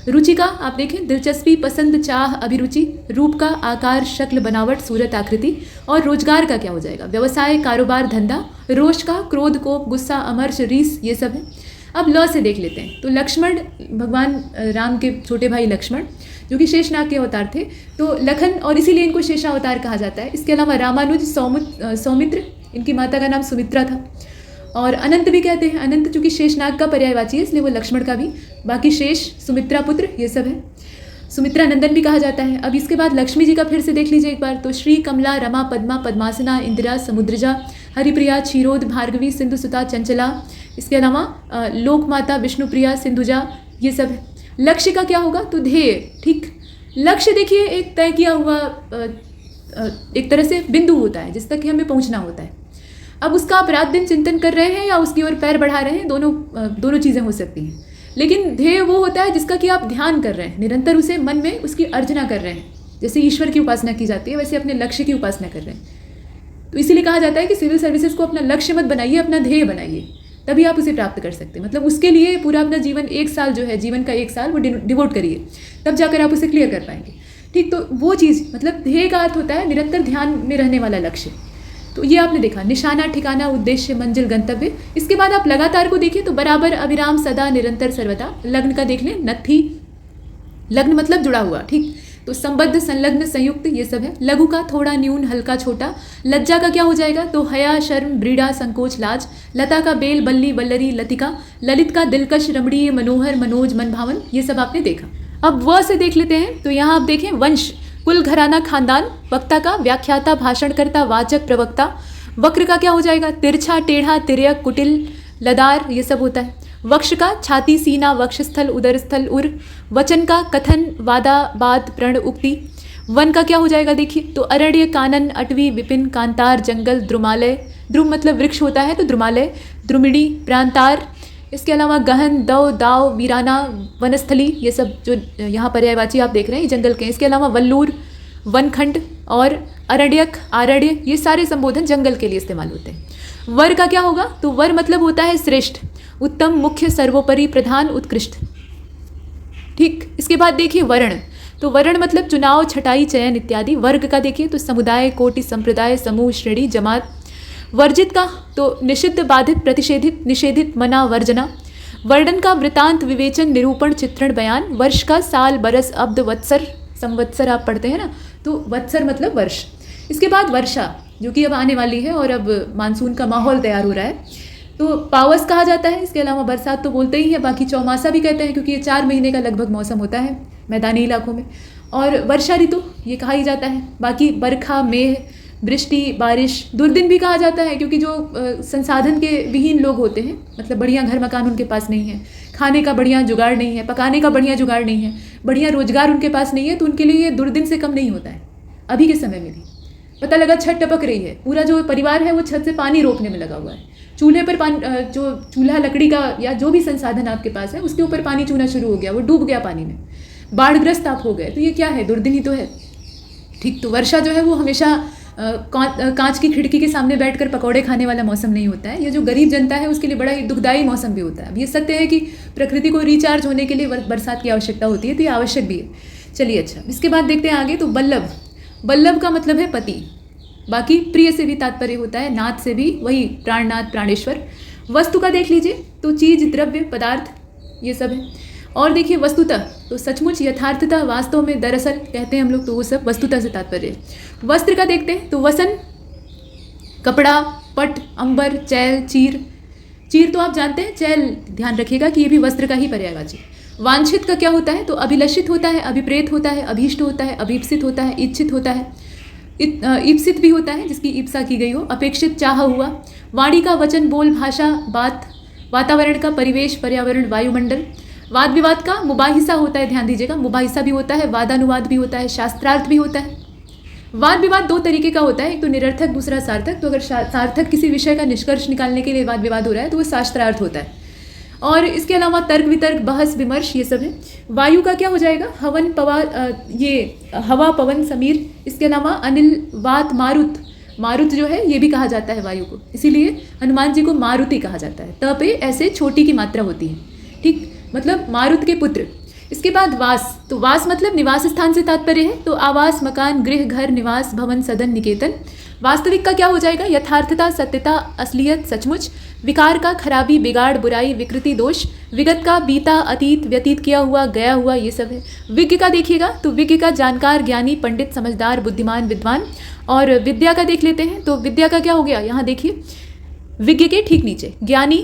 रुचि का आप देखें दिलचस्पी, पसंद, चाह, अभिरुचि। रूप का आकार, शक्ल, बनावट, सूरत, आकृति। और रोजगार का क्या हो जाएगा व्यवसाय, कारोबार, धंधा। रोष का क्रोध, कोप, गुस्सा, अमर्ष, रीस, ये सब है। अब ल से देख लेते हैं तो लक्ष्मण, भगवान राम के छोटे भाई लक्ष्मण जो कि शेषनाग के अवतार थे, तो लखन, और इसीलिए इनको शेषावतार कहा जाता है। इसके अलावा रामानुज, सौमित्र, इनकी माता का नाम सुमित्रा था। और अनंत भी कहते हैं, अनंत चूंकि शेषनाग का पर्यायवाची है इसलिए वो लक्ष्मण का भी। बाकी शेष, सुमित्रा पुत्र, ये सब है। सुमित्रा नंदन भी कहा जाता है। अब इसके बाद लक्ष्मी जी का फिर से देख लीजिए एक बार तो श्री, कमला, रमा, पद्मा, पद्मासना, इंदिरा, समुद्रजा, हरिप्रिया, क्षीरोद, भार्गवी, सिंधुसुता, चंचला। इसके अलावा लोकमाता, विष्णुप्रिया, सिंधुजा, ये सब है। लक्ष्य का क्या होगा तो ध्येय, ठीक। लक्ष्य देखिए एक तय किया हुआ एक तरह से बिंदु होता है जिस तक कि हमें पहुंचना होता है। अब उसका आप रात दिन चिंतन कर रहे हैं या उसकी ओर पैर बढ़ा रहे हैं, दोनों चीज़ें हो सकती हैं। लेकिन ध्येय वो होता है जिसका कि आप ध्यान कर रहे हैं, निरंतर उसे मन में उसकी अर्चना कर रहे हैं। जैसे ईश्वर की उपासना की जाती है वैसे अपने लक्ष्य की उपासना कर रहे हैं। तो इसीलिए कहा जाता है कि सिविल सर्विसेज को अपना लक्ष्य मत बनाइए, अपना ध्येय बनाइए, तभी आप उसे प्राप्त कर सकते हैं। मतलब उसके लिए पूरा अपना जीवन, 1 साल जो है, जीवन का 1 साल वो डिवोट करिए, तब जाकर आप उसे क्लियर कर पाएंगे, ठीक। तो वो चीज़, मतलब ध्येय का अर्थ होता है निरंतर ध्यान में रहने वाला लक्ष्य। तो ये आपने देखा, निशाना, ठिकाना, उद्देश्य, मंजिल, गंतव्य। इसके बाद आप लगातार को देखिए तो बराबर, अविराम, सदा, निरंतर, सर्वदा। लग्न का देख लें, नत्थी, लग्न मतलब जुड़ा हुआ, ठीक। तो संबद्ध, संलग्न, संयुक्त ये सब है। लघु का थोड़ा, न्यून, हल्का, छोटा। लज्जा का क्या हो जाएगा? तो हया, शर्म, ब्रीड़ा, संकोच, लाज। लता का बेल, बल्ली, बल्लरी, लतिका। ललित का दिलकश, रमणीय, मनोहर, मनोज, मनभावन, ये सब आपने देखा। अब व से देख लेते हैं। तो यहाँ आप देखें वंश, कुल, घराना, खानदान। वक्ता का व्याख्याता, भाषणकर्ता, वाचक, प्रवक्ता। वक्र का क्या हो जाएगा? तिरछा, टेढ़ा, तिर्यक, कुटिल, लदार, ये सब होता है। वक्ष का छाती, सीना, वक्षस्थल, उदरस्थल, उर। वचन का कथन, वादा, बात, प्रण, उक्ति। वन का क्या हो जाएगा? देखिए, तो अरण्य, कानन, अटवी, विपिन, कांतार, जंगल, द्रुमालय। द्रुम मतलब वृक्ष होता है, तो द्रुमालय, द्रुमिड़ी, प्रांतार। इसके अलावा गहन, दव, दाव, वीराना, वनस्थली, ये सब जो यहाँ पर्यायवाची आप देख रहे हैं ये जंगल के हैं। इसके अलावा वल्लूर, वनखंड और अरण्यक, आरण्य, ये सारे संबोधन जंगल के लिए इस्तेमाल होते हैं। वर का क्या होगा? तो वर मतलब होता है श्रेष्ठ, उत्तम, मुख्य, सर्वोपरि, प्रधान, उत्कृष्ट। ठीक, इसके बाद देखिए वर्ण। तो वर्ण मतलब चुनाव, छटाई, चयन इत्यादि। वर्ग का देखिए तो समुदाय, कोटि, संप्रदाय, समूह, श्रेणी, जमात। वर्जित का तो निषिद्ध, बाधित, प्रतिषेधित, निषेधित, मना, वर्जना। वर्णन का वृतांत, विवेचन, निरूपण, चित्रण, बयान। वर्ष का साल, बरस, अब्द, वत्सर, संवत्सर आप पढ़ते हैं ना, तो वत्सर मतलब वर्ष। इसके बाद वर्षा, जो कि अब आने वाली है और अब मानसून का माहौल तैयार हो रहा है, तो पावस कहा जाता है। इसके अलावा बरसात तो बोलते ही है, बाकी चौमासा भी कहते हैं क्योंकि ये 4 महीने का लगभग मौसम होता है मैदानी इलाकों में। और वर्षा ऋतु ये कहा ही जाता है। बाकी बरखा, मेघ, वृष्टि, बारिश, दुर्दिन भी कहा जाता है क्योंकि जो संसाधन के विहीन लोग होते हैं, मतलब बढ़िया घर मकान उनके पास नहीं है, खाने का बढ़िया जुगाड़ नहीं है, पकाने का बढ़िया जुगाड़ नहीं है, बढ़िया रोजगार उनके पास नहीं है, तो उनके लिए ये दुर्दिन से कम नहीं होता है। अभी के समय में भी पता लगा छत टपक रही है, पूरा जो परिवार है वो छत से पानी रोकने में लगा हुआ है। चूल्हे पर पानी, जो चूल्हा लकड़ी का या जो भी संसाधन आपके पास है उसके ऊपर पानी चूना शुरू हो गया, वो डूब गया पानी में, बाढ़ग्रस्त आप हो गए, तो ये क्या है? दुर्दिन ही तो है। ठीक, तो वर्षा जो है वो हमेशा कांच की खिड़की के सामने बैठकर पकौड़े खाने वाला मौसम नहीं होता है। ये जो गरीब जनता है उसके लिए बड़ा ही दुखदायी मौसम भी होता है। अब ये सत्य है कि प्रकृति को रिचार्ज होने के लिए बरसात की आवश्यकता होती है, तो ये आवश्यक भी है। चलिए, अच्छा, इसके बाद देखते हैं आगे। तो बल्लभ, बल्लभ का मतलब है पति। बाकी प्रिय से भी तात्पर्य होता है, नाथ से भी, वही प्राणनाथ, प्राणेश्वर। वस्तु का देख लीजिए तो चीज, द्रव्य, पदार्थ, ये सब है। और देखिए वस्तुतः, तो सचमुच, यथार्थता, वास्तव में, दरअसल कहते हैं हम लोग, तो वो सब वस्तुतः से तात्पर्य है। वस्त्र का देखते हैं तो वसन, कपड़ा, पट, अंबर, चैल, चीर। चीर तो आप जानते हैं, चैल ध्यान रखिएगा कि ये भी वस्त्र का ही पर्यायवाची। वांछित का क्या होता है? तो अभिलषित होता है, अभिप्रेत होता है, अभीष्ट होता है, अभीप्सित होता है, इच्छित होता है, ईप्सित भी होता है जिसकी ईप्सा की गई हो। अपेक्षित, चाह हुआ। वाणी का वचन, बोल, भाषा, बात। वातावरण का परिवेश, पर्यावरण, वायुमंडल। वाद विवाद का मुबाहिसा होता है, ध्यान दीजिएगा, मुबाहिसा भी होता है, वादानुवाद भी होता है, शास्त्रार्थ भी होता है। वाद विवाद 2 तरीके का होता है, एक तो निरर्थक, दूसरा सार्थक। तो अगर सार्थक किसी विषय का निष्कर्ष निकालने के लिए वाद विवाद हो रहा है तो वो शास्त्रार्थ होता है। और इसके अलावा तर्क वितर्क, बहस विमर्श, ये सब है। वायु का क्या हो जाएगा? हवन, ये हवा, पवन, समीर। इसके अलावा अनिल, वात, मारुत। मारुत जो है ये भी कहा जाता है वायु को, इसीलिए हनुमान जी को मारुति कहा जाता है। त पे ऐसे छोटी की मात्रा होती है, ठीक, मतलब मारुत के पुत्र। इसके बाद वास, तो वास मतलब निवास स्थान से तात्पर्य है, तो आवास, मकान, गृह, घर, निवास, भवन, सदन, निकेतन। वास्तविक का क्या हो जाएगा? यथार्थता, सत्यता, असलियत, सचमुच। विकार का खराबी, बिगाड़, बुराई, विकृति, दोष। विगत का बीता, अतीत, व्यतीत किया हुआ, गया हुआ, ये सब है। विज्ञ का देखिएगा तो विज्ञ का जानकार, ज्ञानी, पंडित, समझदार, बुद्धिमान, विद्वान। और विद्या का देख लेते हैं तो विद्या का क्या हो गया? यहाँ देखिए विज्ञ के ठीक नीचे ज्ञानी,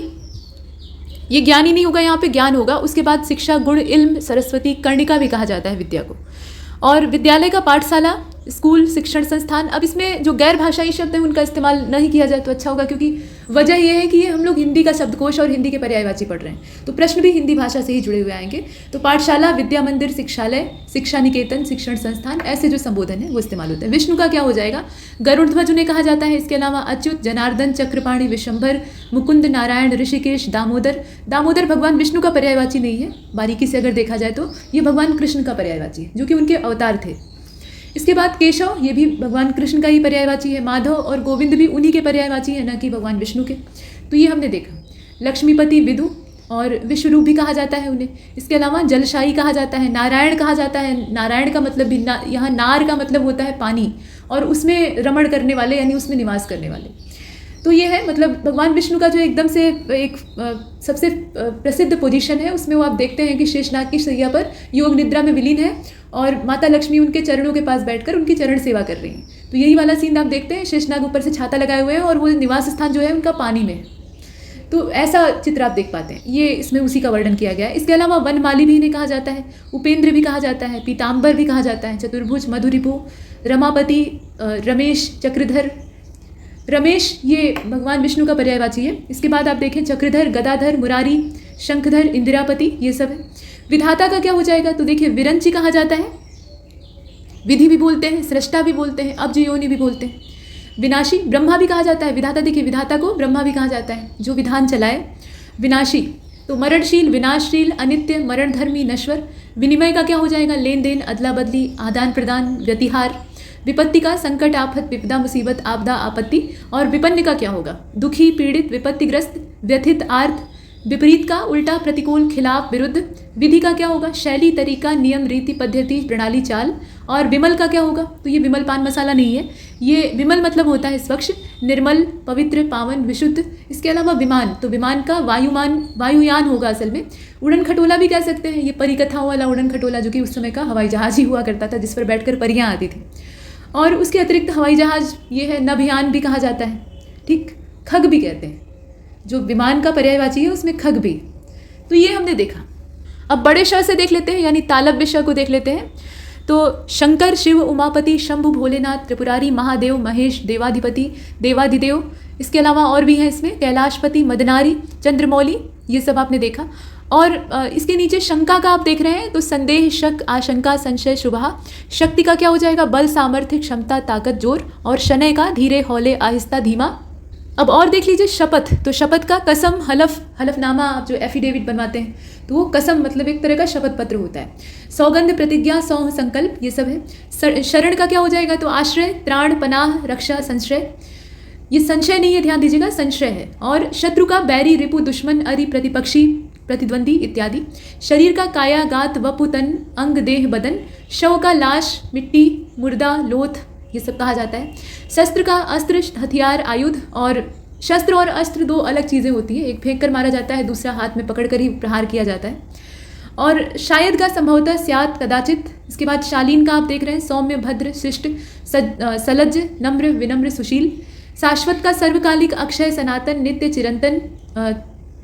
ये ज्ञानी नहीं होगा, यहाँ पे ज्ञान होगा। उसके बाद शिक्षा, गुण, इल्म, सरस्वती, कर्णिका भी कहा जाता है विद्या को। और विद्यालय का पाठशाला, स्कूल, शिक्षण संस्थान। अब इसमें जो गैर भाषाई शब्द हैं उनका इस्तेमाल नहीं किया जाए तो अच्छा होगा, क्योंकि वजह यह है कि ये हम लोग हिंदी का शब्दकोश और हिंदी के पर्यायवाची पढ़ रहे हैं, तो प्रश्न भी हिंदी भाषा से ही जुड़े हुए आएंगे। तो पाठशाला, विद्या मंदिर, शिक्षालय, शिक्षा निकेतन, शिक्षण संस्थान, ऐसे जो संबोधन है वो इस्तेमाल होते हैं। विष्णु का क्या हो जाएगा? गरुड़ध्वज उन्हें कहा जाता है। इसके अलावा अच्युत, जनार्दन, चक्रपाणि, विशंभर, मुकुंद, नारायण, ऋषिकेश, दामोदर। दामोदर भगवान विष्णु का पर्यायवाची नहीं है, बारीकी से अगर देखा जाए तो ये भगवान कृष्ण का पर्यायवाची है, जो कि उनके अवतार थे। इसके बाद केशव, ये भी भगवान कृष्ण का ही पर्यायवाची है। माधव और गोविंद भी उन्हीं के पर्यायवाची है, न कि भगवान विष्णु के। तो ये हमने देखा। लक्ष्मीपति, विदु और विश्वरूप भी कहा जाता है उन्हें। इसके अलावा जलशाही कहा जाता है, नारायण कहा जाता है। नारायण का मतलब भी यहाँ नार का मतलब होता है पानी, और उसमें रमण करने वाले यानी उसमें निवास करने वाले। तो ये है मतलब भगवान विष्णु का जो एकदम से एक सबसे प्रसिद्ध पोजीशन है, उसमें वो आप देखते हैं कि शेषनाग की शैया पर योग निद्रा में विलीन है और माता लक्ष्मी उनके चरणों के पास बैठकर उनकी चरण सेवा कर रही हैं। तो यही वाला सीन आप देखते हैं, शेषनाग ऊपर से छाता लगाए हुए हैं और वो निवास स्थान जो है उनका पानी में है। तो ऐसा चित्र आप देख पाते हैं, ये इसमें उसी का वर्णन किया गया है। इसके अलावा वनमाली भी इन्हें कहा जाता है, उपेंद्र भी कहा जाता है, पीताम्बर भी कहा जाता है, चतुर्भुज, मधुरिपु, रमापति, रमेश, चक्रधर। रमेश ये भगवान विष्णु का पर्यायवाची है। इसके बाद आप देखें चक्रधर, गदाधर, मुरारी, शंखधर, इंदिरापति, ये सब है। विधाता का क्या हो जाएगा, तो देखिए विरंची कहा जाता है, विधि भी बोलते हैं, सृष्टा भी बोलते हैं, अब्ज योनि भी बोलते हैं। विनाशी ब्रह्मा भी कहा जाता है, विधाता देखिए विधाता को ब्रह्मा भी कहा जाता है, जो विधान चलाए। विनाशी तो मरणशील, विनाशशील, अनित्य, मरणधर्मी, नश्वर। विनिमय का क्या हो जाएगा, लेन देन, अदला बदली, आदान प्रदान, व्यतिहार। विपत्ति का संकट, आफत, विपदा, मुसीबत, आपदा, आपत्ति। और विपन्न का क्या होगा, दुखी, पीड़ित, विपत्तिग्रस्त, व्यथित, आर्त। विपरीत का उल्टा, प्रतिकूल, खिलाफ, विरुद्ध। विधि का क्या होगा, शैली, तरीका, नियम, रीति, पद्धति, प्रणाली, चाल। और विमल का क्या होगा, तो ये विमल पान मसाला नहीं है, ये विमल मतलब होता है स्वच्छ, निर्मल, पवित्र, पावन, विशुद्ध। इसके अलावा विमान, तो विमान का वायुयान होगा असल में। उड़न खटोला भी कह सकते हैं, ये परिकथाओं वाला उड़न खटोला जो कि उस समय का हवाई जहाज ही हुआ करता था, जिस पर बैठकर परियां आती थी। और उसके अतिरिक्त हवाई जहाज ये है, नभयान भी कहा जाता है, ठीक। खग भी कहते हैं, जो विमान का पर्यायवाची है उसमें खग भी। तो ये हमने देखा। अब बड़े श से देख लेते हैं, यानी तालव्य श को देख लेते हैं। तो शंकर, शिव, उमापति, शंभु, भोलेनाथ, त्रिपुरारी, महादेव, महेश, देवाधिपति, देवाधिदेव। इसके अलावा और भी हैं इसमें, कैलाशपति, मदनारी, चंद्रमौली, ये सब आपने देखा। और इसके नीचे शंका का आप देख रहे हैं, तो संदेह, शक, आशंका, संशय, शुभा। शक्ति का क्या हो जाएगा, बल, सामर्थ्य, क्षमता, ताकत, जोर। और शनय का धीरे, हौले, आहिस्ता, धीमा। अब और देख लीजिए शपथ, तो शपथ का कसम, हलफ, हलफनामा आप जो एफिडेविट बनवाते हैं, तो वो कसम मतलब एक तरह का शपथ पत्र होता है। सौगंध, प्रतिज्ञा, सौह, संकल्प, ये सब है। शरण का क्या हो जाएगा, तो आश्रय, त्राण, पनाह, रक्षा, संशय। ये संशय नहीं है, ध्यान दीजिएगा, संशय है। और शत्रु का बैरी, रिपु, दुश्मन, अरि, प्रतिपक्षी, प्रतिद्वंदी इत्यादि। शरीर का काया, गात, वपु, तन, अंग, देह, बदन। शव का लाश, मिट्टी, मुर्दा, लोथ, ये सब कहा जाता है। शस्त्र का अस्त्र, हथियार, आयुध। और शस्त्र और अस्त्र दो अलग चीज़ें होती हैं, एक फेंक कर मारा जाता है, दूसरा हाथ में पकड़ कर ही प्रहार किया जाता है। और शायद का संभवतः, स्यात्, कदाचित। इसके बाद शालीन का आप देख रहे हैं, सौम्य, भद्र, शिष्ट, सलज्ज, नम्र, विनम्र, सुशील। शाश्वत का सर्वकालिक, अक्षय, सनातन, नित्य, चिरंतन,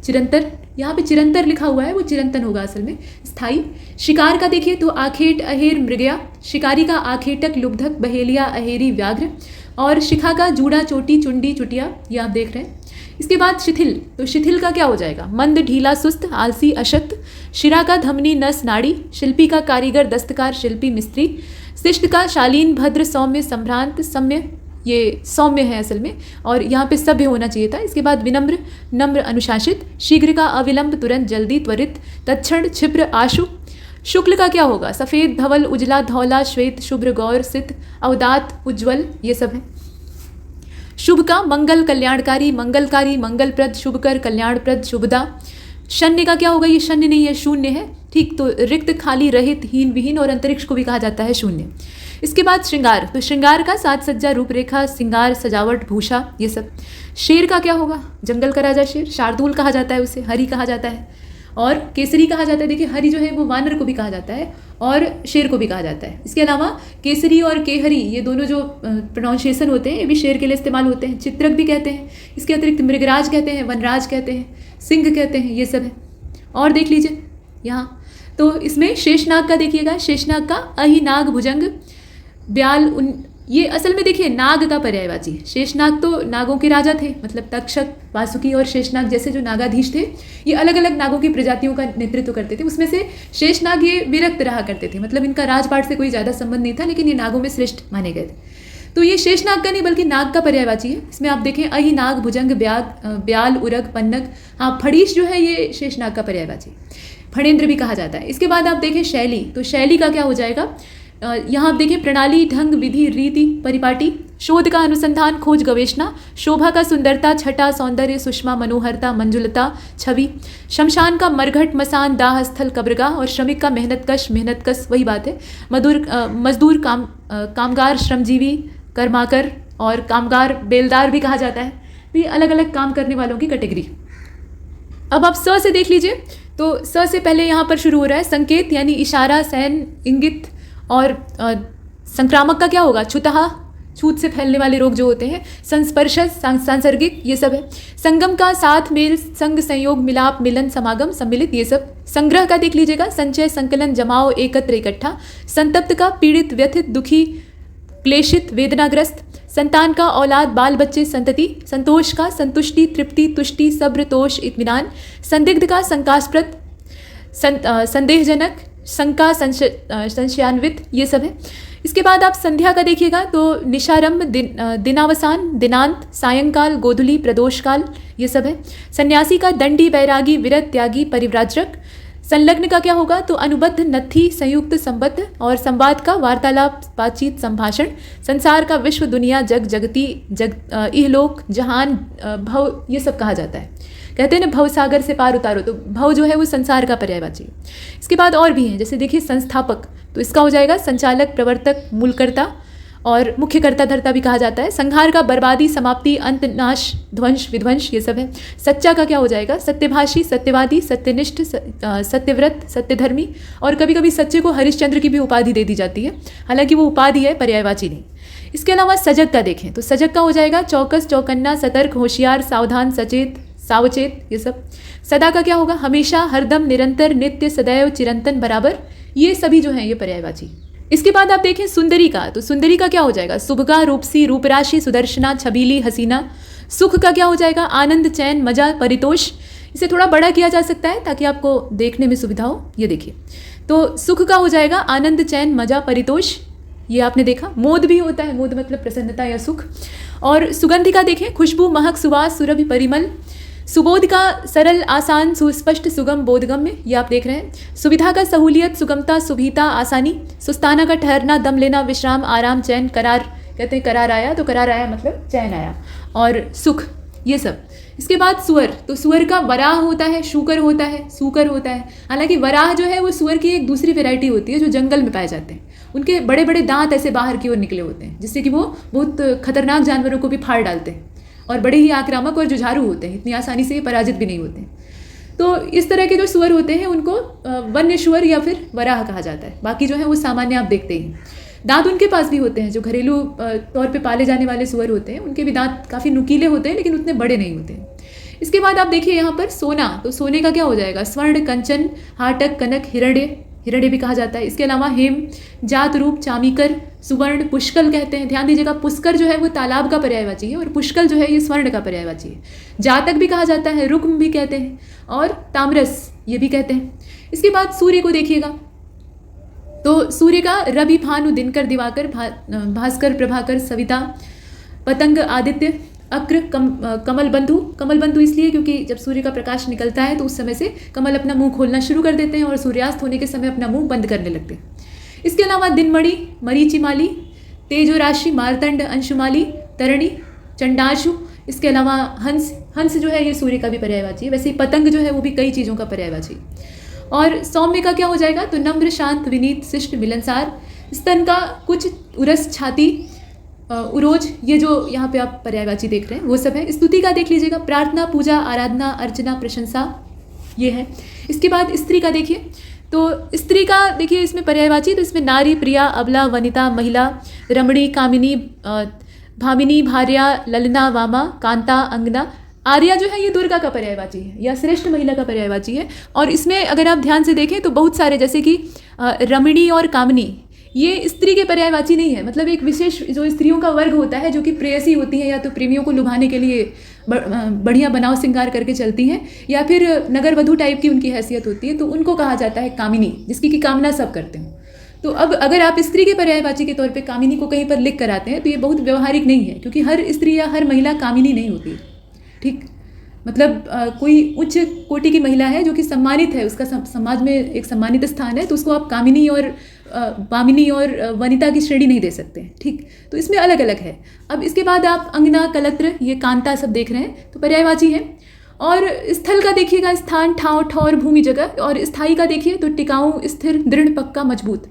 चिरंतर। यहाँ पे चिरंतर लिखा हुआ है, वो चिरंतन होगा असल में, स्थायी। शिकार का देखिए तो आखेट, अहेर, मृगया। शिकारी का आखेटक, लुब्धक, बहेलिया, अहेरी, व्याघ्र। और शिखा का जूड़ा, चोटी, चुंडी, चुटिया, ये आप देख रहे हैं। इसके बाद शिथिल, तो शिथिल का क्या हो जाएगा, मंद, ढीला, सुस्त, आलसी, अशक्त। शिरा का धमनी, नस, नाड़ी। शिल्पी का कारीगर, दस्तकार, शिल्पी, मिस्त्री। शिष्ट का शालीन, भद्र, सौम्य, संभ्रांत, सम्य, ये सौम्य है असल में, और यहाँ पे सभ्य होना चाहिए था। इसके बाद विनम्र, नम्र, अनुशासित। शीघ्र का अविलंब, तुरंत, जल्दी, त्वरित, तत्क्षण, क्षिप्र, आशु। शुक्ल का क्या होगा, सफ़ेद, धवल, उजला, धौला, श्वेत, शुभ्र, गौर, सिद्ध, अवदात, उज्ज्वल, ये सब है। शुभ का मंगल, कल्याणकारी, मंगलकारी, मंगलप्रद, शुभकर, कल्याणप्रद, शुभदा। शन्य का क्या होगा, ये शन्य नहीं है, शून्य है, ठीक। तो रिक्त, खाली, रहित, हीन, विहीन। और अंतरिक्ष को भी कहा जाता है शून्य। इसके बाद श्रृंगार, तो श्रृंगार का साज सज्जा, रूपरेखा, सिंगार, सजावट, भूषा, ये सब। शेर का क्या होगा, जंगल का राजा शेर, शार्दूल कहा जाता है उसे, हरि कहा जाता है। और केसरी कहा जाता है, देखिए हरि जो है वो वानर को भी कहा जाता है और शेर को भी कहा जाता है। इसके अलावा केसरी और केहरी, ये दोनों जो प्रोनाउंसिएशन होते हैं ये भी शेर के लिए इस्तेमाल होते हैं। चित्रक भी कहते हैं, इसके अतिरिक्त मृगराज कहते हैं, वनराज कहते हैं, सिंह कहते हैं, ये सब है। और देख लीजिए यहाँ, तो इसमें शेषनाग का देखिएगा, शेषनाग का अहि, नाग, भुजंग, ब्याल, ये असल में देखिए नाग का पर्यायवाची है। शेषनाग तो नागों के राजा थे, मतलब तक्षक, वासुकी और शेषनाग जैसे जो नागाधीश थे, ये अलग अलग नागों की प्रजातियों का नेतृत्व करते थे। उसमें से शेषनाग ये विरक्त रहा करते थे, मतलब इनका राजपाट से कोई ज़्यादा संबंध नहीं था, लेकिन ये नागों में श्रेष्ठ माने गए थे। तो ये शेषनाग का नहीं बल्कि नाग का पर्यायवाची है। इसमें आप देखें अहि, नाग, भुजंग, ब्याल, उरग, पन्नग। हाँ, फड़ीश जो है ये शेषनाग का पर्यायवाची, फणेंद्र भी कहा जाता है। इसके बाद आप देखें शैली, तो शैली का क्या हो जाएगा, यहाँ आप देखिए प्रणाली, ढंग, विधि, रीति, परिपाटी। शोध का अनुसंधान, खोज, गवेषणा। शोभा का सुंदरता, छटा, सौंदर्य, सुषमा, मनोहरता, मंजुलता, छवि। शमशान का मरघट, मसान, दाह स्थल, कब्रगाह। और श्रमिक का मेहनतकश, मेहनतकश, वही बात है। मजदूर, कामगार, श्रमजीवी, कर्माकर। और कामगार बेलदार भी कहा जाता है, तो ये अलग अलग काम करने वालों की कैटेगरी। अब आप स से देख लीजिए, तो स से पहले यहाँ पर शुरू हो रहा है संकेत, यानी इशारा, सैन, इंगित। और संक्रामक का क्या होगा? छुतहा, छूत से फैलने वाले रोग जो होते हैं। संस्पर्श, सांसर्गिक, ये सब है। संगम का साथ, मेल, संग, संयोग, मिलाप, मिलन, समागम, सम्मिलित, ये सब। संग्रह का देख लीजिएगा, संचय, संकलन, जमाओ, एकत्र, इकट्ठा। संतप्त का पीड़ित, व्यथित, दुखी, क्लेशित, वेदनाग्रस्त। संतान का औलाद, बाल बच्चे, संतति। संतोष का संतुष्टि, तृप्ति, तुष्टि, सब्र, तोष, इत्मीनान। संदिग्ध का शंकास्पद, संदेहजनक, शंका, संशयान्वित, ये सब है। इसके बाद आप संध्या का देखिएगा, तो निशारंभ, दिनावसान, दिनांत, सायंकाल, गोधूली, प्रदोषकाल, ये सब है। सन्यासी का दंडी, बैरागी, विरत, त्यागी, परिव्राजक। संलग्न का क्या होगा? तो अनुबद्ध, नत्थी, संयुक्त, संबद्ध। और संवाद का वार्तालाप, बातचीत, संभाषण। संसार का विश्व, दुनिया, जग, जगती, इहलोक, जहान, भव, ये सब कहा जाता है। कहते हैं ना, भव सागर से पार उतारो, तो भव जो है वो संसार का पर्यायवाची। इसके बाद और भी हैं, जैसे देखिए संस्थापक, तो इसका हो जाएगा संचालक, प्रवर्तक, मूलकर्ता और मुख्यकर्ता धर्ता भी कहा जाता है। संहार का बर्बादी, समाप्ति, अंत, नाश, ध्वंस, विध्वंस, ये सब है। सच्चा का क्या हो जाएगा? सत्यभाषी, सत्यवादी, सत्यनिष्ठ, सत्यव्रत, सत्यधर्मी। और कभी कभी सच्चे को हरिश्चंद्र की भी उपाधि दे दी जाती है, हालांकि वो उपाधि है, पर्यायवाची नहीं। इसके अलावा सजग का देखें, तो सजग का हो जाएगा चौकस, चौकन्ना, सतर्क, होशियार, सावधान, सचेत, सावचेत, ये सब। सदा का क्या होगा? हमेशा, हरदम, निरंतर, नित्य, सदैव, चिरंतन, बराबर, ये सभी जो हैं ये पर्यायवाची। इसके बाद आप देखें सुंदरी का, तो सुंदरी का क्या हो जाएगा? सुभगा, रूपसी, रूपराशि, सुदर्शना, छबीली, हसीना। सुख का क्या हो जाएगा? आनंद, चैन, मजा, परितोष। इसे थोड़ा बड़ा किया जा सकता है ताकि आपको देखने में सुविधा हो। ये देखिए, तो सुख का हो जाएगा आनंद, चैन, मजा, परितोष, ये आपने देखा। मोद भी होता है, मोद मतलब प्रसन्नता या सुख। और सुगंधि का देखें, खुशबू, महक, सुवास, सुरभि, परिमल। सुबोध का सरल, आसान, सुस्पष्ट, सुगम, बोधगम्य, ये आप देख रहे हैं। सुविधा का सहूलियत, सुगमता, सुविधा, आसानी। सुस्ताना का ठहरना, दम लेना, विश्राम, आराम, चैन। करार, कहते हैं करार आया, तो करार आया मतलब चैन आया। और सुख, ये सब। इसके बाद सुअर, तो सुअर का वराह होता है, शूकर होता है, सूकर होता है। हालांकि वराह जो है वो सुअर की एक दूसरी वैरायटी होती है जो जंगल में पाए जाते हैं। उनके बड़े बड़े दांत ऐसे बाहर की ओर निकले होते हैं, जिससे कि वो बहुत खतरनाक जानवरों को भी फाड़ डालते हैं और बड़े ही आक्रामक और जुझारू होते हैं, इतनी आसानी से ये पराजित भी नहीं होते हैं। तो इस तरह के जो सुअर होते हैं उनको वन्य सुअर या फिर वराह कहा जाता है। बाकी जो है वो सामान्य आप देखते ही। दांत उनके पास भी होते हैं, जो घरेलू तौर पे पाले जाने वाले सुअर होते हैं उनके भी दांत काफ़ी नुकीले होते हैं, लेकिन उतने बड़े नहीं होते हैं। इसके बाद आप देखिए यहाँ पर सोना, तो सोने का क्या हो जाएगा? स्वर्ण, कंचन, हाटक, कनक, हिरण्य, हिरण्य भी कहा जाता है। इसके अलावा हेम, जात, रूप, चामीकर, सुवर्ण, पुष्कल कहते हैं। ध्यान दीजिएगा, पुष्कर जो है वो तालाब का पर्यायवाची है और पुष्कल जो है ये स्वर्ण का पर्यायवाची है। जातक भी कहा जाता है, रुक्म भी कहते हैं और ताम्रस ये भी कहते हैं। इसके बाद सूर्य को देखिएगा, तो सूर्य का रवि, भानु, दिनकर, दिवाकर, भास्कर, प्रभाकर, सविता, पतंग, आदित्य, अक्र, कमल बंधु। कमल बंधु इसलिए क्योंकि जब सूर्य का प्रकाश निकलता है तो उस समय से कमल अपना मुंह खोलना शुरू कर देते हैं और सूर्यास्त होने के समय अपना मुंह बंद करने लगते हैं। इसके अलावा दिनमणि, मरीचिमाली, तेजो राशि, मारतंड, अंशुमाली, तरणी, चंडाशु। इसके अलावा हंस, हंस जो है ये सूर्य का भी पर्यायवाची है। वैसे ही पतंग जो है वो भी कई चीज़ों का पर्यायवाची। और सौम्य का क्या हो जाएगा? तो नम्र, शांत, विनीत, शिष्ट, मिलनसार। स्तन का कुछ, उरस, छाती, उरोज, ये जो यहाँ पे आप पर्यायवाची देख रहे हैं वो सब है। स्तुति का देख लीजिएगा, प्रार्थना, पूजा, आराधना, अर्चना, प्रशंसा, ये है। इसके बाद स्त्री का देखिए, तो स्त्री का देखिए इसमें पर्यायवाची, तो इसमें नारी, प्रिया, अबला, वनिता, महिला, रमणी, कामिनी, भामिनी, भार्या, ललना, वामा, कांता, अंगना। आर्या जो है ये दुर्गा का पर्यायवाची है या श्रेष्ठ महिला का पर्यायवाची है। और इसमें अगर आप ध्यान से देखें तो बहुत सारे, जैसे कि रमणी और कामिनी, ये स्त्री के पर्यायवाची नहीं है। मतलब एक विशेष जो स्त्रियों का वर्ग होता है जो कि प्रेयसी होती है या तो प्रेमियों को लुभाने के लिए बढ़िया बनाव श्रृंगार करके चलती हैं, या फिर नगर वधू टाइप की उनकी हैसियत होती है, तो उनको कहा जाता है कामिनी, जिसकी की कामना सब करते हैं। तो अब अगर आप स्त्री के पर्यायवाची के तौर पे कामिनी को कहीं पर लिख कर आते हैं तो ये बहुत व्यवहारिक नहीं है, क्योंकि हर स्त्री या हर महिला कामिनी नहीं होती। ठीक, मतलब कोई उच्च कोटि की महिला है जो कि सम्मानित है, उसका समाज में एक सम्मानित स्थान है, तो उसको आप कामिनी और वामिनी और वनिता की श्रेणी नहीं दे सकते। ठीक, तो इसमें अलग अलग है। अब इसके बाद आप अंगना, कलत्र, ये कांता सब देख रहे हैं, तो पर्यायवाची है। और स्थल का देखिएगा, स्थान, ठाव, ठौर, भूमि, जगह। और स्थायी का देखिए तो टिकाऊ, स्थिर, दृढ़, पक्का, मजबूत,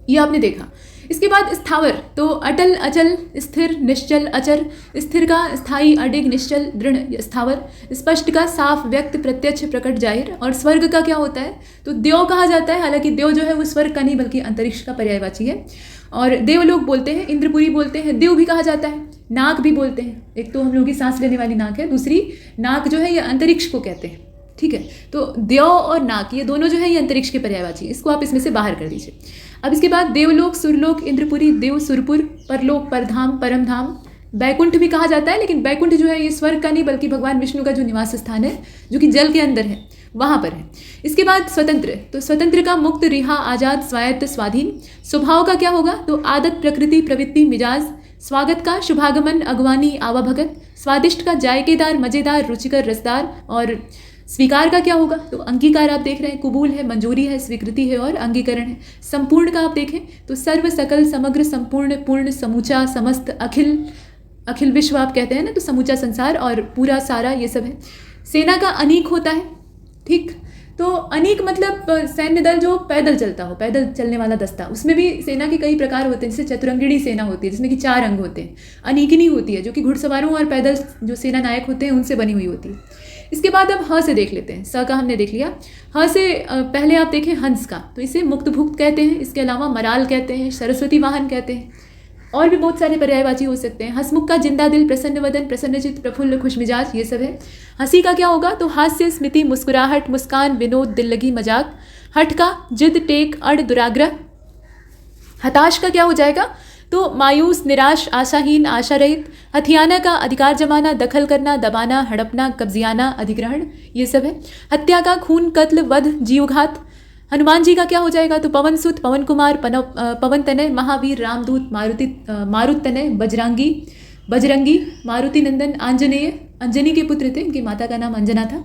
ये आपने देखा। इसके बाद स्थावर, तो अटल, अचल, स्थिर, निश्चल, अचर। स्थिर का स्थायी, अडिग, निश्चल, दृढ़, स्थावर। स्पष्ट का साफ, व्यक्त, प्रत्यक्ष, प्रकट, जाहिर। और स्वर्ग का क्या होता है, तो देव कहा जाता है। हालांकि देव जो है वो स्वर्ग का नहीं बल्कि अंतरिक्ष का पर्यायवाची है। और देवलोक बोलते हैं, इंद्रपुरी बोलते हैं, देव भी कहा जाता है। नाक भी बोलते हैं, एक तो हम लोग की सांस लेने वाली नाक है, दूसरी नाक जो है ये अंतरिक्ष को कहते हैं। ठीक है, तो देव और नाक ये दोनों जो है ये अंतरिक्ष के पर्यायवाची, इसको आप इसमें से बाहर कर दीजिए। अब इसके बाद देवलोक, सुरलोक, इंद्रपुरी, देव, सुरपुर, परलोक, परधाम, परमधाम। बैकुंठ भी कहा जाता है, लेकिन बैकुंठ जो है ये स्वर्ग का नहीं बल्कि भगवान विष्णु का जो निवास स्थान है, जो कि जल के अंदर है, वहाँ पर है। इसके बाद स्वतंत्र, तो स्वतंत्र का मुक्त, रिहा, आज़ाद, स्वायत्त, स्वाधीन। स्वभाव का क्या होगा, तो आदत, प्रकृति, प्रवृत्ति, मिजाज। स्वागत का शुभागमन, अगवानी, आवाभगत। स्वादिष्ट का जायकेदार, मज़ेदार, रुचिकर, रसदार। और स्वीकार का क्या होगा, तो अंगीकार आप देख रहे हैं, कबूल है, मंजूरी है, स्वीकृति है और अंगीकरण है। संपूर्ण का आप देखें तो सर्व, सकल, समग्र, संपूर्ण, पूर्ण, समूचा, समस्त, अखिल, अखिल विश्व आप कहते हैं ना, तो समूचा संसार और पूरा सारा ये सब है। सेना का अनीक होता है, ठीक, तो अनीक मतलब सैन्य दल जो पैदल चलता हो, पैदल चलने वाला दस्ता। उसमें भी सेना के कई प्रकार होते हैं, जैसे चतुरंगिणी सेना होती है जिसमें कि 4 अंग होते हैं। अनीकिनी होती है जो कि घुड़सवारों और पैदल जो सेना नायक होते हैं उनसे बनी हुई होती है। इसके बाद अब ह से देख लेते हैं। स का हमने देख लिया। ह से पहले आप देखें हंस का, तो इसे मुक्त भुक्त कहते हैं। इसके अलावा मराल कहते हैं, सरस्वती वाहन कहते हैं, और भी बहुत सारे पर्यायवाची हो सकते हैं। हंसमुख का जिंदा दिल, प्रसन्न वदन, प्रसन्नचित, प्रफुल्ल, खुशमिजाज, ये सब है। हंसी का क्या होगा, तो हास्य, स्मृति, मुस्कुराहट, मुस्कान, विनोद, दिल लगी, मजाक। हठ का जिद, टेक, अड़, दुराग्रह। हताश का क्या हो जाएगा, तो मायूस, निराश, आशाहीन, आशा रहित। हथियाना का अधिकार जमाना, दखल करना, दबाना, हड़पना, कब्जियाना, अधिग्रहण, ये सब है। हत्या का खून, कत्ल, वध, जीवघात। हनुमान जी का क्या हो जाएगा, तो पवन सुत, पवन कुमार, पवन तनय, महावीर, रामदूत, मारुत तनय, बजरंगी, मारुति नंदन, आंजनेय, अंजनी के पुत्र थे, इनकी माता का नाम अंजना था।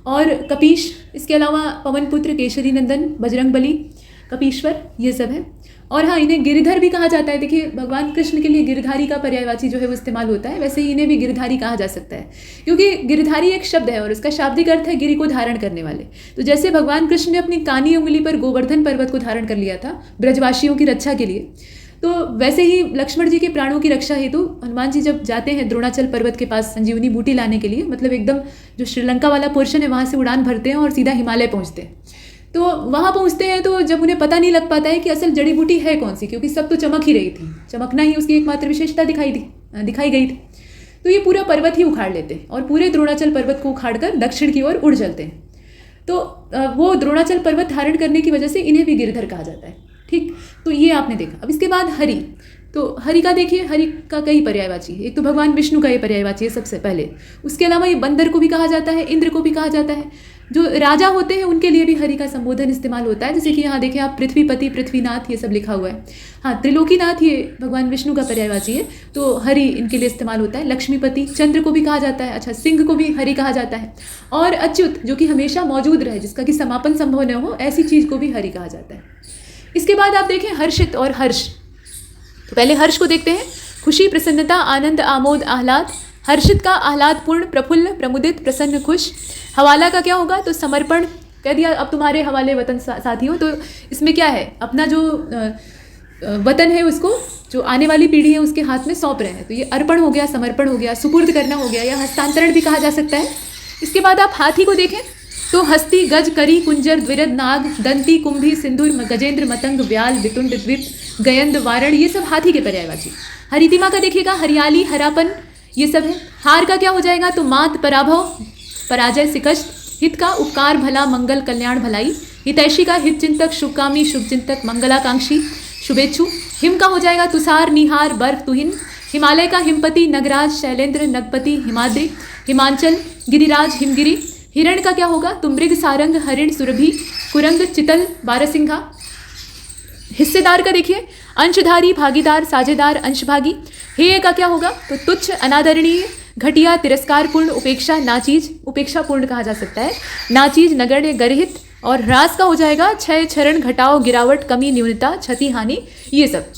और कपीश, इसके अलावा पवन पुत्र, केशरी नंदन, बजरंग बली, कपीश्वर, ये सब है। और हाँ, इन्हें गिरधर भी कहा जाता है। देखिए, भगवान कृष्ण के लिए गिरधारी का पर्यायवाची जो है वो इस्तेमाल होता है, वैसे ही इन्हें भी गिरधारी कहा जा सकता है, क्योंकि गिरधारी एक शब्द है और इसका शाब्दिक अर्थ है गिरि को धारण करने वाले। तो जैसे भगवान कृष्ण ने अपनी कानी उंगली पर गोवर्धन पर्वत को धारण कर लिया था ब्रजवासियों की रक्षा के लिए, तो वैसे ही लक्ष्मण जी के प्राणों की रक्षा हेतु हनुमान जी जब जाते हैं द्रोणाचल पर्वत के पास संजीवनी बूटी लाने के लिए, मतलब एकदम जो श्रीलंका वाला पोर्शन है वहाँ से उड़ान भरते हैं और सीधा हिमालय पहुँचते हैं। तो वहाँ पहुँचते हैं तो जब उन्हें पता नहीं लग पाता है कि असल जड़ी बूटी है कौन सी, क्योंकि सब तो चमक ही रही थी, चमकना ही उसकी एकमात्र विशेषता दिखाई गई थी। तो ये पूरा पर्वत ही उखाड़ लेते हैं और पूरे द्रोणाचल पर्वत को उखाड़कर दक्षिण की ओर उड़ चलते हैं। तो वो द्रोणाचल पर्वत धारण करने की वजह से इन्हें भी गिरधर कहा जाता है। ठीक, तो ये आपने देखा। अब इसके बाद हरि, तो हरि का देखिए, हरि का कई पर्यायवाची है। एक तो भगवान विष्णु का ये पर्यायवाची है सबसे पहले, उसके अलावा ये बंदर को भी कहा जाता है, इंद्र को भी कहा जाता है। जो राजा होते हैं उनके लिए भी हरि का संबोधन इस्तेमाल होता है, जैसे कि यहाँ देखें आप, पृथ्वीपति, पृथ्वीनाथ, ये सब लिखा हुआ है। हाँ, त्रिलोकीनाथ ये भगवान विष्णु का पर्यायवाची है, तो हरि इनके लिए इस्तेमाल होता है। लक्ष्मीपति, चंद्र को भी कहा जाता है। अच्छा, सिंह को भी हरि कहा जाता है। और अच्युत, जो कि हमेशा मौजूद रहे, जिसका कि समापन संभव न हो, ऐसी चीज़ को भी हरि कहा जाता है। इसके बाद आप देखें हर्षित और हर्ष। तो पहले हर्ष को देखते हैं। खुशी, प्रसन्नता, आनंद, आमोद, आह्लाद। हर्षित का आह्लादपूर्ण, प्रफुल्ल, प्रमुदित, प्रसन्न, खुश। हवाला का क्या होगा, तो समर्पण, कह दिया अब तुम्हारे हवाले वतन साथियों। तो इसमें क्या है, अपना जो वतन है उसको जो आने वाली पीढ़ी है उसके हाथ में सौंप रहे हैं, तो ये अर्पण हो गया, समर्पण हो गया, सुपुर्द करना हो गया, या हस्तांतरण भी कहा जा सकता है। इसके बाद आप हाथी को देखें तो हस्ती, गज, करी, कुंजर, द्विरद, नाग, दंती, कुंभी, सिंधुर, गजेंद्र, मतंग, व्याल, वितुंड, द्विप, गयंद, वारण, ये सब हाथी के पर्यायवाची। हरितिमा का देखिएगा, हरियाली, हरापन, ये सब है। हार का क्या हो जाएगा, तो मात, पराभव, पराजय, शिकस्त। हित का उपकार, भला, मंगल, कल्याण, भलाई। हितैषी का हित चिंतक, शुभकामी, शुभचिंतक, मंगलाकांक्षी, शुभेच्छु। हिम का हो जाएगा तुषार, निहार, बर्फ, तुहिन। हिमालय का हिमपति, नगराज, शैलेंद्र, नगपति, हिमाद्रि, हिमांचल, गिरिराज, हिमगिरी। हिरण का क्या होगा, तो मृग, सारंग, हरिण, सुरभि, कुरंग, चितल, बारसिंघा। हिस्सेदार का देखिए, अंशधारी, भागीदार, साझेदार, अंशभागी। हेय का क्या होगा, तो तुच्छ, अनादरणीय, घटिया, तिरस्कारपूर्ण, उपेक्षा, नाचीज, उपेक्षापूर्ण कहा जा सकता है, नाचीज, नगण्य, गर्हित। और ह्रास का हो जाएगा क्षय, क्षरण, घटाव, गिरावट, कमी, न्यूनता, क्षति, हानि, ये सब।